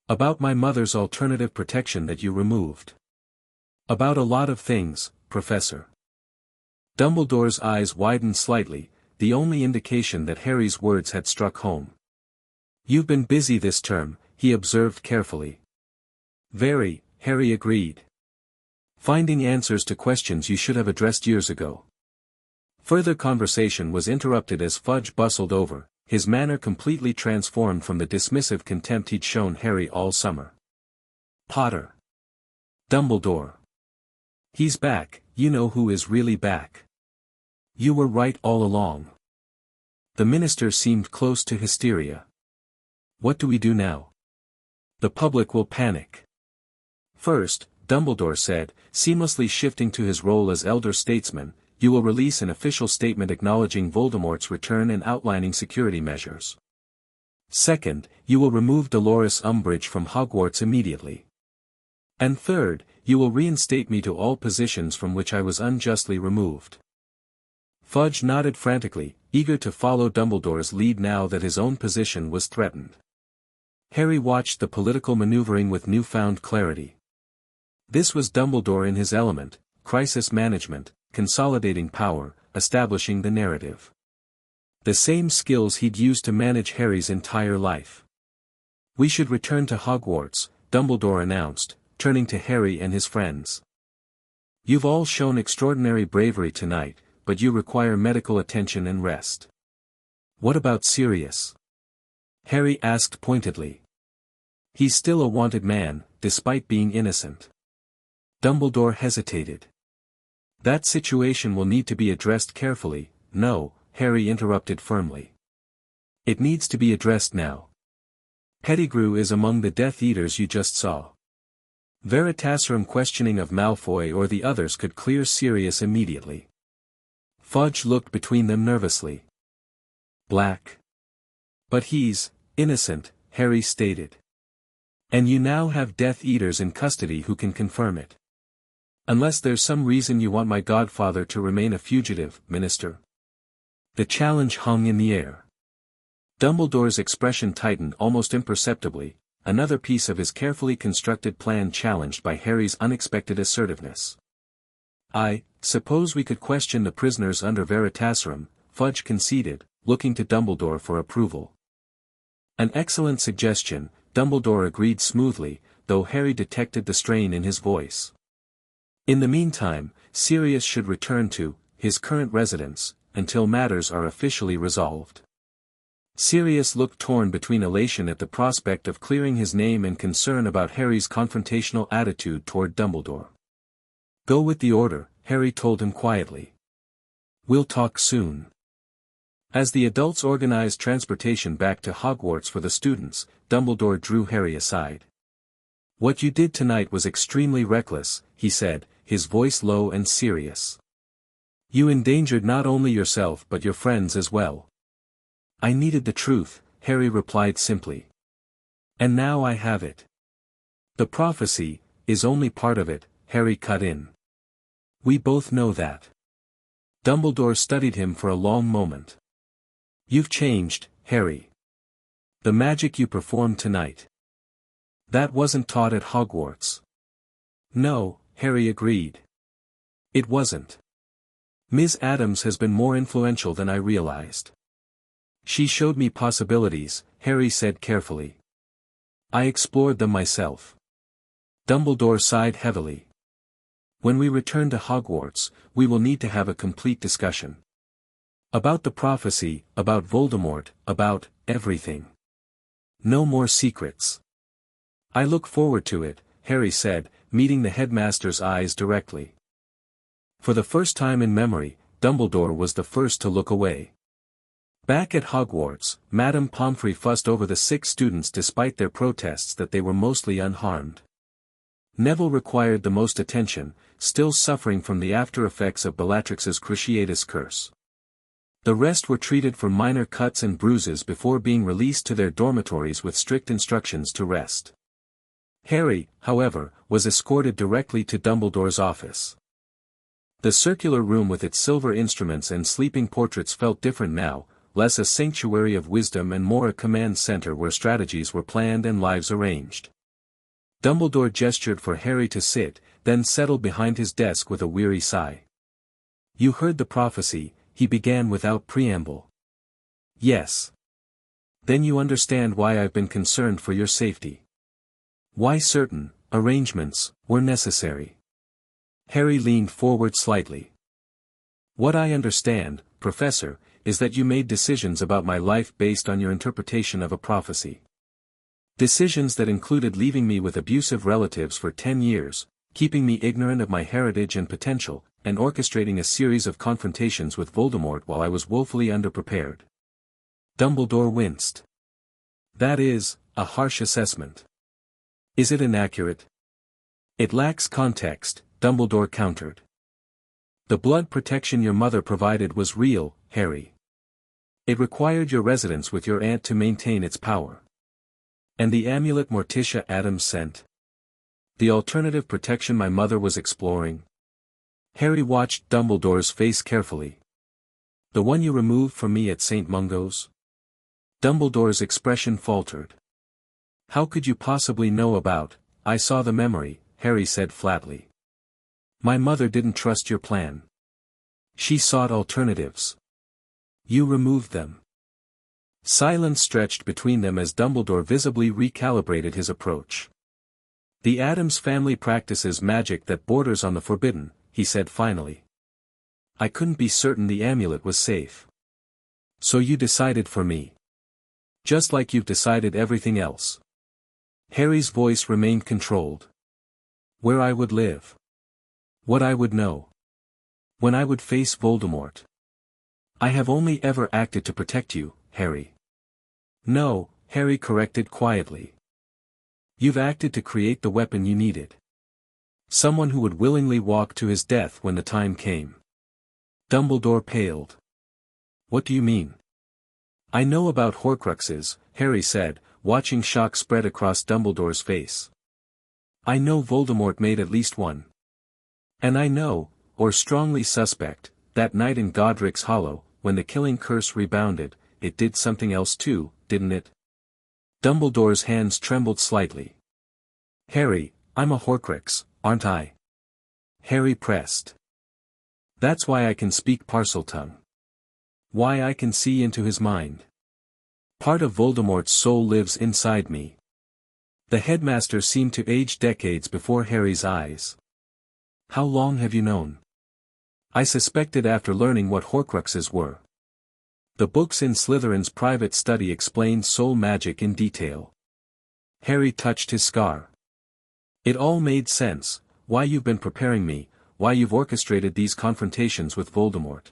About my mother's alternative protection that you removed. About a lot of things, Professor. Dumbledore's eyes widened slightly, the only indication that Harry's words had struck home. "You've been busy this term," he observed carefully. "Very," Harry agreed. "Finding answers to questions you should have addressed years ago." Further conversation was interrupted as Fudge bustled over, his manner completely transformed from the dismissive contempt he'd shown Harry all summer. "Potter. Dumbledore. He's back, you know who is really back. You were right all along." The minister seemed close to hysteria. "What do we do now? The public will panic." "First," Dumbledore said, seamlessly shifting to his role as elder statesman, "you will release an official statement acknowledging Voldemort's return and outlining security measures. Second, you will remove Dolores Umbridge from Hogwarts immediately. And third, you will reinstate me to all positions from which I was unjustly removed." Fudge nodded frantically, eager to follow Dumbledore's lead now that his own position was threatened. Harry watched the political maneuvering with newfound clarity. This was Dumbledore in his element: crisis management, consolidating power, establishing the narrative. The same skills he'd used to manage Harry's entire life. "We should return to Hogwarts," Dumbledore announced, turning to Harry and his friends. "You've all shown extraordinary bravery tonight, but you require medical attention and rest." "What about Sirius?" Harry asked pointedly. "He's still a wanted man, despite being innocent." Dumbledore hesitated. "That situation will need to be addressed carefully." "No," Harry interrupted firmly. "It needs to be addressed now. Pettigrew is among the Death Eaters you just saw. Veritaserum questioning of Malfoy or the others could clear Sirius immediately." Fudge looked between them nervously. "Black. But he's innocent," Harry stated. "And you now have Death Eaters in custody who can confirm it. Unless there's some reason you want my godfather to remain a fugitive, Minister." The challenge hung in the air. Dumbledore's expression tightened almost imperceptibly, another piece of his carefully constructed plan challenged by Harry's unexpected assertiveness. "I suppose we could question the prisoners under Veritaserum," Fudge conceded, looking to Dumbledore for approval. "An excellent suggestion," Dumbledore agreed smoothly, though Harry detected the strain in his voice. "In the meantime, Sirius should return to his current residence until matters are officially resolved." Sirius looked torn between elation at the prospect of clearing his name and concern about Harry's confrontational attitude toward Dumbledore. "Go with the order," Harry told him quietly. "We'll talk soon." As the adults organized transportation back to Hogwarts for the students, Dumbledore drew Harry aside. "What you did tonight was extremely reckless," he said, his voice low and serious. "You endangered not only yourself but your friends as well." "I needed the truth," Harry replied simply. "And now I have it." "The prophecy is only part of it," Harry cut in. "We both know that." Dumbledore studied him for a long moment. "You've changed, Harry. The magic you performed tonight. That wasn't taught at Hogwarts." "No," Harry agreed. "It wasn't. Ms. Adams has been more influential than I realized. She showed me possibilities," Harry said carefully. "I explored them myself." Dumbledore sighed heavily. "When we return to Hogwarts, we will need to have a complete discussion. About the prophecy, about Voldemort, about everything. No more secrets." "I look forward to it," Harry said, meeting the headmaster's eyes directly. For the first time in memory, Dumbledore was the first to look away. Back at Hogwarts, Madame Pomfrey fussed over the 6 students despite their protests that they were mostly unharmed. Neville required the most attention, still suffering from the after-effects of Bellatrix's Cruciatus curse. The rest were treated for minor cuts and bruises before being released to their dormitories with strict instructions to rest. Harry, however, was escorted directly to Dumbledore's office. The circular room with its silver instruments and sleeping portraits felt different now, less a sanctuary of wisdom and more a command center where strategies were planned and lives arranged. Dumbledore gestured for Harry to sit, then settled behind his desk with a weary sigh. "You heard the prophecy," he began without preamble. Yes. Then you understand why I've been concerned for your safety. Why certain arrangements were necessary. Harry leaned forward slightly. What I understand, Professor, is that you made decisions about my life based on your interpretation of a prophecy. Decisions that included leaving me with abusive relatives for 10 years, keeping me ignorant of my heritage and potential, and orchestrating a series of confrontations with Voldemort while I was woefully underprepared. Dumbledore winced. That is, a harsh assessment. Is it inaccurate? It lacks context, Dumbledore countered. The blood protection your mother provided was real, Harry. It required your residence with your aunt to maintain its power. And the amulet Morticia Adams sent? The alternative protection my mother was exploring? Harry watched Dumbledore's face carefully. The one you removed from me at St. Mungo's? Dumbledore's expression faltered. How could you possibly know about? I saw the memory, Harry said flatly. My mother didn't trust your plan. She sought alternatives. You removed them. Silence stretched between them as Dumbledore visibly recalibrated his approach. The Addams family practices magic that borders on the forbidden, he said finally. I couldn't be certain the amulet was safe. So you decided for me. Just like you've decided everything else. Harry's voice remained controlled. Where I would live. What I would know. When I would face Voldemort. I have only ever acted to protect you, Harry. No, Harry corrected quietly. You've acted to create the weapon you needed. Someone who would willingly walk to his death when the time came. Dumbledore paled. What do you mean? I know about Horcruxes, Harry said, watching shock spread across Dumbledore's face. I know Voldemort made at least one. And I know, or strongly suspect, that night in Godric's Hollow, when the killing curse rebounded, it did something else too, didn't it? Dumbledore's hands trembled slightly. Harry, I'm a Horcrux, aren't I? Harry pressed. That's why I can speak Parseltongue. Why I can see into his mind. Part of Voldemort's soul lives inside me. The headmaster seemed to age decades before Harry's eyes. How long have you known? I suspected after learning what Horcruxes were. The books in Slytherin's private study explained soul magic in detail. Harry touched his scar. It all made sense, why you've been preparing me, why you've orchestrated these confrontations with Voldemort.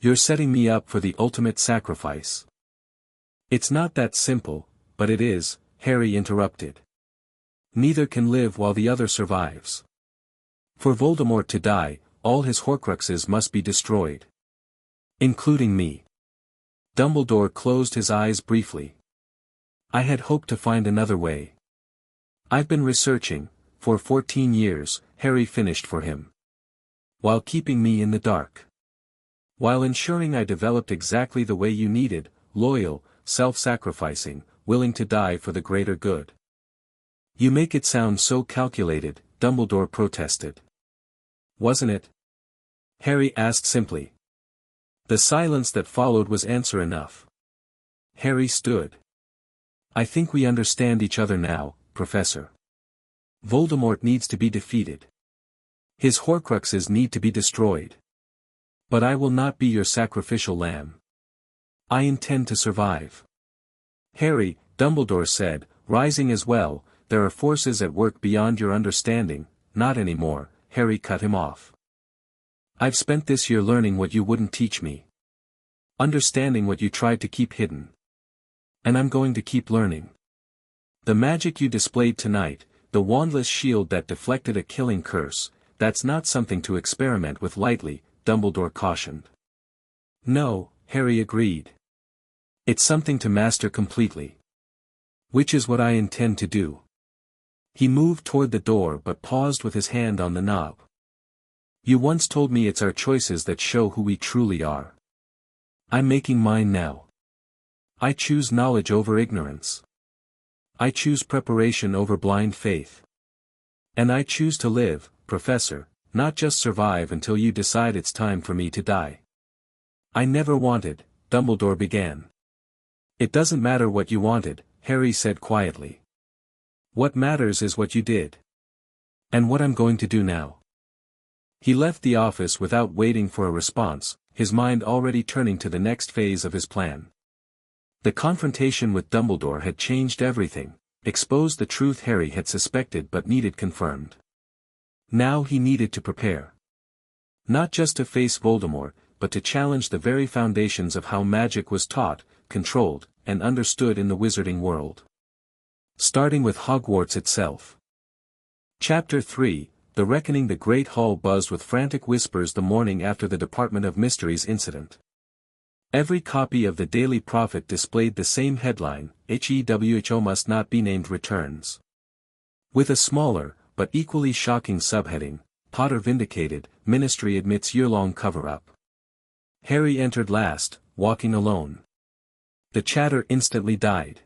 You're setting me up for the ultimate sacrifice. It's not that simple, but it is, Harry interrupted. Neither can live while the other survives. For Voldemort to die, all his Horcruxes must be destroyed. Including me. Dumbledore closed his eyes briefly. I had hoped to find another way. I've been researching, for 14 years, Harry finished for him. While keeping me in the dark. While ensuring I developed exactly the way you needed, loyal, self-sacrificing, willing to die for the greater good. You make it sound so calculated, Dumbledore protested. Wasn't it? Harry asked simply. The silence that followed was answer enough. Harry stood. I think we understand each other now, Professor. Voldemort needs to be defeated. His Horcruxes need to be destroyed. But I will not be your sacrificial lamb. I intend to survive. Harry, Dumbledore said, rising as well, there are forces at work beyond your understanding. Not anymore, Harry cut him off. I've spent this year learning what you wouldn't teach me. Understanding what you tried to keep hidden. And I'm going to keep learning. The magic you displayed tonight, the wandless shield that deflected a killing curse, that's not something to experiment with lightly, Dumbledore cautioned. No, Harry agreed. It's something to master completely. Which is what I intend to do. He moved toward the door but paused with his hand on the knob. You once told me it's our choices that show who we truly are. I'm making mine now. I choose knowledge over ignorance. I choose preparation over blind faith. And I choose to live, Professor, not just survive until you decide it's time for me to die. I never wanted, Dumbledore began. It doesn't matter what you wanted, Harry said quietly. What matters is what you did. And what I'm going to do now. He left the office without waiting for a response, his mind already turning to the next phase of his plan. The confrontation with Dumbledore had changed everything, exposed the truth Harry had suspected but needed confirmed. Now he needed to prepare. Not just to face Voldemort, but to challenge the very foundations of how magic was taught, controlled, and understood in the wizarding world. Starting with Hogwarts itself. Chapter 3, The Reckoning. The Great Hall buzzed with frantic whispers the morning after the Department of Mysteries incident. Every copy of the Daily Prophet displayed the same headline, HEWHO must not be named returns. With a smaller, but equally shocking subheading, Potter vindicated, Ministry admits year-long cover-up. Harry entered last, walking alone. The chatter instantly died.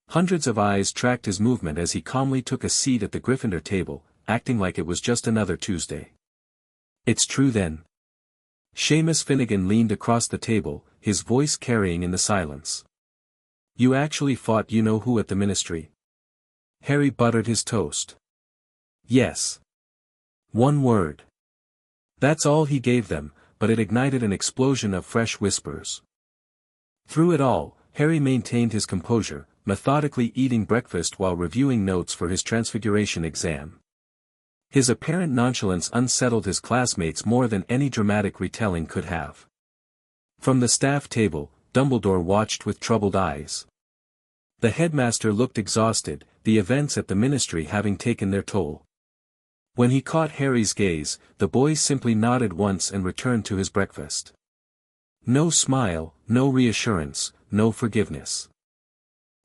Hundreds of eyes tracked his movement as he calmly took a seat at the Gryffindor table, acting like it was just another Tuesday. It's true then. Seamus Finnegan leaned across the table, his voice carrying in the silence. You actually fought you-know-who at the Ministry? Harry buttered his toast. Yes. One word. That's all he gave them, but it ignited an explosion of fresh whispers. Through it all, Harry maintained his composure, methodically eating breakfast while reviewing notes for his Transfiguration exam. His apparent nonchalance unsettled his classmates more than any dramatic retelling could have. From the staff table, Dumbledore watched with troubled eyes. The headmaster looked exhausted, the events at the Ministry having taken their toll. When he caught Harry's gaze, the boy simply nodded once and returned to his breakfast. No smile, no reassurance, no forgiveness.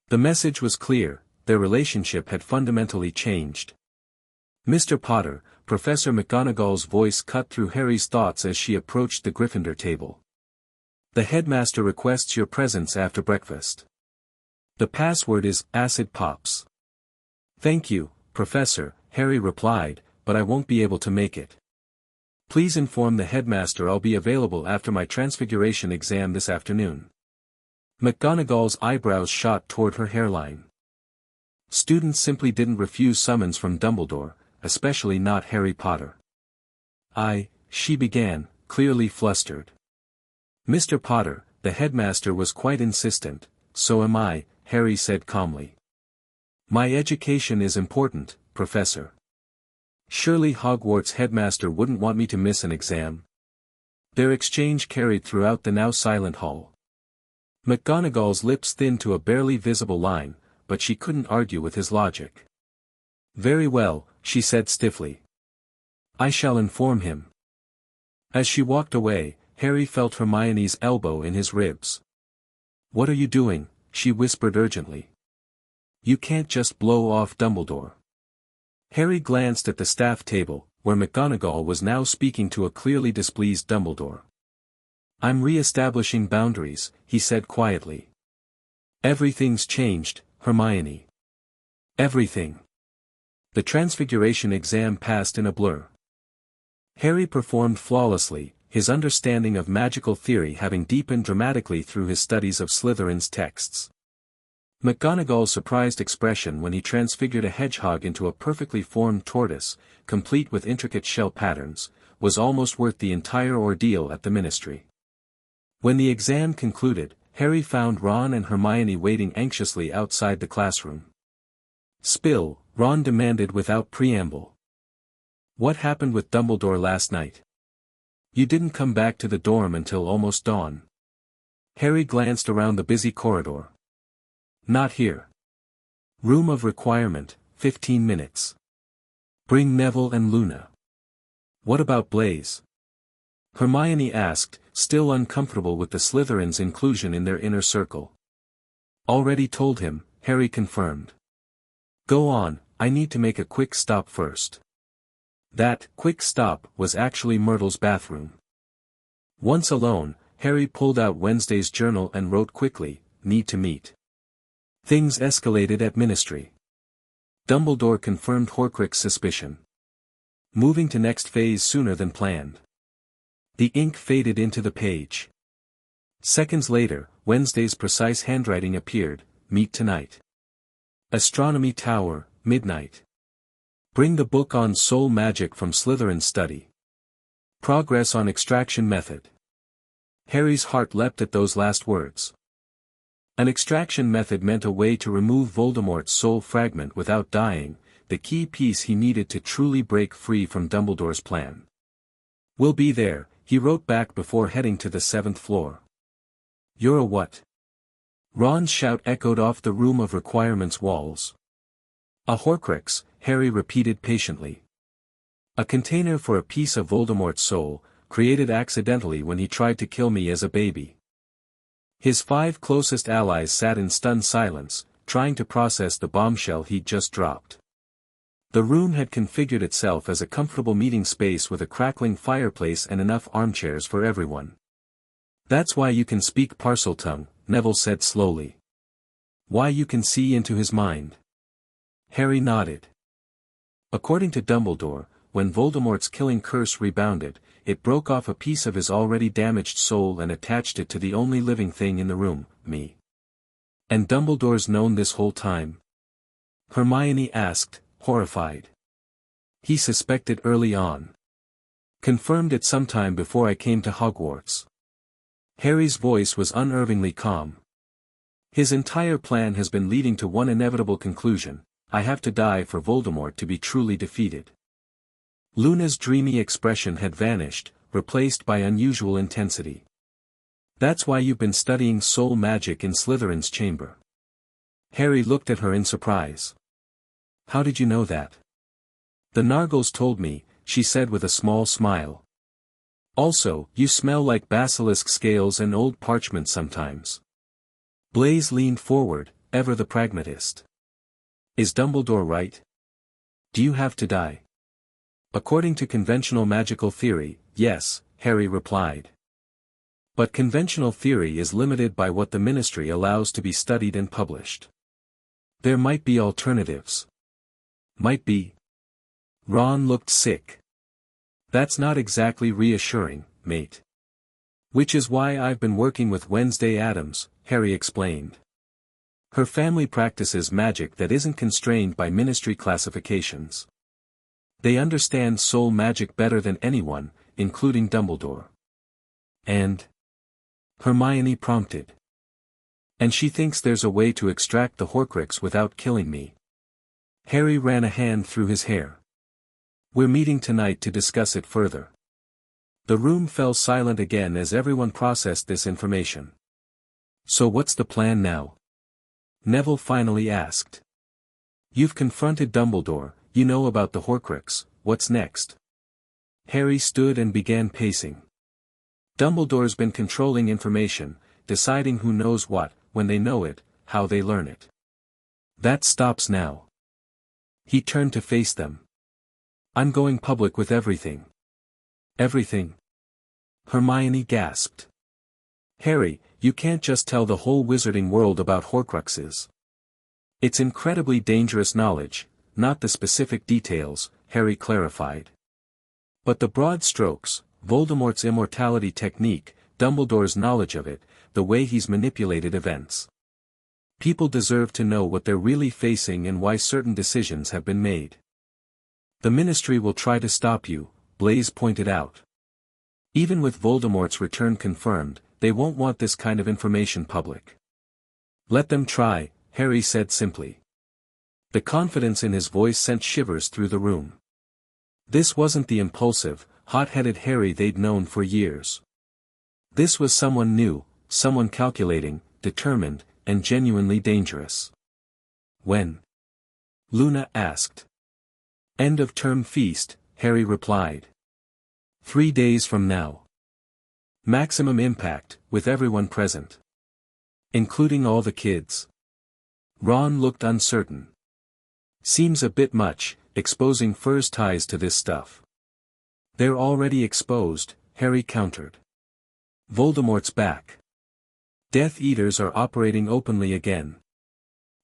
The message was clear, their relationship had fundamentally changed. Mr. Potter, Professor McGonagall's voice cut through Harry's thoughts as she approached the Gryffindor table. The headmaster requests your presence after breakfast. The password is, acid pops. Thank you, Professor, Harry replied, but I won't be able to make it. Please inform the headmaster I'll be available after my Transfiguration exam this afternoon. McGonagall's eyebrows shot toward her hairline. Students simply didn't refuse summons from Dumbledore, especially not Harry Potter. She began, clearly flustered. Mr. Potter, the headmaster was quite insistent, so am I, Harry said calmly. My education is important, Professor. Surely Hogwarts headmaster wouldn't want me to miss an exam. Their exchange carried throughout the now silent hall. McGonagall's lips thinned to a barely visible line, but she couldn't argue with his logic. Very well, she said stiffly. I shall inform him. As she walked away, Harry felt Hermione's elbow in his ribs. What are you doing? She whispered urgently. You can't just blow off Dumbledore. Harry glanced at the staff table, where McGonagall was now speaking to a clearly displeased Dumbledore. I'm re-establishing boundaries, he said quietly. Everything's changed, Hermione. Everything. The Transfiguration exam passed in a blur. Harry performed flawlessly, his understanding of magical theory having deepened dramatically through his studies of Slytherin's texts. McGonagall's surprised expression when he transfigured a hedgehog into a perfectly formed tortoise, complete with intricate shell patterns, was almost worth the entire ordeal at the Ministry. When the exam concluded, Harry found Ron and Hermione waiting anxiously outside the classroom. Spill, Ron demanded without preamble. What happened with Dumbledore last night? You didn't come back to the dorm until almost dawn. Harry glanced around the busy corridor. Not here. Room of requirement, 15 minutes. Bring Neville and Luna. What about Blaise? Hermione asked, still uncomfortable with the Slytherins' inclusion in their inner circle. Already told him, Harry confirmed. Go on, I need to make a quick stop first. That quick stop was actually Myrtle's bathroom. Once alone, Harry pulled out Wednesday's journal and wrote quickly, need to meet. Things escalated at Ministry. Dumbledore confirmed Horcrux's suspicion. Moving to next phase sooner than planned. The ink faded into the page. Seconds later, Wednesday's precise handwriting appeared, meet tonight. Astronomy Tower, midnight. Bring the book on soul magic from Slytherin's study. Progress on extraction method. Harry's heart leapt at those last words. An extraction method meant a way to remove Voldemort's soul fragment without dying, the key piece he needed to truly break free from Dumbledore's plan. We'll be there, he wrote back before heading to the 7th floor. You're a what? Ron's shout echoed off the room of requirements walls. A Horcrux, Harry repeated patiently. A container for a piece of Voldemort's soul, created accidentally when he tried to kill me as a baby. His 5 closest allies sat in stunned silence, trying to process the bombshell he'd just dropped. The room had configured itself as a comfortable meeting space with a crackling fireplace and enough armchairs for everyone. That's why you can speak Parseltongue, Neville said slowly. Why you can see into his mind. Harry nodded. According to Dumbledore, when Voldemort's killing curse rebounded, it broke off a piece of his already damaged soul and attached it to the only living thing in the room, me. And Dumbledore's known this whole time? Hermione asked, horrified. He suspected early on. Confirmed it sometime before I came to Hogwarts. Harry's voice was unervingly calm. His entire plan has been leading to one inevitable conclusion: I have to die for Voldemort to be truly defeated. Luna's dreamy expression had vanished, replaced by unusual intensity. That's why you've been studying soul magic in Slytherin's chamber. Harry looked at her in surprise. How did you know that? The Nargles told me, she said with a small smile. Also, you smell like basilisk scales and old parchment sometimes. Blaise leaned forward, ever the pragmatist. Is Dumbledore right? Do you have to die? According to conventional magical theory, yes, Harry replied. But conventional theory is limited by what the Ministry allows to be studied and published. There might be alternatives. Might be. Ron looked sick. That's not exactly reassuring, mate. Which is why I've been working with Wednesday Addams, Harry explained. Her family practices magic that isn't constrained by Ministry classifications. They understand soul magic better than anyone, including Dumbledore. And? Hermione prompted. And she thinks there's a way to extract the Horcrux without killing me. Harry ran a hand through his hair. We're meeting tonight to discuss it further. The room fell silent again as everyone processed this information. So what's the plan now? Neville finally asked. You've confronted Dumbledore, you know about the Horcrux, what's next? Harry stood and began pacing. Dumbledore's been controlling information, deciding who knows what, when they know it, how they learn it. That stops now. He turned to face them. I'm going public with everything. Everything? Hermione gasped. Harry, you can't just tell the whole wizarding world about Horcruxes. It's incredibly dangerous knowledge, not the specific details, Harry clarified. But the broad strokes, Voldemort's immortality technique, Dumbledore's knowledge of it, the way he's manipulated events. People deserve to know what they're really facing and why certain decisions have been made. The Ministry will try to stop you, Blaise pointed out. Even with Voldemort's return confirmed, they won't want this kind of information public. Let them try, Harry said simply. The confidence in his voice sent shivers through the room. This wasn't the impulsive, hot-headed Harry they'd known for years. This was someone new, someone calculating, determined, and genuinely dangerous. When? Luna asked. End of term feast, Harry replied. 3 days from now. Maximum impact, with everyone present. Including all the kids. Ron looked uncertain. Seems a bit much, exposing Fur's ties to this stuff. They're already exposed, Harry countered. Voldemort's back. Death Eaters are operating openly again.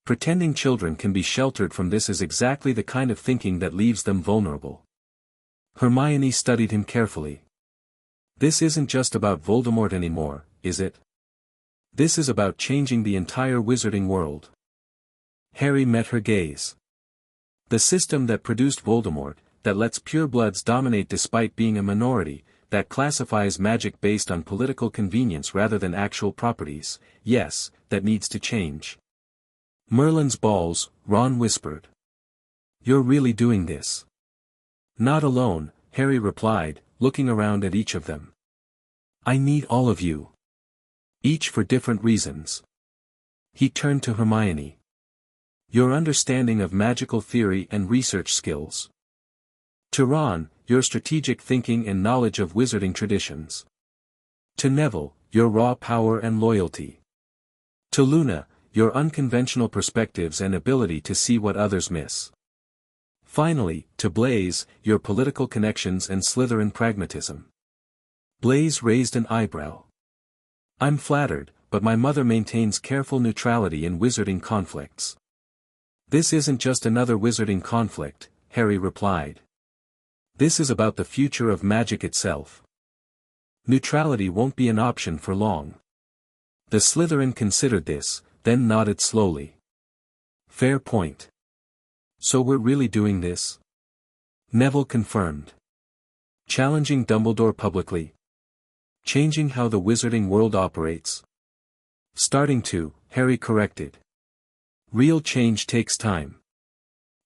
Pretending children can be sheltered from this is exactly the kind of thinking that leaves them vulnerable. Hermione studied him carefully. This isn't just about Voldemort anymore, is it? This is about changing the entire wizarding world. Harry met her gaze. The system that produced Voldemort, that lets purebloods dominate despite being a minority, that classifies magic based on political convenience rather than actual properties, yes, that needs to change. Merlin's balls, Ron whispered. You're really doing this? Not alone, Harry replied, looking around at each of them. I need all of you. Each for different reasons. He turned to Hermione. Your understanding of magical theory and research skills. To Ron, your strategic thinking and knowledge of wizarding traditions. To Neville, your raw power and loyalty. To Luna, your unconventional perspectives and ability to see what others miss. Finally, to Blaise, your political connections and Slytherin pragmatism. Blaise raised an eyebrow. I'm flattered, but my mother maintains careful neutrality in wizarding conflicts. This isn't just another wizarding conflict, Harry replied. This is about the future of magic itself. Neutrality won't be an option for long. The Slytherin considered this, then nodded slowly. Fair point. So we're really doing this? Neville confirmed. Challenging Dumbledore publicly. Changing how the wizarding world operates. Starting to, Harry corrected. Real change takes time.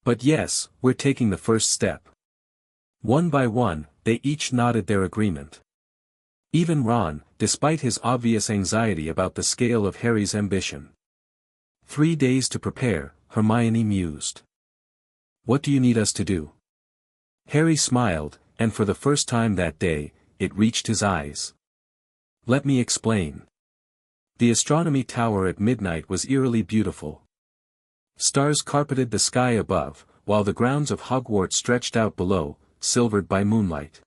But yes, we're taking the first step. One by one, they each nodded their agreement. Even Ron, despite his obvious anxiety about the scale of Harry's ambition. 3 days to prepare, Hermione mused. What do you need us to do? Harry smiled, and for the first time that day, it reached his eyes. Let me explain. The astronomy tower at midnight was eerily beautiful. Stars carpeted the sky above, while the grounds of Hogwarts stretched out below, silvered by moonlight.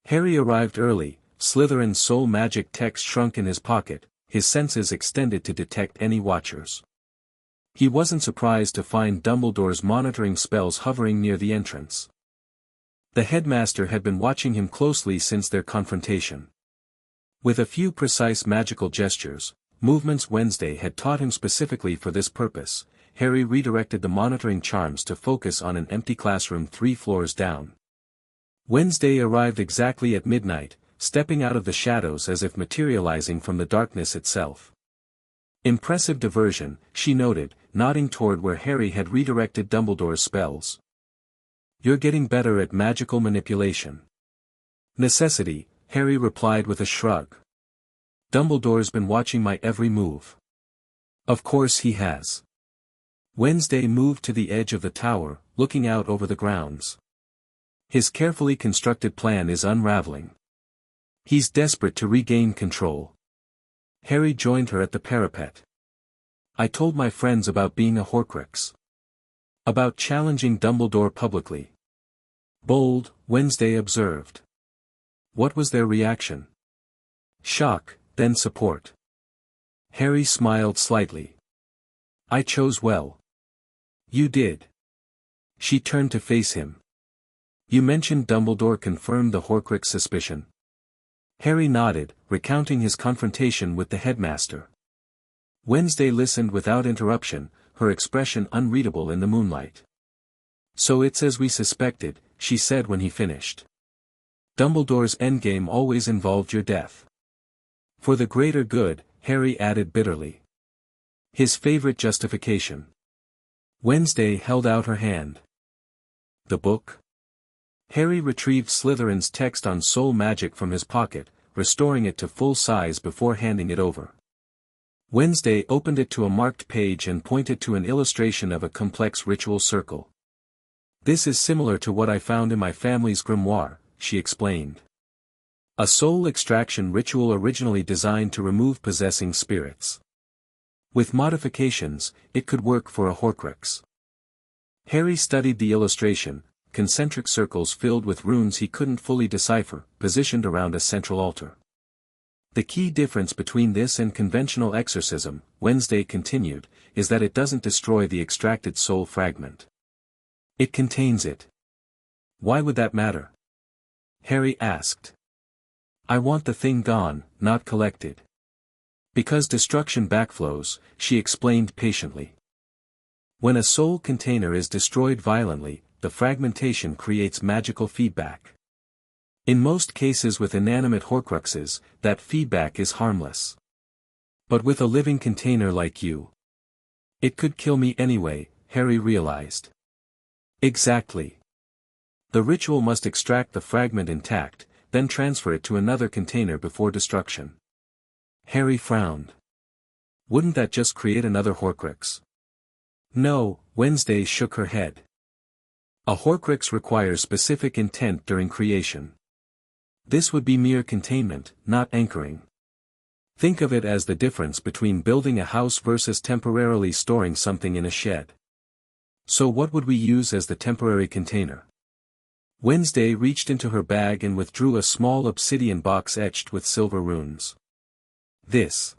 Harry arrived early, Slytherin's soul magic text shrunk in his pocket, his senses extended to detect any watchers. He wasn't surprised to find Dumbledore's monitoring spells hovering near the entrance. The headmaster had been watching him closely since their confrontation. With a few precise magical gestures, movements Wednesday had taught him specifically for this purpose, Harry redirected the monitoring charms to focus on an empty classroom 3 floors down. Wednesday arrived exactly at midnight, stepping out of the shadows as if materializing from the darkness itself. Impressive diversion, she noted, nodding toward where Harry had redirected Dumbledore's spells. You're getting better at magical manipulation. Necessity, Harry replied with a shrug. Dumbledore's been watching my every move. Of course he has. Wednesday moved to the edge of the tower, looking out over the grounds. His carefully constructed plan is unraveling. He's desperate to regain control. Harry joined her at the parapet. I told my friends about being a Horcrux. About challenging Dumbledore publicly. Bold, Wednesday observed. What was their reaction? Shock, then support. Harry smiled slightly. I chose well. You did. She turned to face him. You mentioned Dumbledore confirmed the Horcrux suspicion. Harry nodded, recounting his confrontation with the headmaster. Wednesday listened without interruption, her expression unreadable in the moonlight. So it's as we suspected, she said when he finished. Dumbledore's endgame always involved your death. For the greater good, Harry added bitterly. His favorite justification. Wednesday held out her hand. The book? Harry retrieved Slytherin's text on soul magic from his pocket, restoring it to full size before handing it over. Wednesday opened it to a marked page and pointed to an illustration of a complex ritual circle. This is similar to what I found in my family's grimoire, she explained. A soul extraction ritual originally designed to remove possessing spirits. With modifications, it could work for a Horcrux. Harry studied the illustration, concentric circles filled with runes he couldn't fully decipher, positioned around a central altar. The key difference between this and conventional exorcism, Wednesday continued, is that it doesn't destroy the extracted soul fragment. It contains it. Why would that matter? Harry asked. I want the thing gone, not collected. Because destruction backflows, she explained patiently. When a soul container is destroyed violently, the fragmentation creates magical feedback. In most cases with inanimate Horcruxes, that feedback is harmless. But with a living container like you, it could kill me anyway, Harry realized. Exactly. The ritual must extract the fragment intact, then transfer it to another container before destruction. Harry frowned. Wouldn't that just create another Horcrux? No, Wednesday shook her head. A Horcrux requires specific intent during creation. This would be mere containment, not anchoring. Think of it as the difference between building a house versus temporarily storing something in a shed. So what would we use as the temporary container? Wednesday reached into her bag and withdrew a small obsidian box etched with silver runes. This.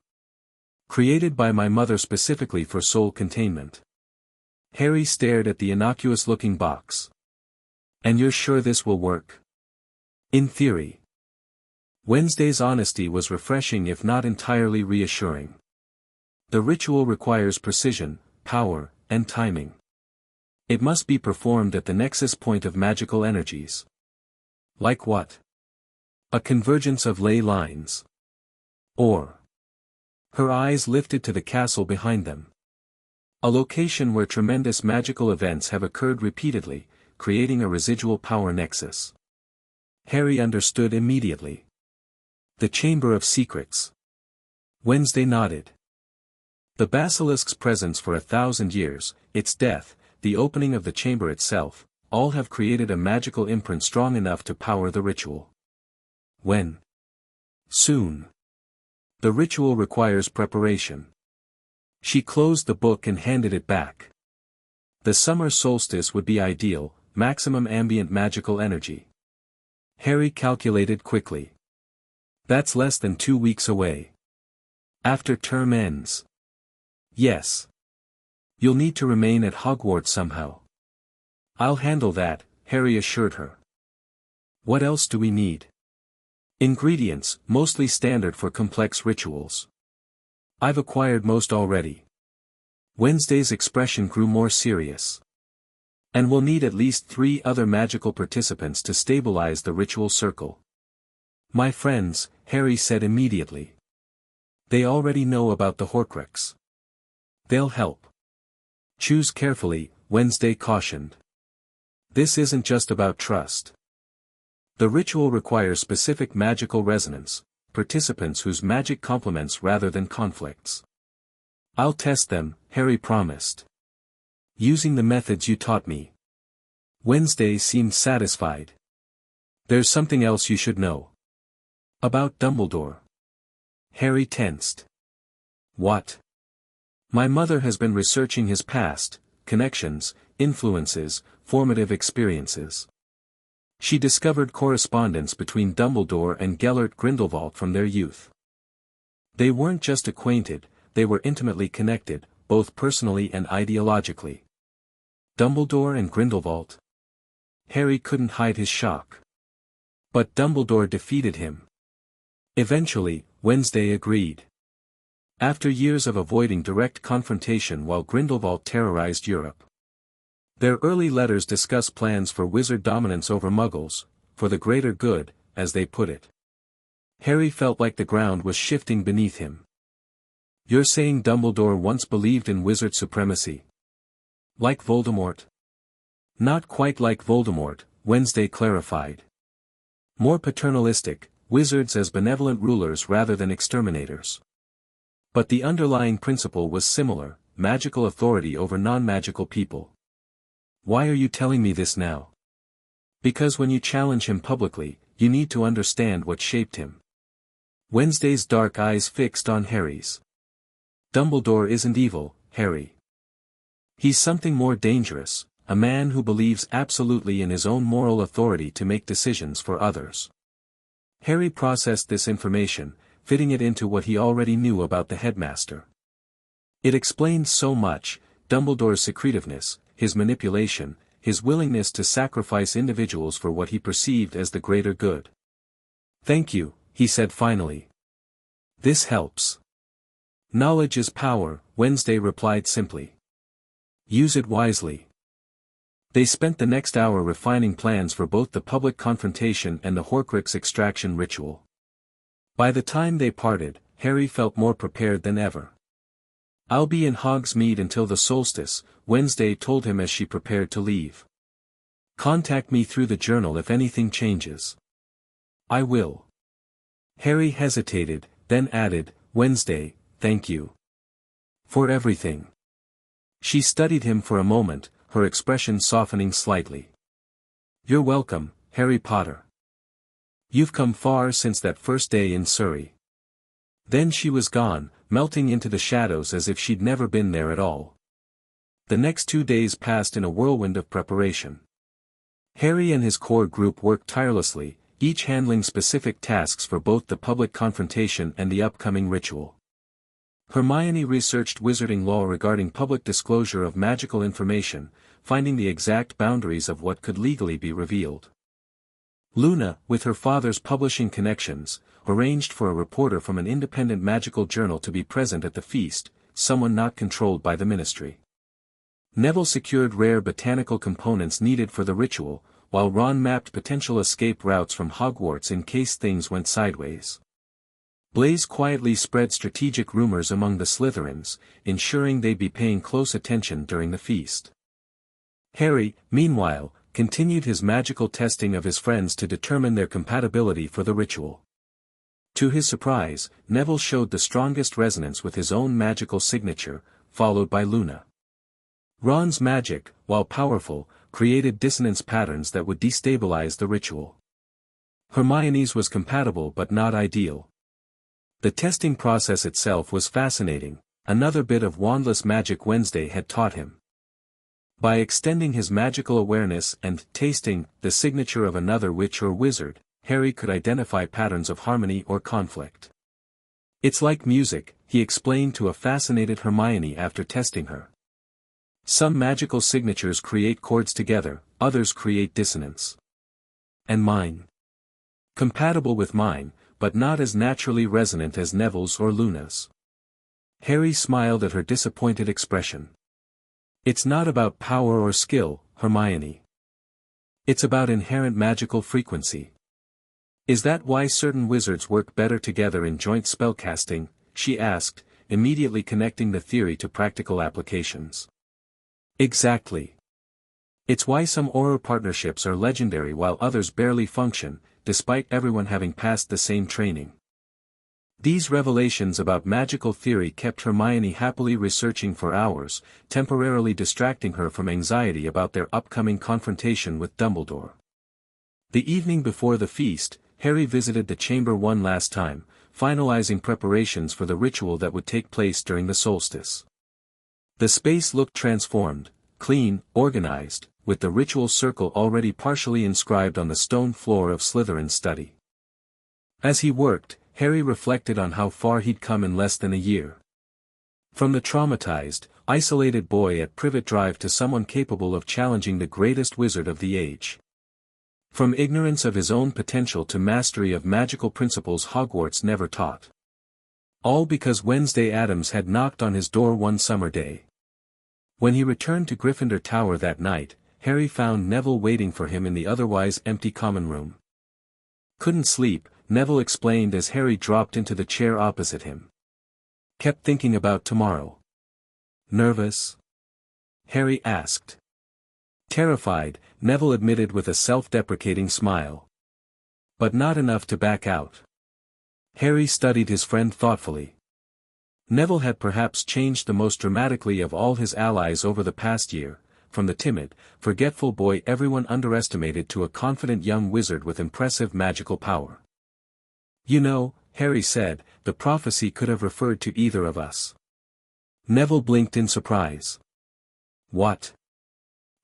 Created by my mother specifically for soul containment. Harry stared at the innocuous-looking box. And you're sure this will work? In theory. Wednesday's honesty was refreshing if not entirely reassuring. The ritual requires precision, power, and timing. It must be performed at the nexus point of magical energies. Like what? A convergence of ley lines. Or. Her eyes lifted to the castle behind them. A location where tremendous magical events have occurred repeatedly, creating a residual power nexus. Harry understood immediately. The Chamber of Secrets. Wednesday nodded. The basilisk's presence for 1,000 years, its death, the opening of the chamber itself, all have created a magical imprint strong enough to power the ritual. When? Soon. The ritual requires preparation. She closed the book and handed it back. The summer solstice would be ideal, maximum ambient magical energy. Harry calculated quickly. That's less than 2 weeks away. After term ends. Yes. You'll need to remain at Hogwarts somehow. I'll handle that, Harry assured her. What else do we need? Ingredients, mostly standard for complex rituals. I've acquired most already. Wednesday's expression grew more serious. And we'll need at least 3 other magical participants to stabilize the ritual circle. My friends, Harry said immediately. They already know about the Horcrux. They'll help. Choose carefully, Wednesday cautioned. This isn't just about trust. The ritual requires specific magical resonance, participants whose magic complements rather than conflicts. I'll test them, Harry promised. Using the methods you taught me. Wednesday seemed satisfied. There's something else you should know. About Dumbledore. Harry tensed. What? My mother has been researching his past, connections, influences, formative experiences. She discovered correspondence between Dumbledore and Gellert Grindelwald from their youth. They weren't just acquainted, they were intimately connected, both personally and ideologically. Dumbledore and Grindelwald? Harry couldn't hide his shock. But Dumbledore defeated him. Eventually, Wednesday agreed. After years of avoiding direct confrontation while Grindelwald terrorized Europe. Their early letters discuss plans for wizard dominance over Muggles, for the greater good, as they put it. Harry felt like the ground was shifting beneath him. You're saying Dumbledore once believed in wizard supremacy? Like Voldemort? Not quite like Voldemort, Wednesday clarified. More paternalistic, wizards as benevolent rulers rather than exterminators. But the underlying principle was similar, magical authority over non-magical people. Why are you telling me this now? Because when you challenge him publicly, you need to understand what shaped him. Wednesday's dark eyes fixed on Harry's. Dumbledore isn't evil, Harry. He's something more dangerous, a man who believes absolutely in his own moral authority to make decisions for others. Harry processed this information, fitting it into what he already knew about the headmaster. It explained so much, Dumbledore's secretiveness, his manipulation, his willingness to sacrifice individuals for what he perceived as the greater good. Thank you, he said finally. This helps. Knowledge is power, Wednesday replied simply. Use it wisely. They spent the next hour refining plans for both the public confrontation and the Horcrux extraction ritual. By the time they parted, Harry felt more prepared than ever. I'll be in Hogsmeade until the solstice, Wednesday told him as she prepared to leave. Contact me through the journal if anything changes. I will. Harry hesitated, then added, Wednesday, thank you. For everything. She studied him for a moment, her expression softening slightly. You're welcome, Harry Potter. You've come far since that first day in Surrey. Then she was gone, melting into the shadows as if she'd never been there at all. The next 2 days passed in a whirlwind of preparation. Harry and his core group worked tirelessly, each handling specific tasks for both the public confrontation and the upcoming ritual. Hermione researched wizarding law regarding public disclosure of magical information, finding the exact boundaries of what could legally be revealed. Luna, with her father's publishing connections, arranged for a reporter from an independent magical journal to be present at the feast, someone not controlled by the ministry. Neville secured rare botanical components needed for the ritual, while Ron mapped potential escape routes from Hogwarts in case things went sideways. Blaise quietly spread strategic rumors among the Slytherins, ensuring they'd be paying close attention during the feast. Harry, meanwhile, continued his magical testing of his friends to determine their compatibility for the ritual. To his surprise, Neville showed the strongest resonance with his own magical signature, followed by Luna. Ron's magic, while powerful, created dissonance patterns that would destabilize the ritual. Hermione's was compatible but not ideal. The testing process itself was fascinating, another bit of wandless magic Wednesday had taught him. By extending his magical awareness and tasting the signature of another witch or wizard, Harry could identify patterns of harmony or conflict. It's like music, he explained to a fascinated Hermione after testing her. Some magical signatures create chords together, others create dissonance. And mine. Compatible with mine, but not as naturally resonant as Neville's or Luna's. Harry smiled at her disappointed expression. It's not about power or skill, Hermione. It's about inherent magical frequency. Is that why certain wizards work better together in joint spellcasting? She asked, immediately connecting the theory to practical applications. Exactly. It's why some Auror partnerships are legendary while others barely function, despite everyone having passed the same training. These revelations about magical theory kept Hermione happily researching for hours, temporarily distracting her from anxiety about their upcoming confrontation with Dumbledore. The evening before the feast, Harry visited the chamber one last time, finalizing preparations for the ritual that would take place during the solstice. The space looked transformed, clean, organized, with the ritual circle already partially inscribed on the stone floor of Slytherin's study. As he worked, Harry reflected on how far he'd come in less than a year. From the traumatized, isolated boy at Privet Drive to someone capable of challenging the greatest wizard of the age. From ignorance of his own potential to mastery of magical principles Hogwarts never taught. All because Wednesday Addams had knocked on his door one summer day. When he returned to Gryffindor Tower that night, Harry found Neville waiting for him in the otherwise empty common room. Couldn't sleep, Neville explained as Harry dropped into the chair opposite him. Kept thinking about tomorrow. Nervous? Harry asked. Terrified, Neville admitted with a self-deprecating smile. But not enough to back out. Harry studied his friend thoughtfully. Neville had perhaps changed the most dramatically of all his allies over the past year, from the timid, forgetful boy everyone underestimated to a confident young wizard with impressive magical power. You know, Harry said, the prophecy could have referred to either of us. Neville blinked in surprise. What?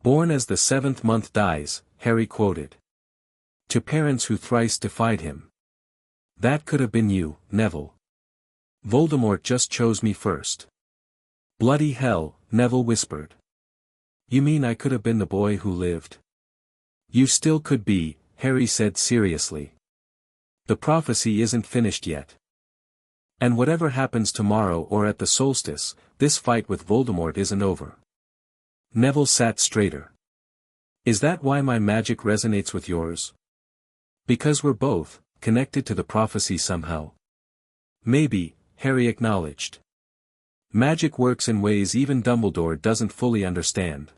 Born as the 7th month dies, Harry quoted. To parents who thrice defied him. That could have been you, Neville. Voldemort just chose me first. Bloody hell, Neville whispered. You mean I could have been the boy who lived? You still could be, Harry said seriously. The prophecy isn't finished yet. And whatever happens tomorrow or at the solstice, this fight with Voldemort isn't over. Neville sat straighter. Is that why my magic resonates with yours? Because we're both connected to the prophecy somehow. Maybe, Harry acknowledged. Magic works in ways even Dumbledore doesn't fully understand.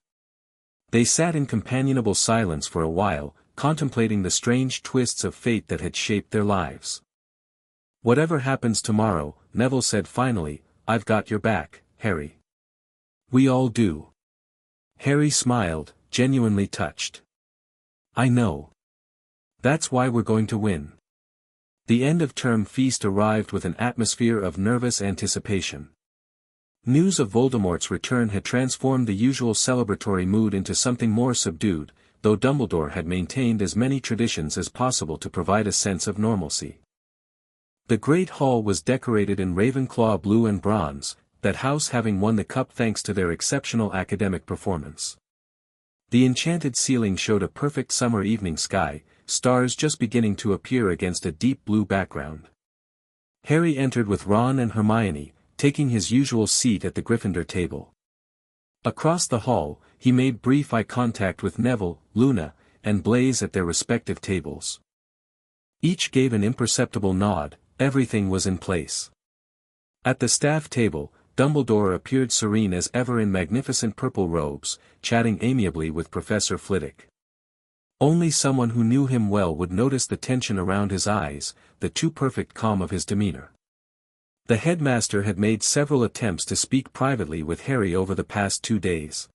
They sat in companionable silence for a while, contemplating the strange twists of fate that had shaped their lives. Whatever happens tomorrow, Neville said finally, I've got your back, Harry. We all do. Harry smiled, genuinely touched. I know. That's why we're going to win. The end-of-term feast arrived with an atmosphere of nervous anticipation. News of Voldemort's return had transformed the usual celebratory mood into something more subdued, though Dumbledore had maintained as many traditions as possible to provide a sense of normalcy. The Great Hall was decorated in Ravenclaw blue and bronze, that house having won the cup thanks to their exceptional academic performance. The enchanted ceiling showed a perfect summer evening sky, stars just beginning to appear against a deep blue background. Harry entered with Ron and Hermione, taking his usual seat at the Gryffindor table. Across the hall, he made brief eye contact with Neville, Luna, and Blaise at their respective tables. Each gave an imperceptible nod, everything was in place. At the staff table, Dumbledore appeared serene as ever in magnificent purple robes, chatting amiably with Professor Flitwick. Only someone who knew him well would notice the tension around his eyes, the too perfect calm of his demeanor. The headmaster had made several attempts to speak privately with Harry over the past 2 days.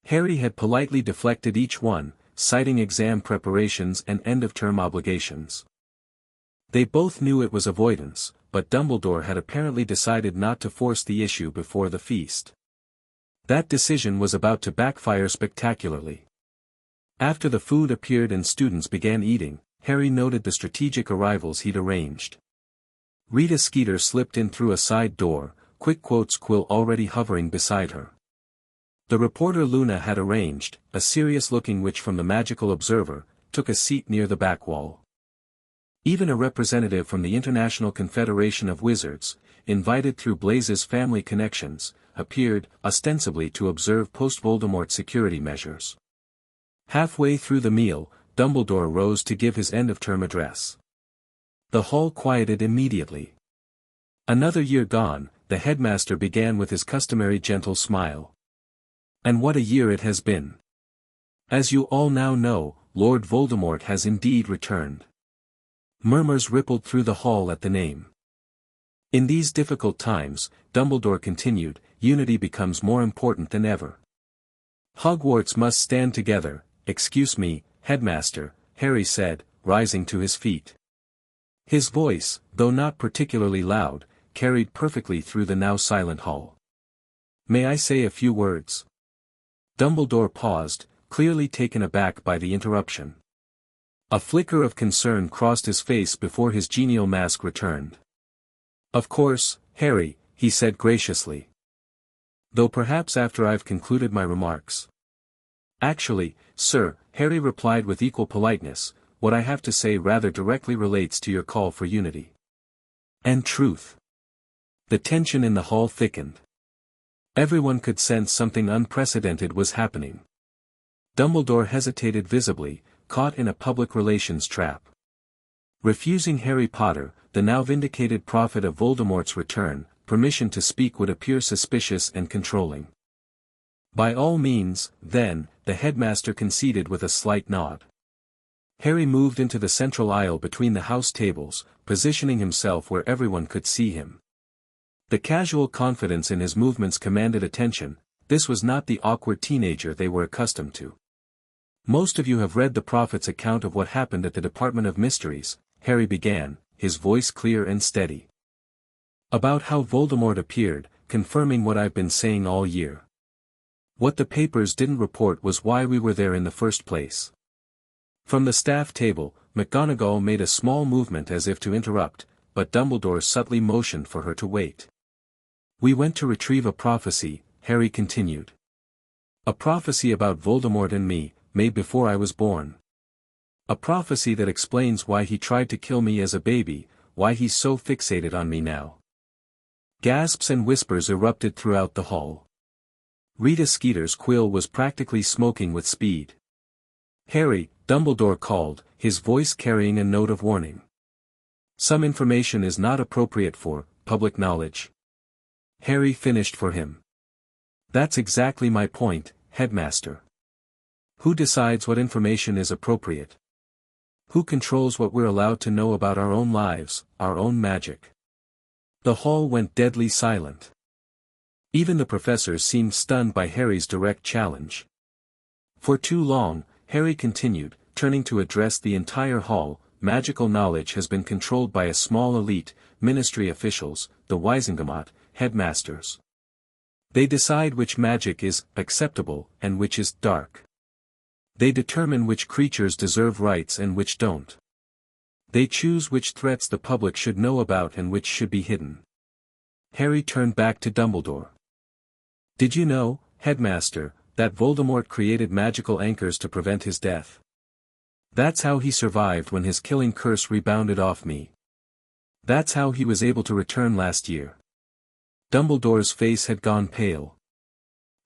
Harry had politely deflected each one, citing exam preparations and end-of-term obligations. They both knew it was avoidance, but Dumbledore had apparently decided not to force the issue before the feast. That decision was about to backfire spectacularly. After the food appeared and students began eating, Harry noted the strategic arrivals he'd arranged. Rita Skeeter slipped in through a side door, Quill already hovering beside her. The reporter Luna had arranged, a serious-looking witch from the Magical Observer, took a seat near the back wall. Even a representative from the International Confederation of Wizards, invited through Blaise's family connections, appeared, ostensibly to observe post-Voldemort security measures. Halfway through the meal, Dumbledore rose to give his end-of-term address. The hall quieted immediately. Another year gone, the headmaster began with his customary gentle smile. And what a year it has been. As you all now know, Lord Voldemort has indeed returned. Murmurs rippled through the hall at the name. In these difficult times, Dumbledore continued, unity becomes more important than ever. Hogwarts must stand together. Excuse me, headmaster, Harry said, rising to his feet. His voice, though not particularly loud, carried perfectly through the now silent hall. May I say a few words? Dumbledore paused, clearly taken aback by the interruption. A flicker of concern crossed his face before his genial mask returned. Of course, Harry, he said graciously. Though perhaps after I've concluded my remarks. Actually, sir, Harry replied with equal politeness, what I have to say rather directly relates to your call for unity. And truth. The tension in the hall thickened. Everyone could sense something unprecedented was happening. Dumbledore hesitated visibly, caught in a public relations trap. Refusing Harry Potter, the now vindicated prophet of Voldemort's return, permission to speak would appear suspicious and controlling. By all means, then, the headmaster conceded with a slight nod. Harry moved into the central aisle between the house tables, positioning himself where everyone could see him. The casual confidence in his movements commanded attention. This was not the awkward teenager they were accustomed to. Most of you have read the prophet's account of what happened at the Department of Mysteries, Harry began, his voice clear and steady. About how Voldemort appeared, confirming what I've been saying all year. What the papers didn't report was why we were there in the first place. From the staff table, McGonagall made a small movement as if to interrupt, but Dumbledore subtly motioned for her to wait. We went to retrieve a prophecy, Harry continued. A prophecy about Voldemort and me, made before I was born. A prophecy that explains why he tried to kill me as a baby, why he's so fixated on me now. Gasps and whispers erupted throughout the hall. Rita Skeeter's quill was practically smoking with speed. "Harry," Dumbledore called, his voice carrying a note of warning. "Some information is not appropriate for public knowledge." Harry finished for him. "That's exactly my point, Headmaster. Who decides what information is appropriate? Who controls what we're allowed to know about our own lives, our own magic?" The hall went deadly silent. Even the professors seemed stunned by Harry's direct challenge. For too long, Harry continued, turning to address the entire hall, magical knowledge has been controlled by a small elite, ministry officials, the Wisengamot, headmasters. They decide which magic is acceptable and which is dark. They determine which creatures deserve rights and which don't. They choose which threats the public should know about and which should be hidden. Harry turned back to Dumbledore. "Did you know, Headmaster, that Voldemort created magical anchors to prevent his death? That's how he survived when his killing curse rebounded off me. That's how he was able to return last year." Dumbledore's face had gone pale.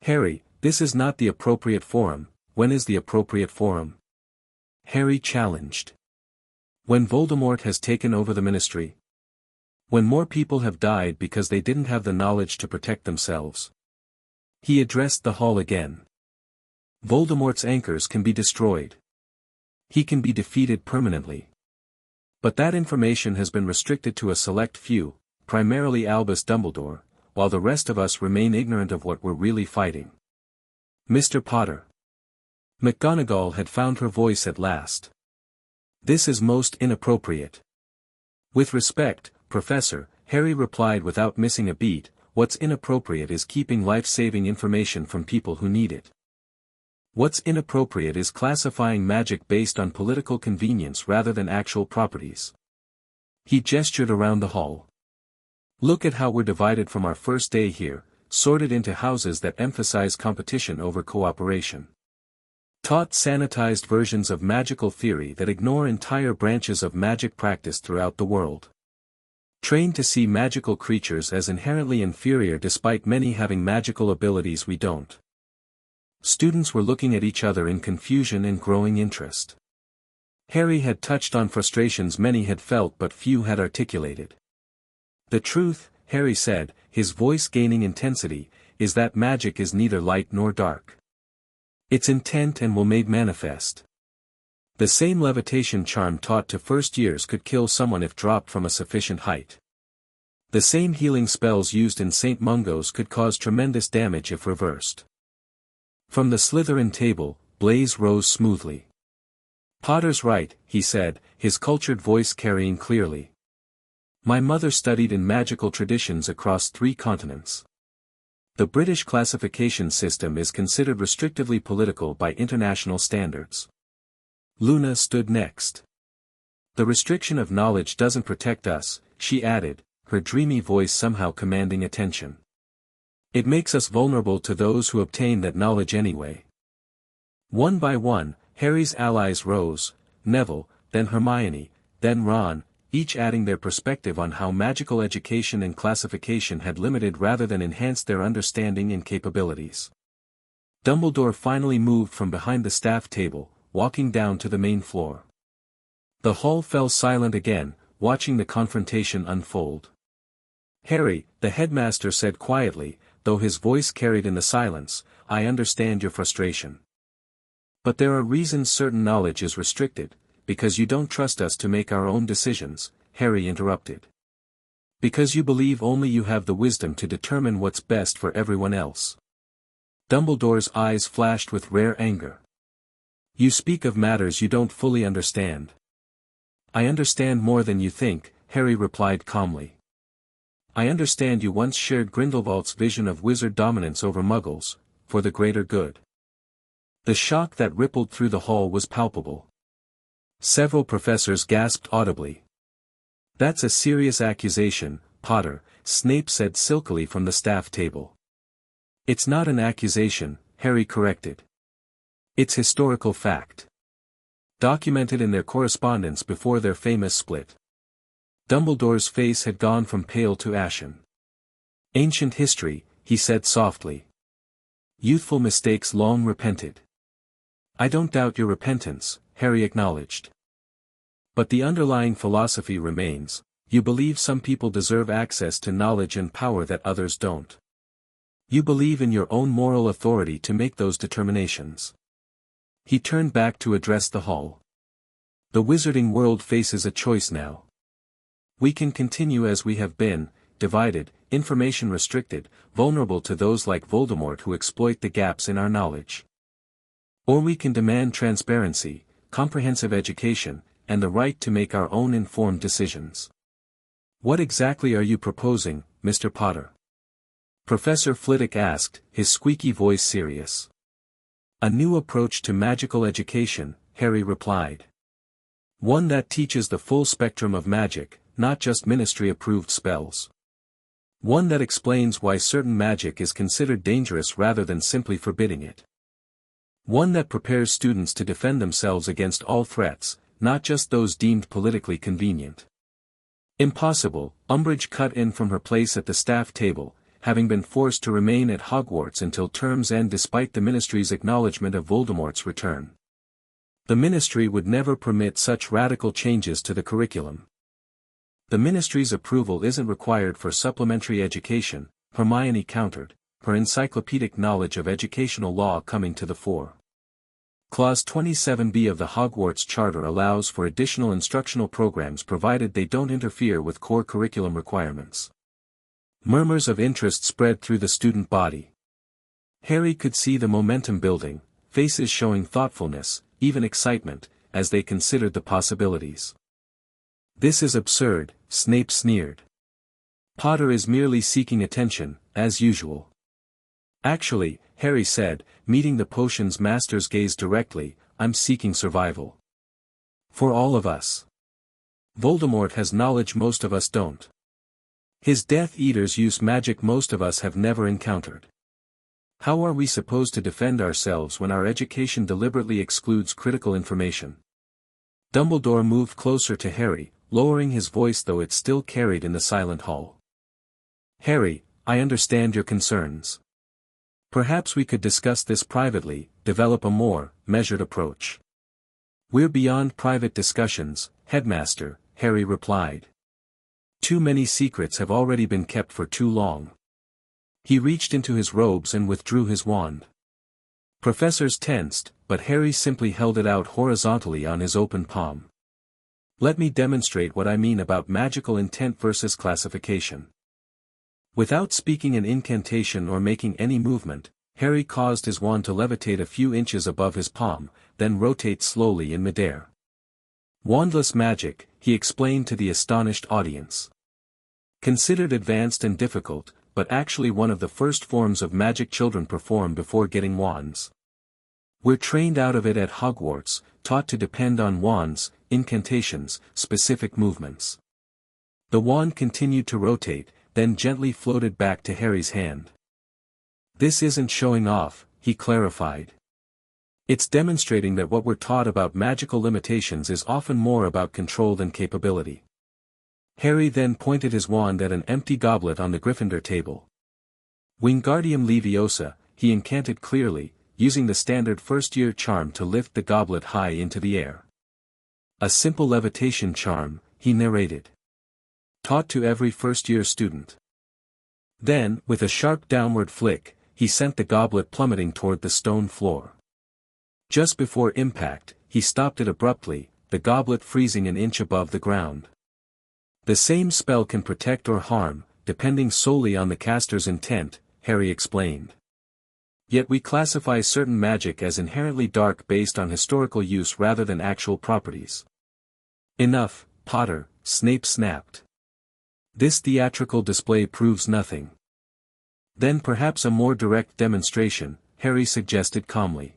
"Harry, this is not the appropriate forum. When is the appropriate forum?" Harry challenged. "When Voldemort has taken over the ministry? When more people have died because they didn't have the knowledge to protect themselves?" He addressed the hall again. "Voldemort's anchors can be destroyed. He can be defeated permanently. But that information has been restricted to a select few, primarily Albus Dumbledore, while the rest of us remain ignorant of what we're really fighting. Mr. Potter." McGonagall had found her voice at last. "This is most inappropriate." "With respect, Professor," Harry replied without missing a beat, "what's inappropriate is keeping life-saving information from people who need it. What's inappropriate is classifying magic based on political convenience rather than actual properties." He gestured around the hall. "Look at how we're divided from our first day here, sorted into houses that emphasize competition over cooperation. Taught sanitized versions of magical theory that ignore entire branches of magic practice throughout the world. Trained to see magical creatures as inherently inferior despite many having magical abilities we don't." Students were looking at each other in confusion and growing interest. Harry had touched on frustrations many had felt but few had articulated. "The truth," Harry said, his voice gaining intensity, "is that magic is neither light nor dark. It's intent and will made manifest. The same levitation charm taught to first years could kill someone if dropped from a sufficient height. The same healing spells used in St. Mungo's could cause tremendous damage if reversed." From the Slytherin table, Blaise rose smoothly. "Potter's right," he said, his cultured voice carrying clearly. "My mother studied in magical traditions across 3 continents. The British classification system is considered restrictively political by international standards." Luna stood next. "The restriction of knowledge doesn't protect us," she added, her dreamy voice somehow commanding attention. "It makes us vulnerable to those who obtain that knowledge anyway." One by one, Harry's allies rose, Neville, then Hermione, then Ron, each adding their perspective on how magical education and classification had limited rather than enhanced their understanding and capabilities. Dumbledore finally moved from behind the staff table, walking down to the main floor. The hall fell silent again, watching the confrontation unfold. "Harry," the headmaster said quietly, though his voice carried in the silence, "I understand your frustration. But there are reasons certain knowledge is restricted, because you don't trust us to make our own decisions," Harry interrupted. "Because you believe only you have the wisdom to determine what's best for everyone else." Dumbledore's eyes flashed with rare anger. "You speak of matters you don't fully understand." "I understand more than you think," Harry replied calmly. "I understand you once shared Grindelwald's vision of wizard dominance over muggles, for the greater good." The shock that rippled through the hall was palpable. Several professors gasped audibly. "That's a serious accusation, Potter," Snape said silkily from the staff table. "It's not an accusation," Harry corrected. "It's historical fact. Documented in their correspondence before their famous split. Dumbledore's face had gone from pale to ashen. Ancient history, he said softly. Youthful mistakes long repented. I don't doubt your repentance, Harry acknowledged. But the underlying philosophy remains, you believe some people deserve access to knowledge and power that others don't. You believe in your own moral authority to make those determinations. He turned back to address the hall. The wizarding world faces a choice now. We can continue as we have been, divided, information restricted, vulnerable to those like Voldemort who exploit the gaps in our knowledge. Or we can demand transparency, comprehensive education, and the right to make our own informed decisions. What exactly are you proposing, Mr. Potter? Professor Flitwick asked, his squeaky voice serious. A new approach to magical education, Harry replied. One that teaches the full spectrum of magic, not just ministry-approved spells. One that explains why certain magic is considered dangerous rather than simply forbidding it. One that prepares students to defend themselves against all threats, not just those deemed politically convenient. Impossible, Umbridge cut in from her place at the staff table, having been forced to remain at Hogwarts until term's end despite the Ministry's acknowledgement of Voldemort's return. The Ministry would never permit such radical changes to the curriculum. The Ministry's approval isn't required for supplementary education, Hermione countered, her encyclopedic knowledge of educational law coming to the fore. Clause 27b of the Hogwarts Charter allows for additional instructional programs provided they don't interfere with core curriculum requirements. Murmurs of interest spread through the student body. Harry could see the momentum building, faces showing thoughtfulness, even excitement, as they considered the possibilities. This is absurd, Snape sneered. Potter is merely seeking attention, as usual. Actually, Harry said, meeting the potions master's gaze directly, I'm seeking survival. For all of us. Voldemort has knowledge most of us don't. His Death Eaters use magic most of us have never encountered. How are we supposed to defend ourselves when our education deliberately excludes critical information? Dumbledore moved closer to Harry, lowering his voice though it still carried in the silent hall. Harry, I understand your concerns. Perhaps we could discuss this privately, develop a more measured approach. We're beyond private discussions, Headmaster, Harry replied. Too many secrets have already been kept for too long. He reached into his robes and withdrew his wand. Professors tensed, but Harry simply held it out horizontally on his open palm. Let me demonstrate what I mean about magical intent versus classification. Without speaking an incantation or making any movement, Harry caused his wand to levitate a few inches above his palm, then rotate slowly in midair. Wandless magic, he explained to the astonished audience. Considered advanced and difficult, but actually one of the first forms of magic children perform before getting wands. We're trained out of it at Hogwarts, taught to depend on wands, incantations, specific movements. The wand continued to rotate, then gently floated back to Harry's hand. This isn't showing off, he clarified. It's demonstrating that what we're taught about magical limitations is often more about control than capability. Harry then pointed his wand at an empty goblet on the Gryffindor table. Wingardium Leviosa, he incanted clearly, using the standard first-year charm to lift the goblet high into the air. A simple levitation charm, he narrated. Taught to every first-year student. Then, with a sharp downward flick, he sent the goblet plummeting toward the stone floor. Just before impact, he stopped it abruptly, the goblet freezing an inch above the ground. The same spell can protect or harm, depending solely on the caster's intent, Harry explained. Yet we classify certain magic as inherently dark based on historical use rather than actual properties. Enough, Potter, Snape snapped. This theatrical display proves nothing. Then perhaps a more direct demonstration, Harry suggested calmly.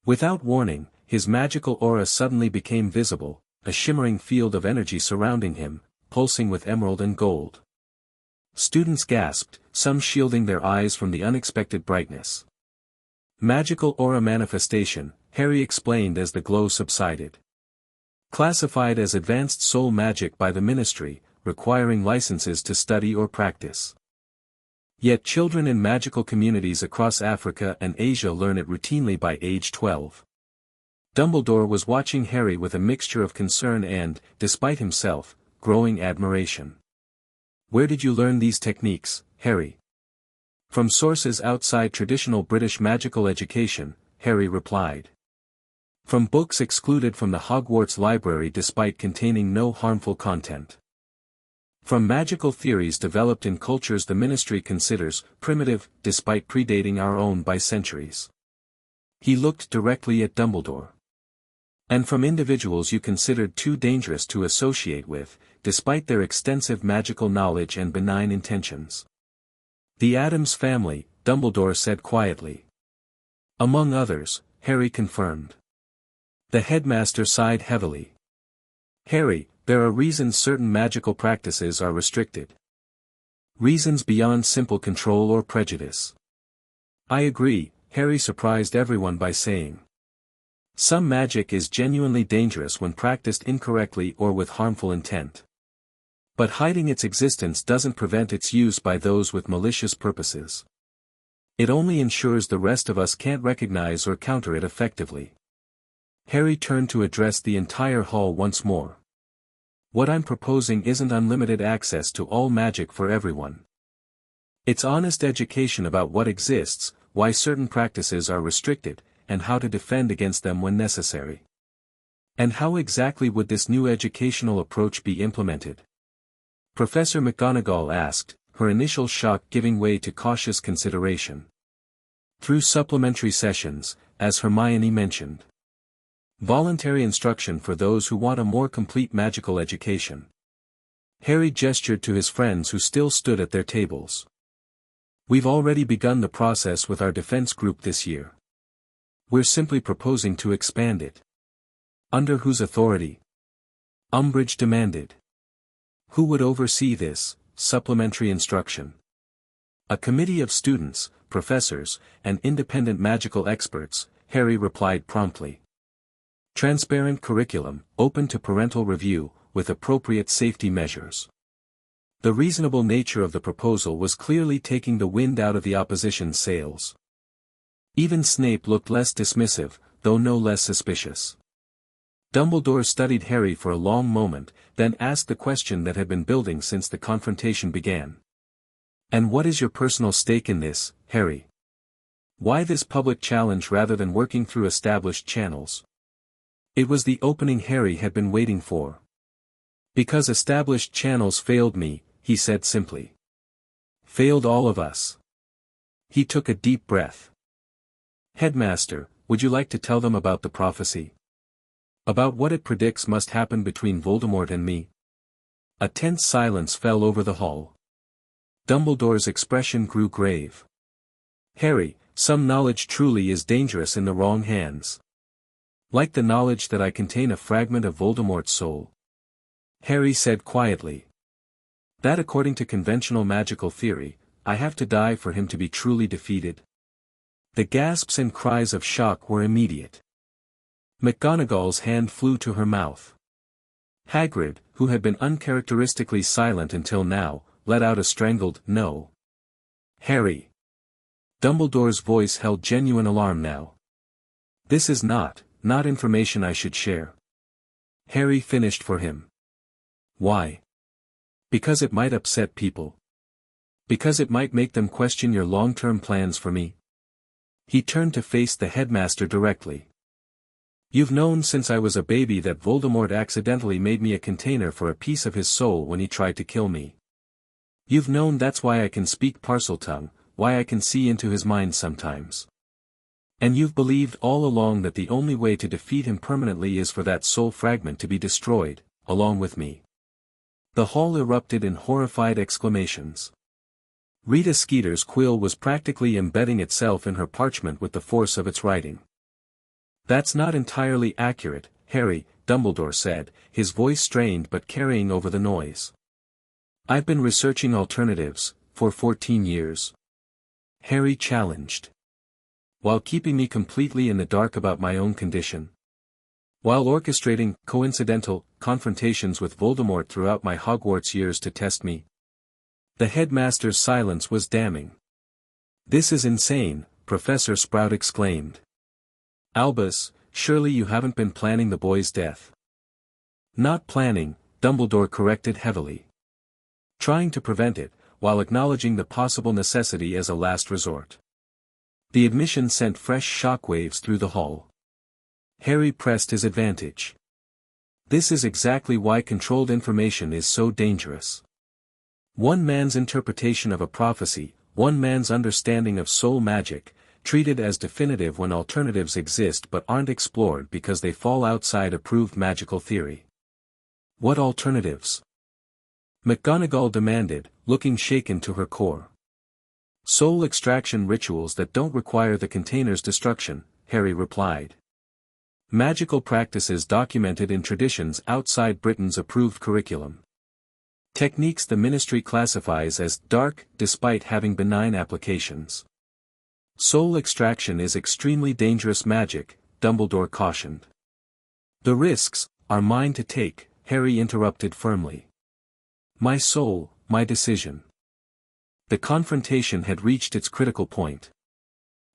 Without warning, his magical aura suddenly became visible, a shimmering field of energy surrounding him, pulsing with emerald and gold. Students gasped, some shielding their eyes from the unexpected brightness. Magical aura manifestation, Harry explained as the glow subsided. Classified as advanced soul magic by the ministry, requiring licenses to study or practice. Yet children in magical communities across Africa and Asia learn it routinely by age 12. Dumbledore was watching Harry with a mixture of concern and, despite himself, growing admiration. "Where did you learn these techniques, Harry?" "From sources outside traditional British magical education," Harry replied. "From books excluded from the Hogwarts library despite containing no harmful content. From magical theories developed in cultures the ministry considers primitive, despite predating our own by centuries." He looked directly at Dumbledore. "And from individuals you considered too dangerous to associate with, despite their extensive magical knowledge and benign intentions." "The Addams family," Dumbledore said quietly. "Among others," Harry confirmed. The headmaster sighed heavily. "Harry, there are reasons certain magical practices are restricted. Reasons beyond simple control or prejudice." "I agree," Harry surprised everyone by saying. "Some magic is genuinely dangerous when practiced incorrectly or with harmful intent. But hiding its existence doesn't prevent its use by those with malicious purposes. It only ensures the rest of us can't recognize or counter it effectively." Harry turned to address the entire hall once more. "What I'm proposing isn't unlimited access to all magic for everyone. It's honest education about what exists, why certain practices are restricted, and how to defend against them when necessary." "And how exactly would this new educational approach be implemented?" Professor McGonagall asked, her initial shock giving way to cautious consideration. "Through supplementary sessions, as Hermione mentioned. Voluntary instruction for those who want a more complete magical education." Harry gestured to his friends who still stood at their tables. "We've already begun the process with our defense group this year. We're simply proposing to expand it." "Under whose authority?" Umbridge demanded. "Who would oversee this supplementary instruction?" "A committee of students, professors, and independent magical experts," Harry replied promptly. "Transparent curriculum, open to parental review, with appropriate safety measures." The reasonable nature of the proposal was clearly taking the wind out of the opposition's sails. Even Snape looked less dismissive, though no less suspicious. Dumbledore studied Harry for a long moment, then asked the question that had been building since the confrontation began. "And what is your personal stake in this, Harry? Why this public challenge rather than working through established channels?" It was the opening Harry had been waiting for. "Because established channels failed me," he said simply. "Failed all of us." He took a deep breath. "Headmaster, would you like to tell them about the prophecy? About what it predicts must happen between Voldemort and me?" A tense silence fell over the hall. Dumbledore's expression grew grave. "Harry, some knowledge truly is dangerous in the wrong hands. Like the knowledge that I contain a fragment of Voldemort's soul," Harry said quietly. "That according to conventional magical theory, I have to die for him to be truly defeated." The gasps and cries of shock were immediate. McGonagall's hand flew to her mouth. Hagrid, who had been uncharacteristically silent until now, let out a strangled "No." "Harry." Dumbledore's voice held genuine alarm now. "This is not information I should share." Harry finished for him. "Why?" "Because it might upset people. Because it might make them question your long-term plans for me." He turned to face the headmaster directly. "You've known since I was a baby that Voldemort accidentally made me a container for a piece of his soul when he tried to kill me. You've known that's why I can speak Parseltongue, why I can see into his mind sometimes. And you've believed all along that the only way to defeat him permanently is for that soul fragment to be destroyed, along with me." The hall erupted in horrified exclamations. Rita Skeeter's quill was practically embedding itself in her parchment with the force of its writing. "That's not entirely accurate, Harry," Dumbledore said, his voice strained but carrying over the noise. "I've been researching alternatives, for 14 years. Harry challenged. "While keeping me completely in the dark about my own condition?" While orchestrating coincidental confrontations with Voldemort throughout my Hogwarts years to test me. The headmaster's silence was damning. "This is insane," Professor Sprout exclaimed. "Albus, surely you haven't been planning the boy's death." "Not planning," Dumbledore corrected heavily. "Trying to prevent it, while acknowledging the possible necessity as a last resort." The admission sent fresh shockwaves through the hall. Harry pressed his advantage. "This is exactly why controlled information is so dangerous. One man's interpretation of a prophecy, one man's understanding of soul magic, treated as definitive when alternatives exist but aren't explored because they fall outside approved magical theory." "What alternatives?" McGonagall demanded, looking shaken to her core. "Soul extraction rituals that don't require the container's destruction," Harry replied. "Magical practices documented in traditions outside Britain's approved curriculum. Techniques the Ministry classifies as dark, despite having benign applications. Soul extraction is extremely dangerous magic," Dumbledore cautioned. "The risks are mine to take," Harry interrupted firmly. "My soul, my decision." The confrontation had reached its critical point.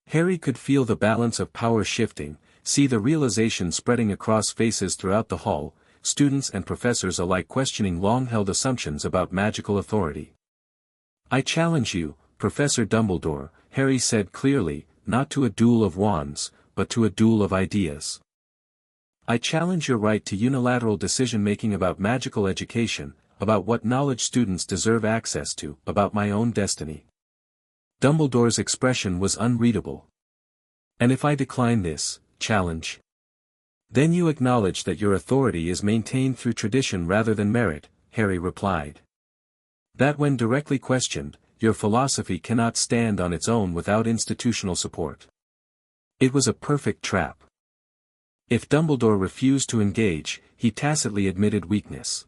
Harry could feel the balance of power shifting, see the realization spreading across faces throughout the hall, students and professors alike questioning long-held assumptions about magical authority. "I challenge you, Professor Dumbledore," Harry said clearly, "not to a duel of wands, but to a duel of ideas. I challenge your right to unilateral decision-making about magical education, about what knowledge students deserve access to, about my own destiny." Dumbledore's expression was unreadable. "And if I decline this challenge? Then you acknowledge that your authority is maintained through tradition rather than merit," Harry replied. "That when directly questioned, your philosophy cannot stand on its own without institutional support." It was a perfect trap. If Dumbledore refused to engage, he tacitly admitted weakness.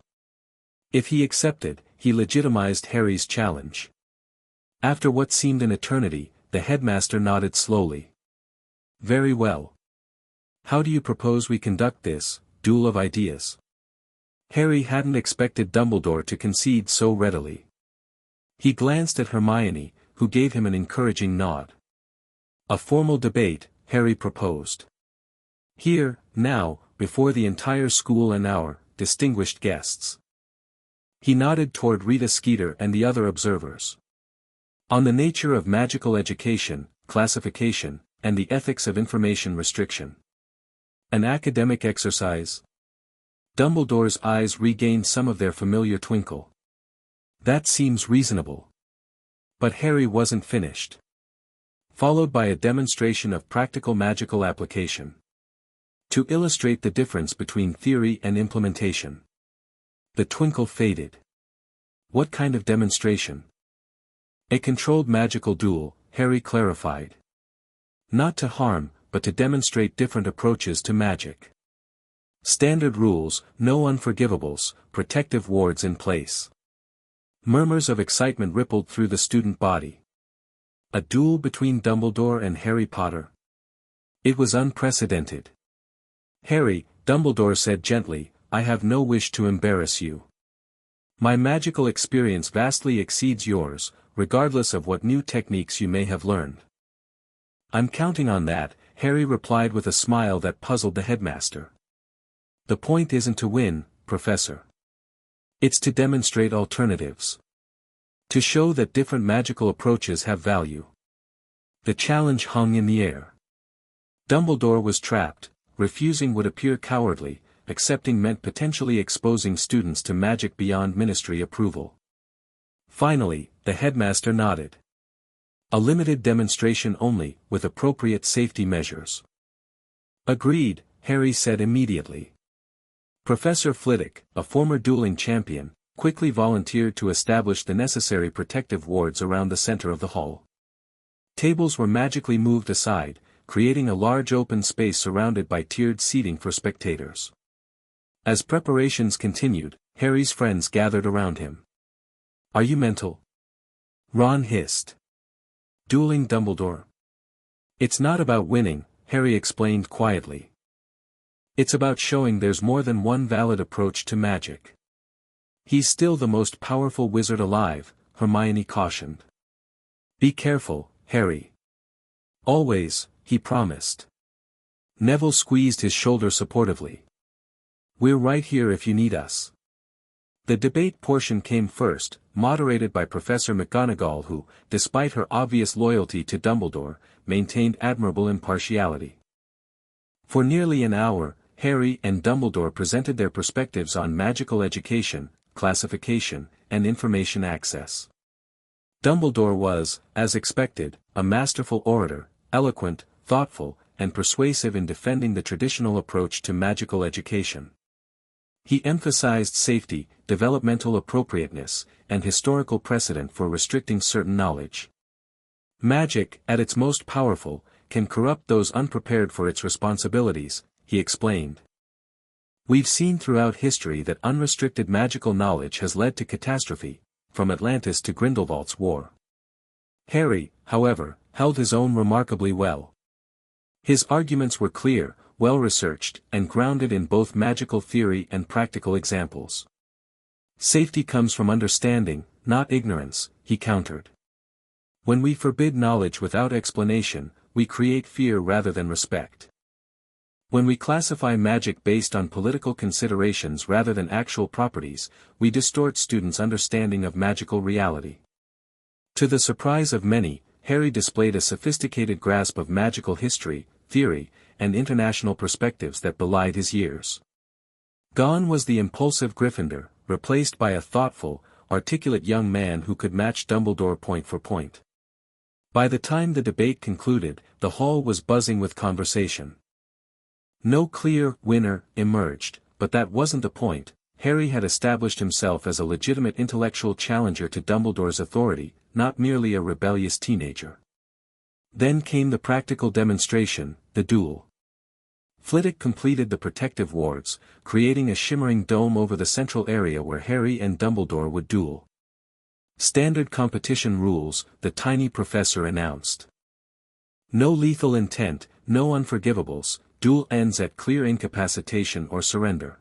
If he accepted, he legitimized Harry's challenge. After what seemed an eternity, the headmaster nodded slowly. "Very well. How do you propose we conduct this duel of ideas?" Harry hadn't expected Dumbledore to concede so readily. He glanced at Hermione, who gave him an encouraging nod. "A formal debate," Harry proposed. "Here, now, before the entire school and our distinguished guests." He nodded toward Rita Skeeter and the other observers. "On the nature of magical education, classification, and the ethics of information restriction. An academic exercise?" Dumbledore's eyes regained some of their familiar twinkle. "That seems reasonable." But Harry wasn't finished. "Followed by a demonstration of practical magical application. To illustrate the difference between theory and implementation." The twinkle faded. "What kind of demonstration?" "A controlled magical duel," Harry clarified. "Not to harm, but to demonstrate different approaches to magic. Standard rules, no unforgivables, protective wards in place." Murmurs of excitement rippled through the student body. A duel between Dumbledore and Harry Potter? It was unprecedented. "Harry," Dumbledore said gently, "I have no wish to embarrass you. My magical experience vastly exceeds yours, regardless of what new techniques you may have learned." "I'm counting on that," Harry replied with a smile that puzzled the headmaster. "The point isn't to win, Professor. It's to demonstrate alternatives. To show that different magical approaches have value." The challenge hung in the air. Dumbledore was trapped. Refusing would appear cowardly, accepting meant potentially exposing students to magic beyond Ministry approval. Finally, the headmaster nodded. "A limited demonstration only, with appropriate safety measures." "Agreed," Harry said immediately. Professor Flitwick, a former dueling champion, quickly volunteered to establish the necessary protective wards around the center of the hall. Tables were magically moved aside, creating a large open space surrounded by tiered seating for spectators. As preparations continued, Harry's friends gathered around him. "Are you mental?" Ron hissed. "Dueling Dumbledore? It's not about winning," Harry explained quietly. It's about showing there's more than one valid approach to magic. He's still the most powerful wizard alive, Hermione cautioned. Be careful, Harry. Always, he promised. Neville squeezed his shoulder supportively. We're right here if you need us. The debate portion came first, moderated by Professor McGonagall who, despite her obvious loyalty to Dumbledore, maintained admirable impartiality. For nearly an hour, Harry and Dumbledore presented their perspectives on magical education, classification, and information access. Dumbledore was, as expected, a masterful orator, eloquent, thoughtful, and persuasive in defending the traditional approach to magical education. He emphasized safety, developmental appropriateness, and historical precedent for restricting certain knowledge. Magic, at its most powerful, can corrupt those unprepared for its responsibilities, he explained. We've seen throughout history that unrestricted magical knowledge has led to catastrophe, from Atlantis to Grindelwald's War. Harry, however, held his own remarkably well. His arguments were clear, well-researched, and grounded in both magical theory and practical examples. Safety comes from understanding, not ignorance, he countered. When we forbid knowledge without explanation, we create fear rather than respect. When we classify magic based on political considerations rather than actual properties, we distort students' understanding of magical reality. To the surprise of many, Harry displayed a sophisticated grasp of magical history, theory, and international perspectives that belied his years. Gone was the impulsive Gryffindor, replaced by a thoughtful, articulate young man who could match Dumbledore point for point. By the time the debate concluded, the hall was buzzing with conversation. No clear winner emerged, but that wasn't the point. Harry had established himself as a legitimate intellectual challenger to Dumbledore's authority, not merely a rebellious teenager. Then came the practical demonstration, the duel. Flitwick completed the protective wards, creating a shimmering dome over the central area where Harry and Dumbledore would duel. Standard competition rules, the tiny professor announced. No lethal intent, no unforgivables, duel ends at clear incapacitation or surrender.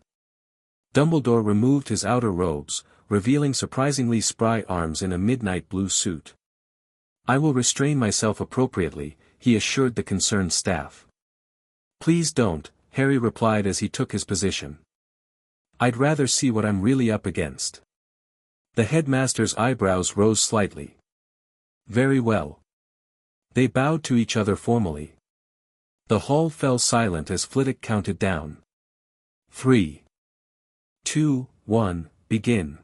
Dumbledore removed his outer robes, revealing surprisingly spry arms in a midnight blue suit. I will restrain myself appropriately, he assured the concerned staff. Please don't, Harry replied as he took his position. I'd rather see what I'm really up against. The headmaster's eyebrows rose slightly. Very well. They bowed to each other formally. The hall fell silent as Flitwick counted down. 3, 2, 1, begin.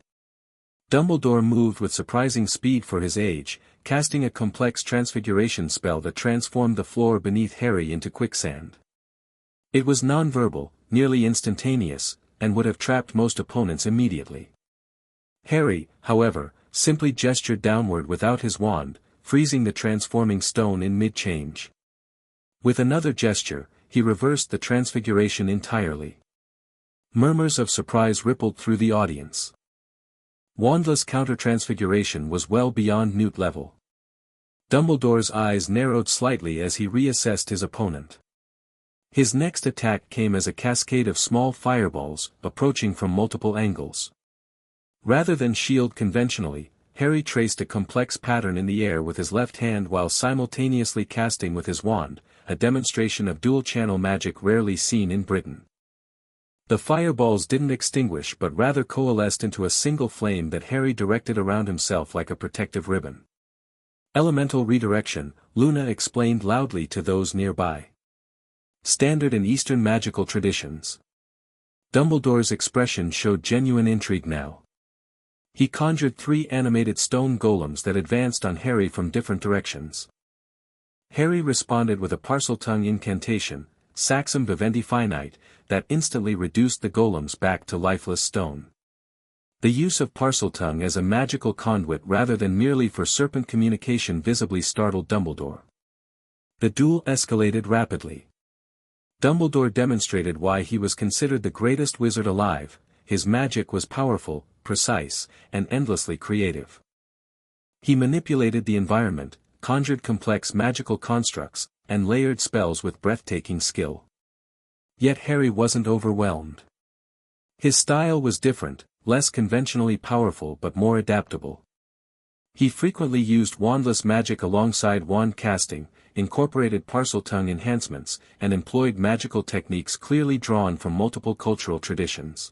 Dumbledore moved with surprising speed for his age, casting a complex transfiguration spell that transformed the floor beneath Harry into quicksand. It was non-verbal, nearly instantaneous, and would have trapped most opponents immediately. Harry, however, simply gestured downward without his wand, freezing the transforming stone in mid-change. With another gesture, he reversed the transfiguration entirely. Murmurs of surprise rippled through the audience. Wandless counter-transfiguration was well beyond Newt level. Dumbledore's eyes narrowed slightly as he reassessed his opponent. His next attack came as a cascade of small fireballs, approaching from multiple angles. Rather than shield conventionally, Harry traced a complex pattern in the air with his left hand while simultaneously casting with his wand, a demonstration of dual-channel magic rarely seen in Britain. The fireballs didn't extinguish but rather coalesced into a single flame that Harry directed around himself like a protective ribbon. Elemental redirection, Luna explained loudly to those nearby. Standard in Eastern magical traditions. Dumbledore's expression showed genuine intrigue now. He conjured 3 animated stone golems that advanced on Harry from different directions. Harry responded with a Parseltongue incantation, Saxum Vivendi Finite, that instantly reduced the golems back to lifeless stone. The use of Parseltongue as a magical conduit rather than merely for serpent communication visibly startled Dumbledore. The duel escalated rapidly. Dumbledore demonstrated why he was considered the greatest wizard alive. His magic was powerful, precise, and endlessly creative. He manipulated the environment, conjured complex magical constructs, and layered spells with breathtaking skill. Yet Harry wasn't overwhelmed. His style was different, less conventionally powerful but more adaptable. He frequently used wandless magic alongside wand casting, incorporated Parseltongue enhancements, and employed magical techniques clearly drawn from multiple cultural traditions.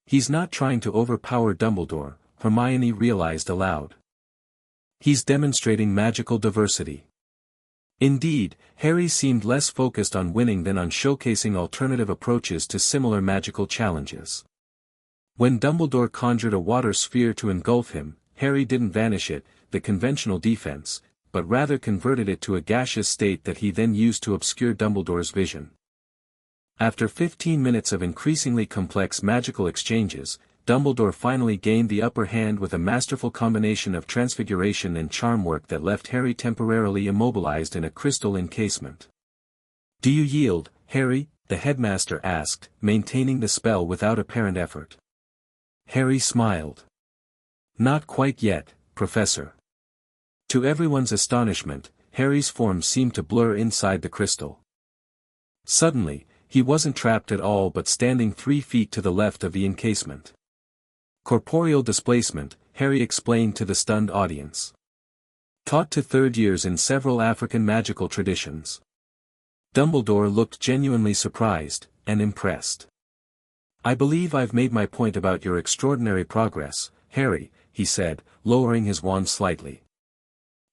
"He's not trying to overpower Dumbledore," Hermione realized aloud. "He's demonstrating magical diversity." Indeed, Harry seemed less focused on winning than on showcasing alternative approaches to similar magical challenges. When Dumbledore conjured a water sphere to engulf him, Harry didn't vanish it, the conventional defense, but rather converted it to a gaseous state that he then used to obscure Dumbledore's vision. After 15 minutes of increasingly complex magical exchanges, Dumbledore finally gained the upper hand with a masterful combination of transfiguration and charm work that left Harry temporarily immobilized in a crystal encasement. "Do you yield, Harry?" the headmaster asked, maintaining the spell without apparent effort. Harry smiled. "Not quite yet, Professor." To everyone's astonishment, Harry's form seemed to blur inside the crystal. Suddenly, he wasn't trapped at all but standing 3 feet to the left of the encasement. "Corporeal displacement," Harry explained to the stunned audience. "Taught to third years in several African magical traditions." Dumbledore looked genuinely surprised, and impressed. "I believe I've made my point about your extraordinary progress, Harry," he said, lowering his wand slightly.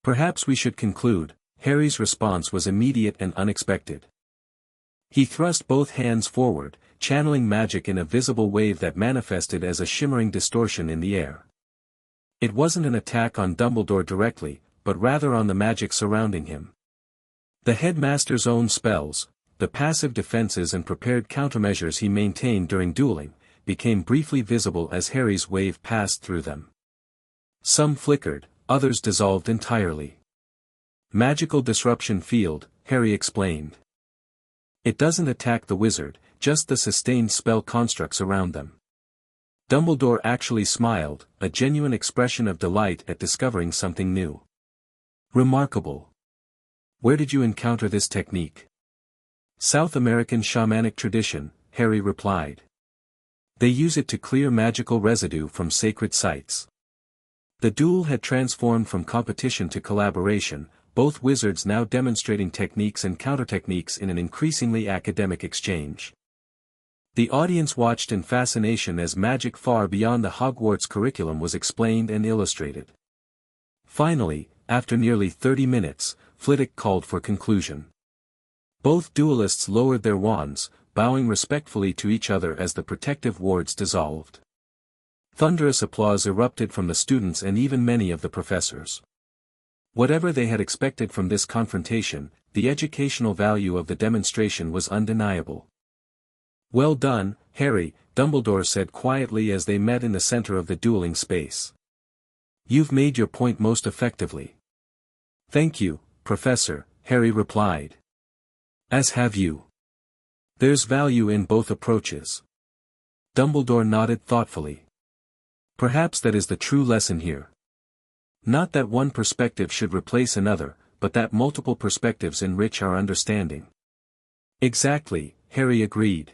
"Perhaps we should conclude." Harry's response was immediate and unexpected. He thrust both hands forward, channeling magic in a visible wave that manifested as a shimmering distortion in the air. It wasn't an attack on Dumbledore directly, but rather on the magic surrounding him. The headmaster's own spells, the passive defenses and prepared countermeasures he maintained during dueling, became briefly visible as Harry's wave passed through them. Some flickered, others dissolved entirely. "Magical disruption field," Harry explained. "It doesn't attack the wizard, just the sustained spell constructs around them." Dumbledore actually smiled, a genuine expression of delight at discovering something new. "Remarkable. Where did you encounter this technique?" "South American shamanic tradition," Harry replied. "They use it to clear magical residue from sacred sites." The duel had transformed from competition to collaboration, both wizards now demonstrating techniques and countertechniques in an increasingly academic exchange. The audience watched in fascination as magic far beyond the Hogwarts curriculum was explained and illustrated. Finally, after nearly 30 minutes, Flitwick called for conclusion. Both duelists lowered their wands, bowing respectfully to each other as the protective wards dissolved. Thunderous applause erupted from the students and even many of the professors. Whatever they had expected from this confrontation, the educational value of the demonstration was undeniable. "Well done, Harry," Dumbledore said quietly as they met in the center of the dueling space. "You've made your point most effectively." "Thank you, Professor," Harry replied. "As have you. There's value in both approaches." Dumbledore nodded thoughtfully. "Perhaps that is the true lesson here. Not that one perspective should replace another, but that multiple perspectives enrich our understanding." "Exactly," Harry agreed.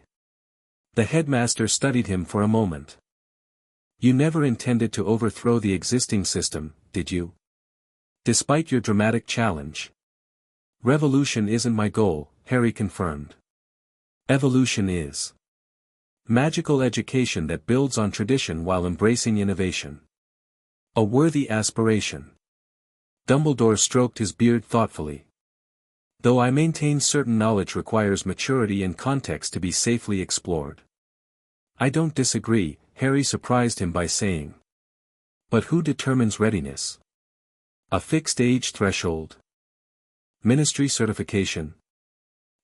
The headmaster studied him for a moment. "You never intended to overthrow the existing system, did you? Despite your dramatic challenge." "Revolution isn't my goal," Harry confirmed. "Evolution is. Magical education that builds on tradition while embracing innovation. A worthy aspiration." Dumbledore stroked his beard thoughtfully. "Though I maintain certain knowledge requires maturity and context to be safely explored." "I don't disagree," Harry surprised him by saying. "But who determines readiness? A fixed age threshold? Ministry certification?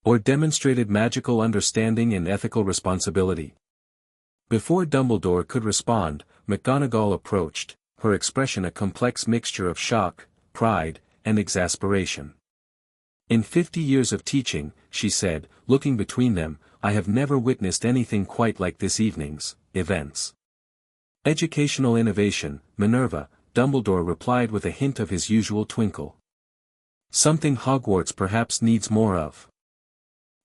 Or demonstrated magical understanding and ethical responsibility?" Before Dumbledore could respond, McGonagall approached, her expression a complex mixture of shock, pride, and exasperation. "In 50 years of teaching," she said, looking between them, "I have never witnessed anything quite like this evening's events." "Educational innovation, Minerva," Dumbledore replied with a hint of his usual twinkle. "Something Hogwarts perhaps needs more of."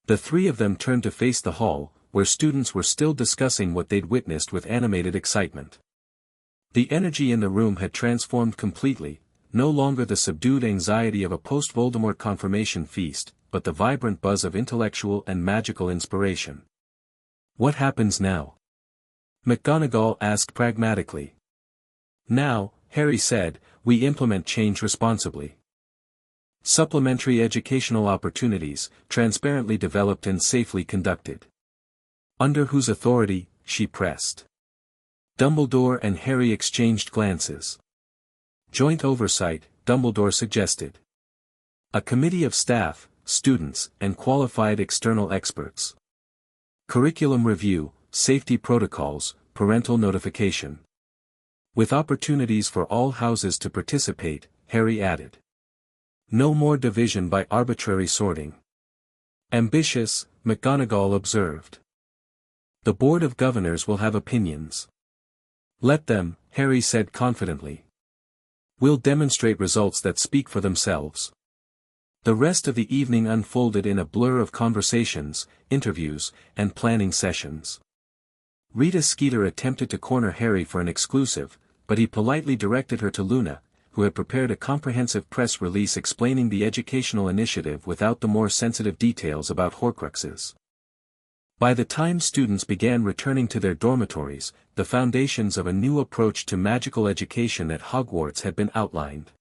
The three of them turned to face the hall, where students were still discussing what they'd witnessed with animated excitement. The energy in the room had transformed completely, no longer the subdued anxiety of a post-Voldemort confirmation feast, but the vibrant buzz of intellectual and magical inspiration. "What happens now?" McGonagall asked pragmatically. "Now," Harry said, "we implement change responsibly. Supplementary educational opportunities, transparently developed and safely conducted." "Under whose authority?" she pressed. Dumbledore and Harry exchanged glances. "Joint oversight," Dumbledore suggested. "A committee of staff, students, and qualified external experts. Curriculum review, safety protocols, parental notification. With opportunities for all houses to participate," Harry added. "No more division by arbitrary sorting." "Ambitious," McGonagall observed. "The Board of Governors will have opinions." "Let them," Harry said confidently. "We'll demonstrate results that speak for themselves." The rest of the evening unfolded in a blur of conversations, interviews, and planning sessions. Rita Skeeter attempted to corner Harry for an exclusive, but he politely directed her to Luna, who had prepared a comprehensive press release explaining the educational initiative without the more sensitive details about Horcruxes. By the time students began returning to their dormitories, the foundations of a new approach to magical education at Hogwarts had been outlined.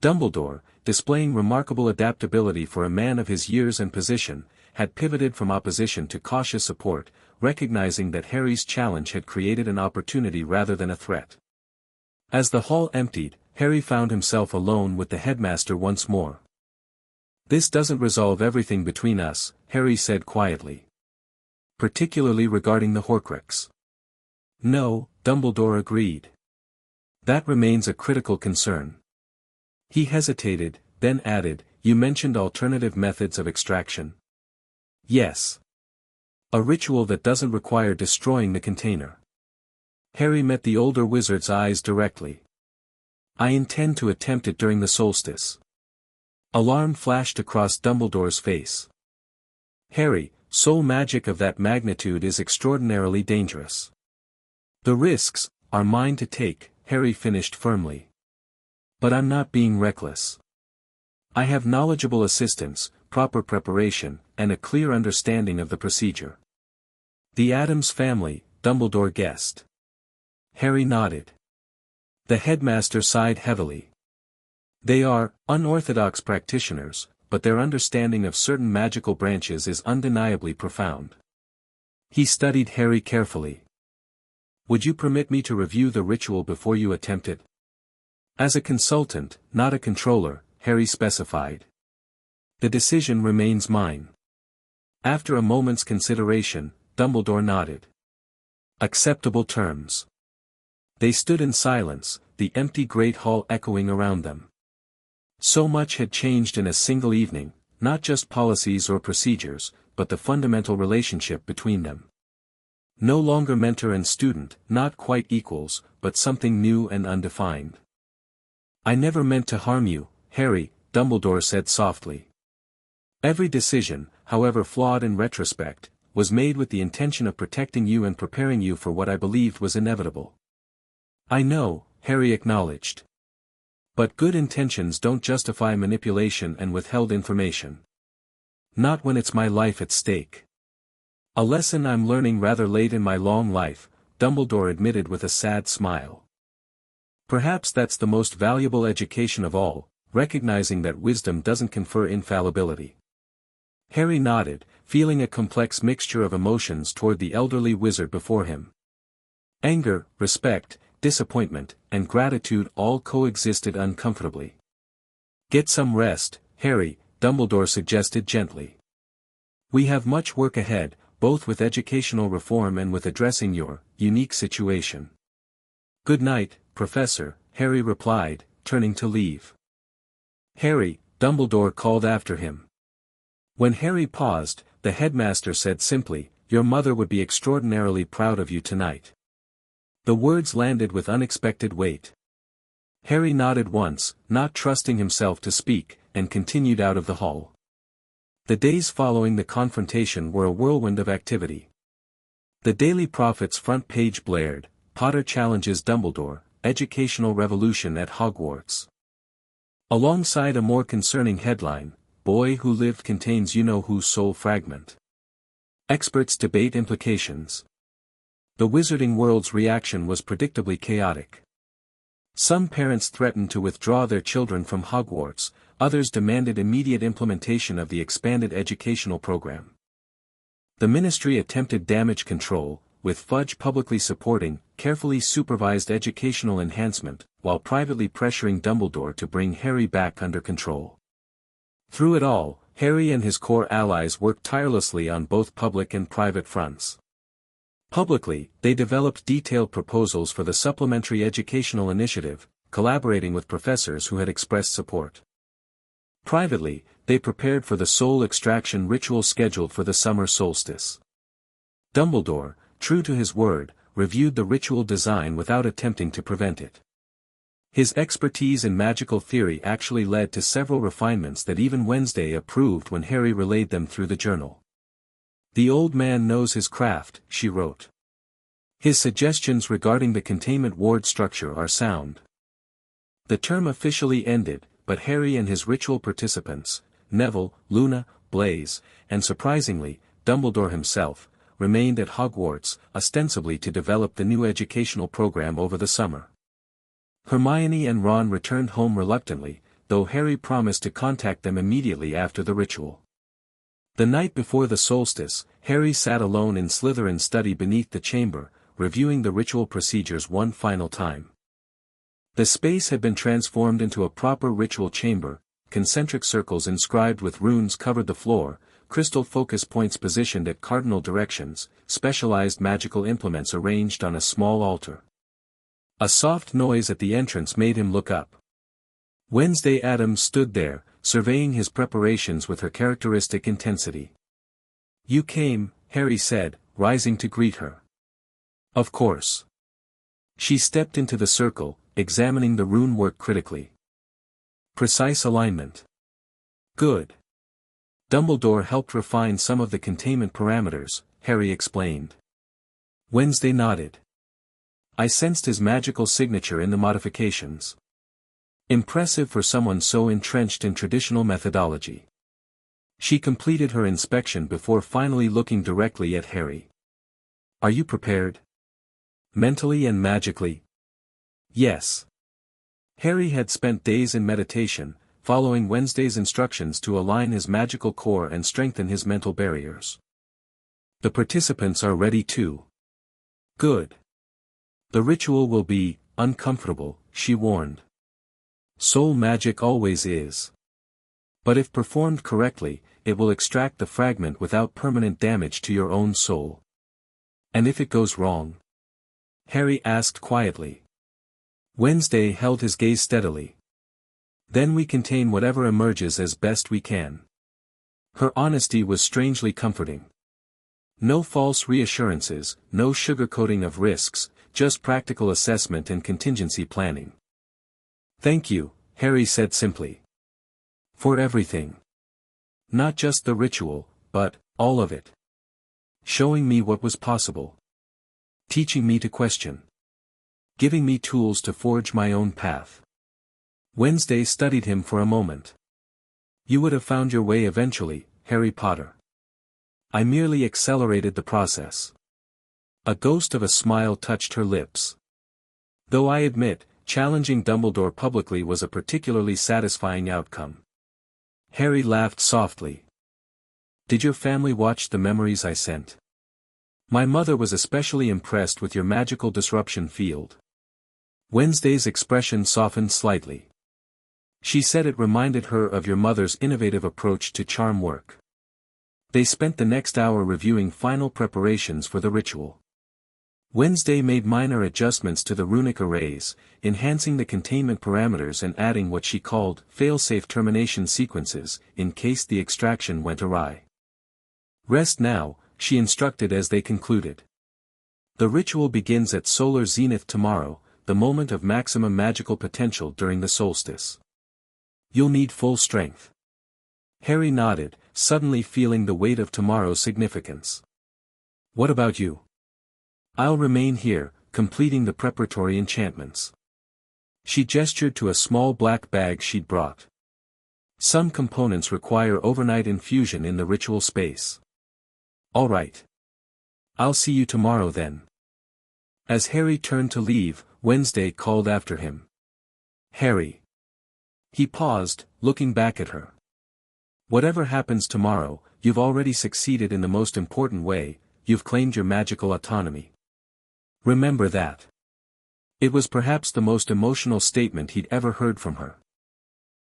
Dumbledore, displaying remarkable adaptability for a man of his years and position, had pivoted from opposition to cautious support, recognizing that Harry's challenge had created an opportunity rather than a threat. As the hall emptied, Harry found himself alone with the headmaster once more. "This doesn't resolve everything between us," Harry said quietly. "Particularly regarding the Horcrux." "No," Dumbledore agreed. "That remains a critical concern." He hesitated, then added, "You mentioned alternative methods of extraction." "Yes. A ritual that doesn't require destroying the container." Harry met the older wizard's eyes directly. "I intend to attempt it during the solstice." Alarm flashed across Dumbledore's face. "Harry, soul magic of that magnitude is extraordinarily dangerous." "The risks are mine to take," Harry finished firmly. "But I'm not being reckless. I have knowledgeable assistants, proper preparation, and a clear understanding of the procedure." "The Addams family," Dumbledore guessed. Harry nodded. The headmaster sighed heavily. "They are unorthodox practitioners, but their understanding of certain magical branches is undeniably profound." He studied Harry carefully. "Would you permit me to review the ritual before you attempt it?" "As a consultant, not a controller," Harry specified. "The decision remains mine." After a moment's consideration, Dumbledore nodded. "Acceptable terms." They stood in silence, the empty great hall echoing around them. So much had changed in a single evening, not just policies or procedures, but the fundamental relationship between them. No longer mentor and student, not quite equals, but something new and undefined. "I never meant to harm you, Harry," Dumbledore said softly. "Every decision, however flawed in retrospect, was made with the intention of protecting you and preparing you for what I believed was inevitable." "I know," Harry acknowledged. "But good intentions don't justify manipulation and withheld information. Not when it's my life at stake." "A lesson I'm learning rather late in my long life," Dumbledore admitted with a sad smile. "Perhaps that's the most valuable education of all, recognizing that wisdom doesn't confer infallibility." Harry nodded, feeling a complex mixture of emotions toward the elderly wizard before him. Anger, respect, disappointment, and gratitude all coexisted uncomfortably. "Get some rest, Harry," Dumbledore suggested gently. "We have much work ahead, both with educational reform and with addressing your unique situation." "Good night, Professor," Harry replied, turning to leave. "Harry," Dumbledore called after him. When Harry paused, the headmaster said simply, "Your mother would be extraordinarily proud of you tonight." The words landed with unexpected weight. Harry nodded once, not trusting himself to speak, and continued out of the hall. The days following the confrontation were a whirlwind of activity. The Daily Prophet's front page blared, "Potter challenges Dumbledore, educational revolution at Hogwarts." Alongside a more concerning headline, "Boy who lived contains you-know-whose soul fragment." Experts debate implications. The wizarding world's reaction was predictably chaotic. Some parents threatened to withdraw their children from Hogwarts, others demanded immediate implementation of the expanded educational program. The ministry attempted damage control, with Fudge publicly supporting carefully supervised educational enhancement, while privately pressuring Dumbledore to bring Harry back under control. Through it all, Harry and his core allies worked tirelessly on both public and private fronts. Publicly, they developed detailed proposals for the Supplementary Educational Initiative, collaborating with professors who had expressed support. Privately, they prepared for the soul extraction ritual scheduled for the summer solstice. Dumbledore, true to his word, reviewed the ritual design without attempting to prevent it. His expertise in magical theory actually led to several refinements that even Wednesday approved when Harry relayed them through the journal. "The old man knows his craft," she wrote. "His suggestions regarding the containment ward structure are sound." The term officially ended, but Harry and his ritual participants, Neville, Luna, Blaise, and surprisingly, Dumbledore himself, remained at Hogwarts, ostensibly to develop the new educational program over the summer. Hermione and Ron returned home reluctantly, though Harry promised to contact them immediately after the ritual. The night before the solstice, Harry sat alone in Slytherin's study beneath the chamber, reviewing the ritual procedures one final time. The space had been transformed into a proper ritual chamber, concentric circles inscribed with runes covered the floor, crystal focus points positioned at cardinal directions, specialized magical implements arranged on a small altar. A soft noise at the entrance made him look up. Wednesday Addams stood there, surveying his preparations with her characteristic intensity. "You came," Harry said, rising to greet her. "Of course." She stepped into the circle, examining the rune work critically. "Precise alignment. Good." "Dumbledore helped refine some of the containment parameters," Harry explained. Wednesday nodded. "I sensed his magical signature in the modifications. Impressive for someone so entrenched in traditional methodology." She completed her inspection before finally looking directly at Harry. "Are you prepared? Mentally and magically?" "Yes." Harry had spent days in meditation, following Wednesday's instructions to align his magical core and strengthen his mental barriers. "The participants are ready too." "Good." "The ritual will be uncomfortable," she warned. "Soul magic always is. But if performed correctly, it will extract the fragment without permanent damage to your own soul." "And if it goes wrong?" Harry asked quietly. Wednesday held his gaze steadily. "Then we contain whatever emerges as best we can." Her honesty was strangely comforting. No false reassurances, no sugarcoating of risks, just practical assessment and contingency planning. "Thank you," Harry said simply. "For everything. Not just the ritual, but all of it. Showing me what was possible. Teaching me to question. Giving me tools to forge my own path." Wednesday studied him for a moment. "You would have found your way eventually, Harry Potter. I merely accelerated the process." A ghost of a smile touched her lips. "Though I admit, challenging Dumbledore publicly was a particularly satisfying outcome." Harry laughed softly. "Did your family watch the memories I sent? My mother was especially impressed with your magical disruption field." Wednesday's expression softened slightly. She said it reminded her of your mother's innovative approach to charm work. They spent the next hour reviewing final preparations for the ritual. Wednesday made minor adjustments to the runic arrays, enhancing the containment parameters and adding what she called fail-safe termination sequences, in case the extraction went awry. "Rest now," she instructed as they concluded. "The ritual begins at solar zenith tomorrow, the moment of maximum magical potential during the solstice. You'll need full strength." Harry nodded, suddenly feeling the weight of tomorrow's significance. What about you? I'll remain here, completing the preparatory enchantments. She gestured to a small black bag she'd brought. Some components require overnight infusion in the ritual space. All right. I'll see you tomorrow then. As Harry turned to leave, Wednesday called after him. Harry. He paused, looking back at her. Whatever happens tomorrow, you've already succeeded in the most important way, you've claimed your magical autonomy. Remember that. It was perhaps the most emotional statement he'd ever heard from her.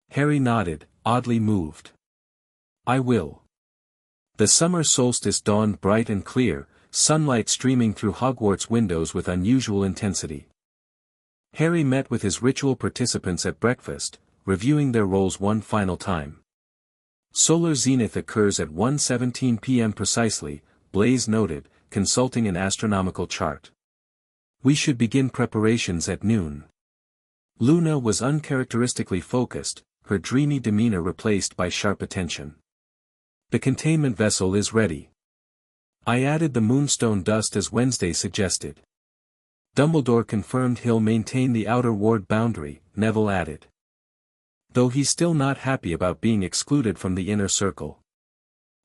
Harry nodded, oddly moved. I will. The summer solstice dawned bright and clear, sunlight streaming through Hogwarts windows with unusual intensity. Harry met with his ritual participants at breakfast, reviewing their roles one final time. Solar zenith occurs at 1:17 p.m. precisely, Blaise noted, consulting an astronomical chart. We should begin preparations at noon. Luna was uncharacteristically focused, her dreamy demeanor replaced by sharp attention. The containment vessel is ready. I added the moonstone dust as Wednesday suggested. Dumbledore confirmed he'll maintain the outer ward boundary, Neville added. Though he's still not happy about being excluded from the inner circle.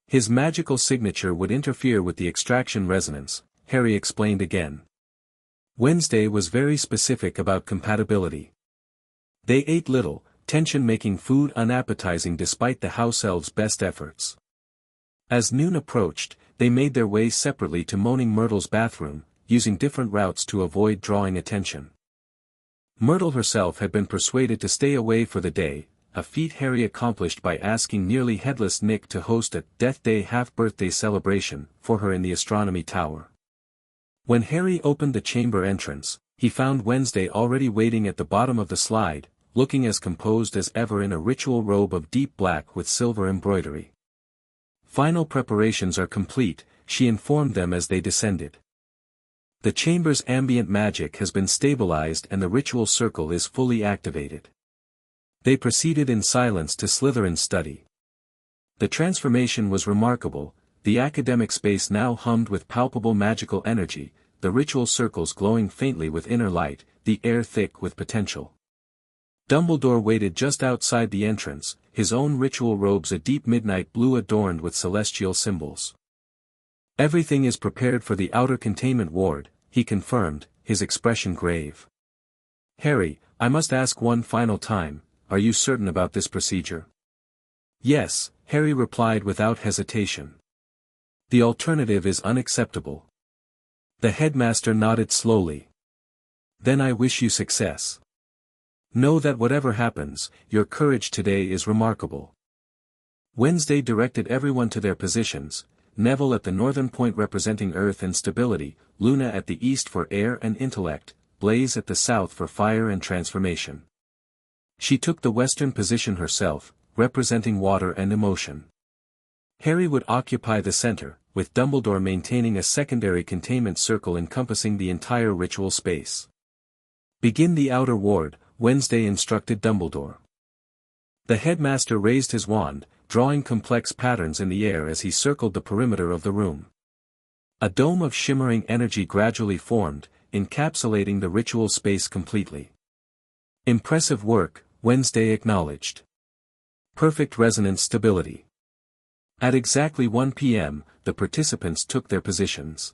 His magical signature would interfere with the extraction resonance, Harry explained again. Wednesday was very specific about compatibility. They ate little, tension making food unappetizing despite the house elves' best efforts. As noon approached, they made their way separately to Moaning Myrtle's bathroom, using different routes to avoid drawing attention. Myrtle herself had been persuaded to stay away for the day, a feat Harry accomplished by asking nearly headless Nick to host a Death Day half-birthday celebration for her in the astronomy tower. When Harry opened the chamber entrance, he found Wednesday already waiting at the bottom of the slide, looking as composed as ever in a ritual robe of deep black with silver embroidery. Final preparations are complete, she informed them as they descended. The chamber's ambient magic has been stabilized and the ritual circle is fully activated. They proceeded in silence to Slytherin's study. The transformation was remarkable, the academic space now hummed with palpable magical energy, the ritual circles glowing faintly with inner light, the air thick with potential. Dumbledore waited just outside the entrance, his own ritual robes a deep midnight blue adorned with celestial symbols. Everything is prepared for the outer containment ward, he confirmed, his expression grave. Harry, I must ask one final time, are you certain about this procedure? Yes, Harry replied without hesitation. The alternative is unacceptable. The headmaster nodded slowly. Then I wish you success. Know that whatever happens, your courage today is remarkable. Wednesday directed everyone to their positions, Neville at the northern point representing earth and stability, Luna at the east for air and intellect, Blaise at the south for fire and transformation. She took the western position herself, representing water and emotion. Harry would occupy the center, with Dumbledore maintaining a secondary containment circle encompassing the entire ritual space. Begin the outer ward, Wednesday instructed Dumbledore. The headmaster raised his wand, drawing complex patterns in the air as he circled the perimeter of the room. A dome of shimmering energy gradually formed, encapsulating the ritual space completely. Impressive work, Wednesday acknowledged. Perfect resonance stability. At exactly 1 p.m., the participants took their positions.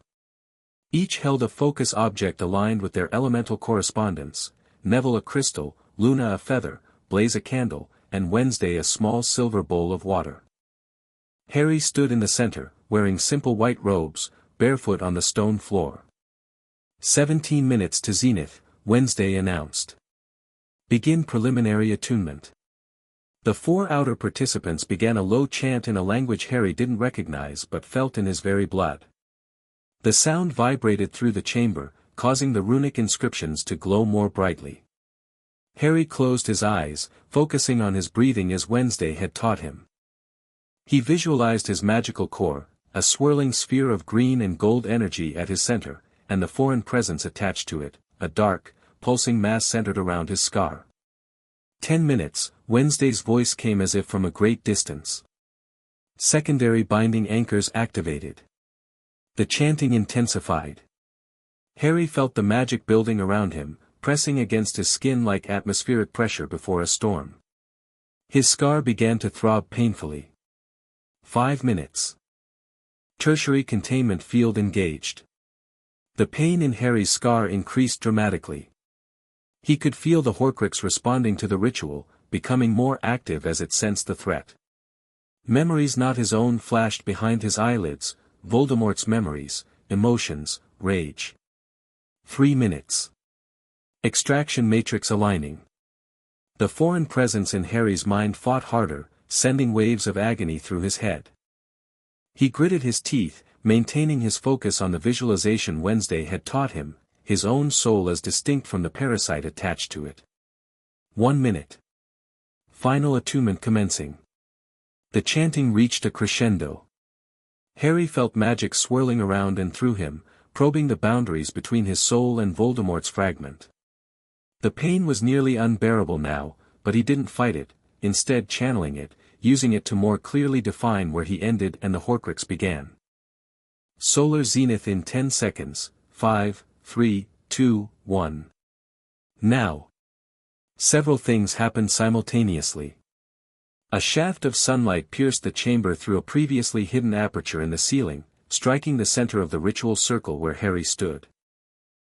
Each held a focus object aligned with their elemental correspondence, Neville a crystal, Luna a feather, Blaise a candle, and Wednesday a small silver bowl of water. Harry stood in the center, wearing simple white robes, barefoot on the stone floor. 17 minutes to zenith, Wednesday announced. Begin preliminary attunement. The 4 outer participants began a low chant in a language Harry didn't recognize but felt in his very blood. The sound vibrated through the chamber, causing the runic inscriptions to glow more brightly. Harry closed his eyes, focusing on his breathing as Wednesday had taught him. He visualized his magical core, a swirling sphere of green and gold energy at his center, and the foreign presence attached to it, a dark, pulsing mass centered around his scar. 10 minutes, Wednesday's voice came as if from a great distance. Secondary binding anchors activated. The chanting intensified. Harry felt the magic building around him, pressing against his skin like atmospheric pressure before a storm. His scar began to throb painfully. 5 minutes. Tertiary containment field engaged. The pain in Harry's scar increased dramatically. He could feel the Horcrux responding to the ritual, becoming more active as it sensed the threat. Memories not his own flashed behind his eyelids, Voldemort's memories, emotions, rage. 3 minutes. Extraction matrix aligning. The foreign presence in Harry's mind fought harder, sending waves of agony through his head. He gritted his teeth, maintaining his focus on the visualization Wednesday had taught him, his own soul as distinct from the parasite attached to it. 1 minute. Final attunement commencing. The chanting reached a crescendo. Harry felt magic swirling around and through him, probing the boundaries between his soul and Voldemort's fragment. The pain was nearly unbearable now, but he didn't fight it, instead channeling it, using it to more clearly define where he ended and the Horcrux began. Solar zenith in 10 seconds, 5, 3, 2, 1. Now. Several things happened simultaneously. A shaft of sunlight pierced the chamber through a previously hidden aperture in the ceiling, striking the center of the ritual circle where Harry stood.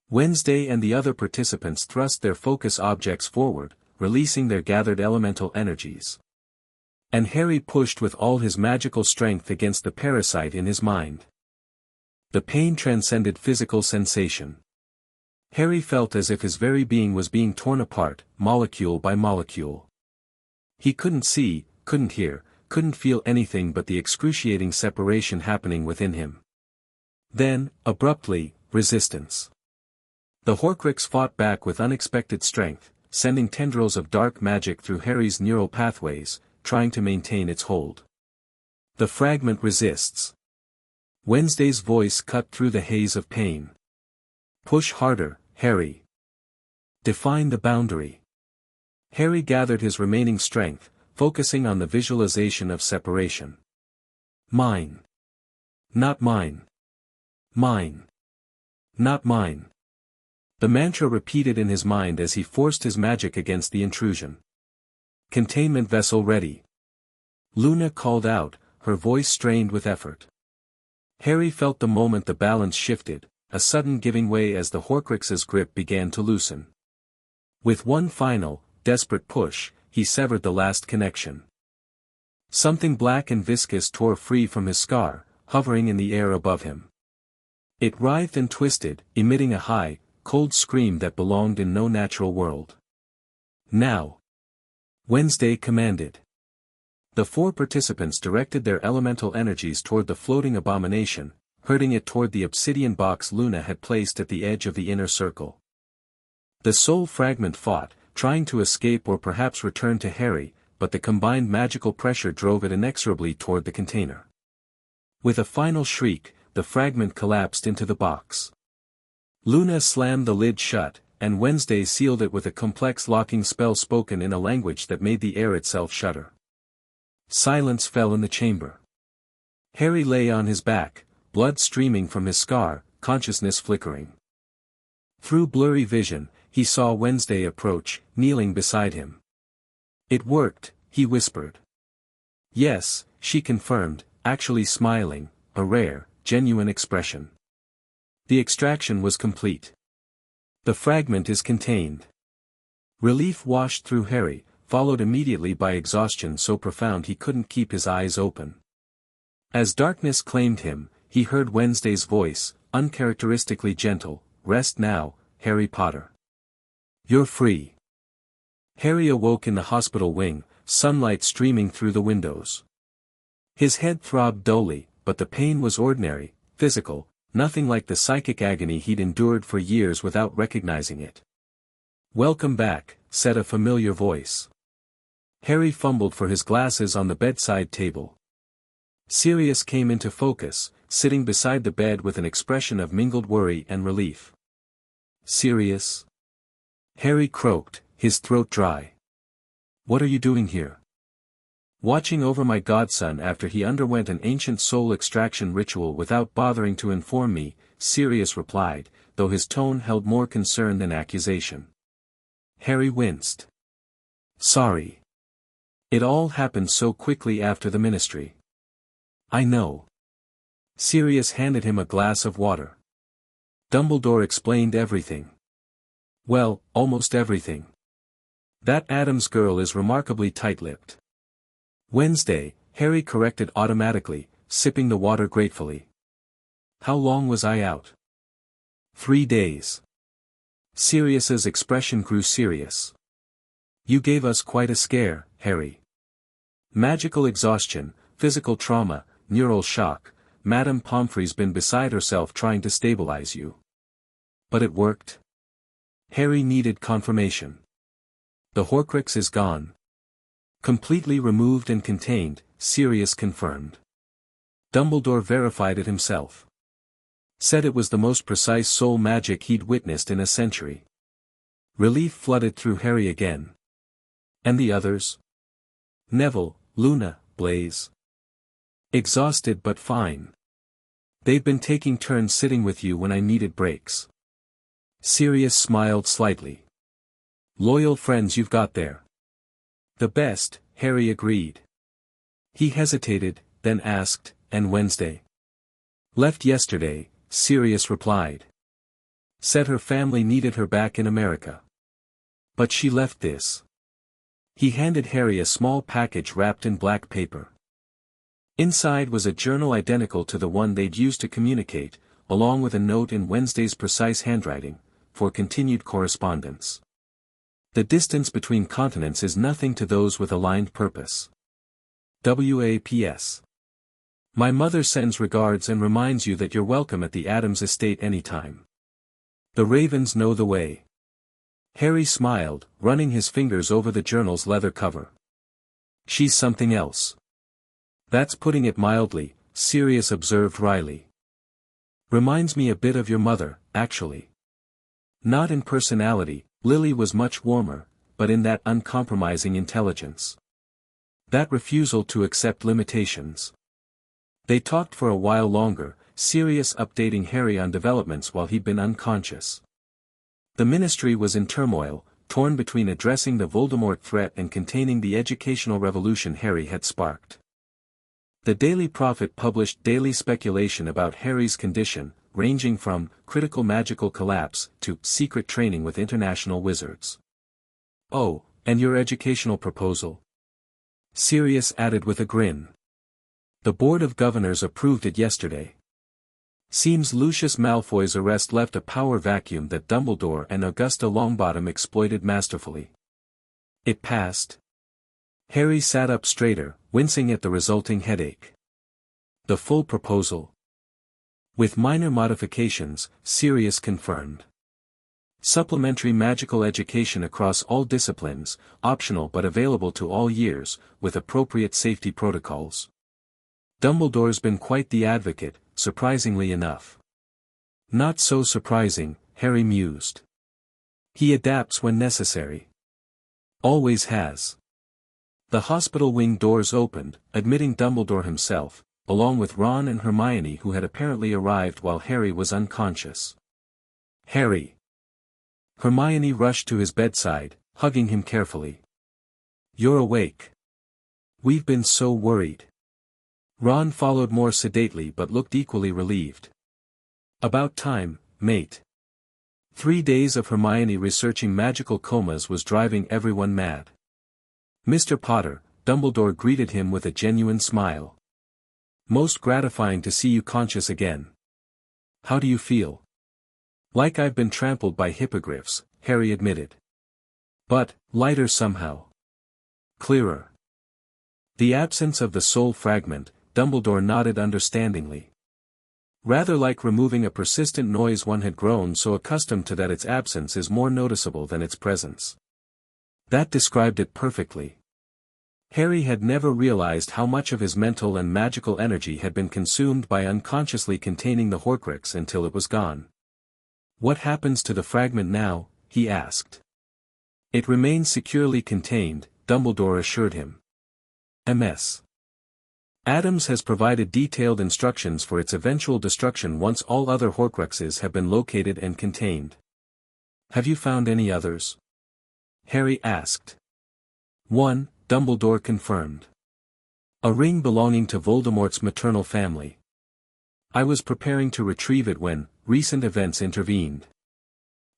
Wednesday and the other participants thrust their focus objects forward, releasing their gathered elemental energies. And Harry pushed with all his magical strength against the parasite in his mind. The pain transcended physical sensation. Harry felt as if his very being was being torn apart, molecule by molecule. He couldn't see, couldn't hear, couldn't feel anything but the excruciating separation happening within him. Then, abruptly, resistance. The Horcrux fought back with unexpected strength, sending tendrils of dark magic through Harry's neural pathways, trying to maintain its hold. The fragment resists. Wednesday's voice cut through the haze of pain. Push harder, Harry. Define the boundary. Harry gathered his remaining strength, focusing on the visualization of separation. Mine. Not mine. Mine. Not mine. The mantra repeated in his mind as he forced his magic against the intrusion. Containment vessel ready. Luna called out, her voice strained with effort. Harry felt the moment the balance shifted, a sudden giving way as the Horcrux's grip began to loosen. With one final, desperate push, he severed the last connection. Something black and viscous tore free from his scar, hovering in the air above him. It writhed and twisted, emitting a high, cold scream that belonged in no natural world. Now. Wednesday commanded. The 4 participants directed their elemental energies toward the floating abomination, hurting it toward the obsidian box Luna had placed at the edge of the inner circle. The soul fragment fought, trying to escape or perhaps return to Harry, but the combined magical pressure drove it inexorably toward the container. With a final shriek, the fragment collapsed into the box. Luna slammed the lid shut, and Wednesday sealed it with a complex locking spell spoken in a language that made the air itself shudder. Silence fell in the chamber. Harry lay on his back, blood streaming from his scar, consciousness flickering. Through blurry vision, he saw Wednesday approach, kneeling beside him. It worked, he whispered. Yes, she confirmed, actually smiling, a rare, genuine expression. The extraction was complete. The fragment is contained. Relief washed through Harry, followed immediately by exhaustion so profound he couldn't keep his eyes open. As darkness claimed him, he heard Wednesday's voice, uncharacteristically gentle, "Rest now, Harry Potter. You're free." Harry awoke in the hospital wing, sunlight streaming through the windows. His head throbbed dully, but the pain was ordinary, physical, nothing like the psychic agony he'd endured for years without recognizing it. "Welcome back," said a familiar voice. Harry fumbled for his glasses on the bedside table. Sirius came into focus, sitting beside the bed with an expression of mingled worry and relief. "Sirius?" Harry croaked, his throat dry. "What are you doing here?" Watching over my godson after he underwent an ancient soul extraction ritual without bothering to inform me, Sirius replied, though his tone held more concern than accusation. Harry winced. Sorry. It all happened so quickly after the ministry. I know. Sirius handed him a glass of water. Dumbledore explained everything. Well, almost everything. That Adams girl is remarkably tight-lipped. Wednesday, Harry corrected automatically, sipping the water gratefully. How long was I out? 3 days. Sirius's expression grew serious. You gave us quite a scare, Harry. Magical exhaustion, physical trauma, neural shock, Madame Pomfrey's been beside herself trying to stabilize you. But it worked? Harry needed confirmation. The Horcrux is gone. Completely removed and contained, Sirius confirmed. Dumbledore verified it himself. Said it was the most precise soul magic he'd witnessed in a century. Relief flooded through Harry again. And the others? Neville, Luna, Blaise. Exhausted but fine. They've been taking turns sitting with you when I needed breaks. Sirius smiled slightly. Loyal friends you've got there. The best, Harry agreed. He hesitated, then asked, and Wednesday? Left yesterday, Sirius replied. Said her family needed her back in America. But she left this. He handed Harry a small package wrapped in black paper. Inside was a journal identical to the one they'd used to communicate, along with a note in Wednesday's precise handwriting, for continued correspondence. The distance between continents is nothing to those with aligned purpose. WAPS. My mother sends regards and reminds you that you're welcome at the Adams estate anytime. The Ravens know the way. Harry smiled, running his fingers over the journal's leather cover. She's something else. That's putting it mildly, Sirius observed wryly. Reminds me a bit of your mother, actually. Not in personality, Lily was much warmer, but in that uncompromising intelligence. That refusal to accept limitations. They talked for a while longer, Sirius updating Harry on developments while he'd been unconscious. The ministry was in turmoil, torn between addressing the Voldemort threat and containing the educational revolution Harry had sparked. The Daily Prophet published daily speculation about Harry's condition, ranging from critical magical collapse to secret training with international wizards. Oh, and your educational proposal? Sirius added with a grin. The Board of Governors approved it yesterday. Seems Lucius Malfoy's arrest left a power vacuum that Dumbledore and Augusta Longbottom exploited masterfully. It passed. Harry sat up straighter, wincing at the resulting headache. The full proposal? With minor modifications, Sirius confirmed. Supplementary magical education across all disciplines, optional but available to all years, with appropriate safety protocols. Dumbledore's been quite the advocate, surprisingly enough. Not so surprising, Harry mused. He adapts when necessary. Always has. The hospital wing doors opened, admitting Dumbledore himself, along with Ron and Hermione who had apparently arrived while Harry was unconscious. Harry. Hermione rushed to his bedside, hugging him carefully. You're awake. We've been so worried. Ron followed more sedately but looked equally relieved. About time, mate. 3 days of Hermione researching magical comas was driving everyone mad. Mr. Potter, Dumbledore greeted him with a genuine smile. Most gratifying to see you conscious again. How do you feel? Like I've been trampled by hippogriffs, Harry admitted. But, lighter somehow. Clearer. The absence of the soul fragment, Dumbledore nodded understandingly. Rather like removing a persistent noise one had grown so accustomed to that its absence is more noticeable than its presence. That described it perfectly. Harry had never realized how much of his mental and magical energy had been consumed by unconsciously containing the Horcrux until it was gone. What happens to the fragment now? He asked. It remains securely contained, Dumbledore assured him. MS. Adams has provided detailed instructions for its eventual destruction once all other Horcruxes have been located and contained. Have you found any others? Harry asked. One, Dumbledore confirmed. A ring belonging to Voldemort's maternal family. I was preparing to retrieve it when recent events intervened.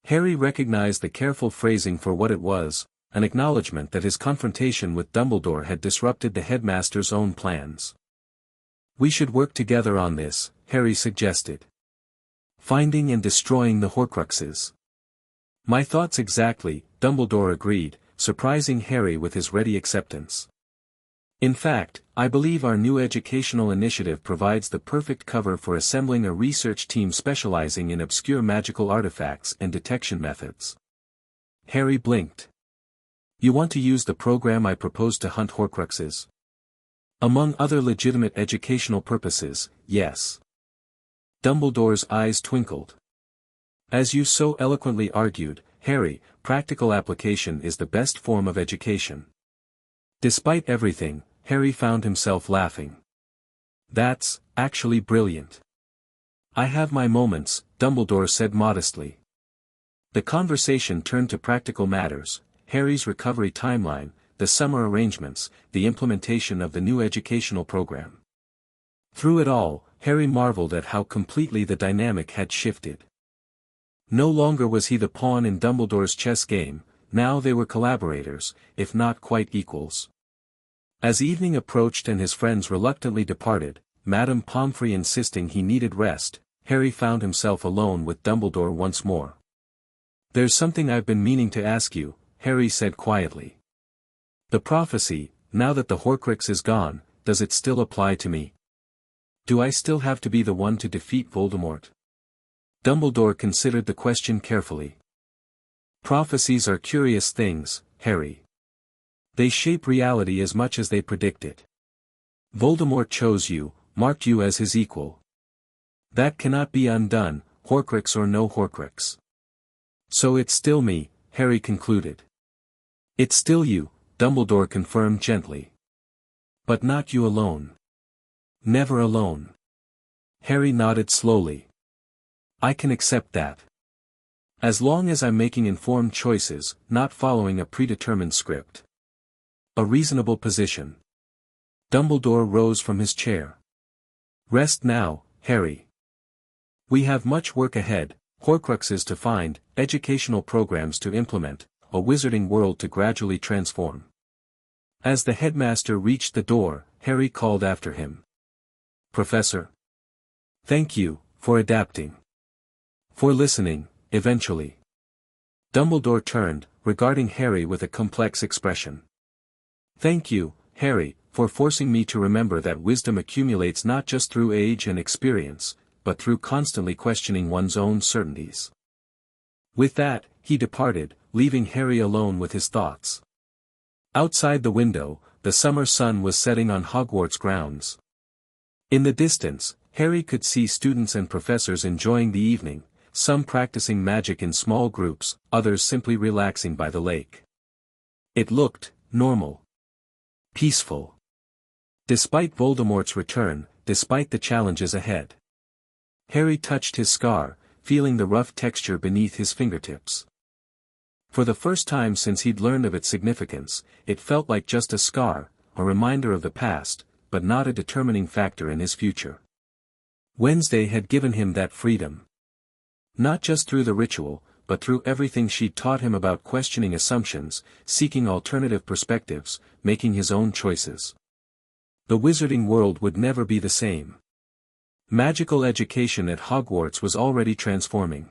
Harry recognized the careful phrasing for what it was, an acknowledgement that his confrontation with Dumbledore had disrupted the headmaster's own plans. We should work together on this, Harry suggested. Finding and destroying the Horcruxes. My thoughts exactly, Dumbledore agreed, surprising Harry with his ready acceptance. In fact, I believe our new educational initiative provides the perfect cover for assembling a research team specializing in obscure magical artifacts and detection methods. Harry blinked. You want to use the program I proposed to hunt Horcruxes? Among other legitimate educational purposes, yes. Dumbledore's eyes twinkled. As you so eloquently argued, Harry, practical application is the best form of education. Despite everything, Harry found himself laughing. That's actually brilliant. I have my moments, Dumbledore said modestly. The conversation turned to practical matters, Harry's recovery timeline, the summer arrangements, the implementation of the new educational program. Through it all, Harry marveled at how completely the dynamic had shifted. No longer was he the pawn in Dumbledore's chess game, now they were collaborators, if not quite equals. As evening approached and his friends reluctantly departed, Madame Pomfrey insisting he needed rest, Harry found himself alone with Dumbledore once more. There's something I've been meaning to ask you, Harry said quietly. The prophecy, now that the Horcrux is gone, does it still apply to me? Do I still have to be the one to defeat Voldemort? Dumbledore considered the question carefully. Prophecies are curious things, Harry. They shape reality as much as they predict it. Voldemort chose you, marked you as his equal. That cannot be undone, Horcrux or no Horcrux. So it's still me, Harry concluded. It's still you, Dumbledore confirmed gently. But not you alone. Never alone. Harry nodded slowly. I can accept that. As long as I'm making informed choices, not following a predetermined script. A reasonable position. Dumbledore rose from his chair. Rest now, Harry. We have much work ahead, Horcruxes to find, educational programs to implement, a wizarding world to gradually transform. As the headmaster reached the door, Harry called after him. Professor. Thank you, for adapting. For listening, eventually. Dumbledore turned, regarding Harry with a complex expression. Thank you, Harry, for forcing me to remember that wisdom accumulates not just through age and experience, but through constantly questioning one's own certainties. With that, he departed, leaving Harry alone with his thoughts. Outside the window, the summer sun was setting on Hogwarts grounds. In the distance, Harry could see students and professors enjoying the evening, some practicing magic in small groups, others simply relaxing by the lake. It looked normal. Peaceful. Despite Voldemort's return, despite the challenges ahead. Harry touched his scar, feeling the rough texture beneath his fingertips. For the first time since he'd learned of its significance, it felt like just a scar, a reminder of the past, but not a determining factor in his future. Wednesday had given him that freedom. Not just through the ritual, but through everything she'd taught him about questioning assumptions, seeking alternative perspectives, making his own choices. The wizarding world would never be the same. Magical education at Hogwarts was already transforming.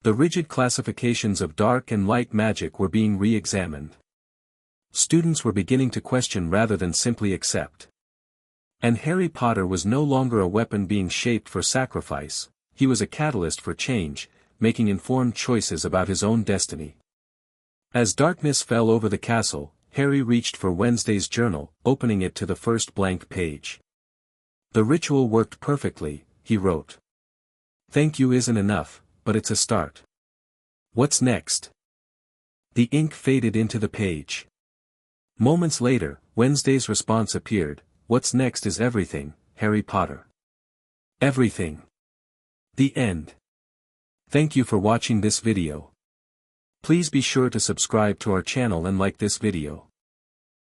The rigid classifications of dark and light magic were being re-examined. Students were beginning to question rather than simply accept. And Harry Potter was no longer a weapon being shaped for sacrifice, he was a catalyst for change, making informed choices about his own destiny. As darkness fell over the castle, Harry reached for Wednesday's journal, opening it to the first blank page. The ritual worked perfectly, he wrote. Thank you isn't enough, but it's a start. What's next? The ink faded into the page. Moments later, Wednesday's response appeared, "What's next is everything, Harry Potter. Everything." The end. Thank you for watching this video. Please be sure to subscribe to our channel and like this video.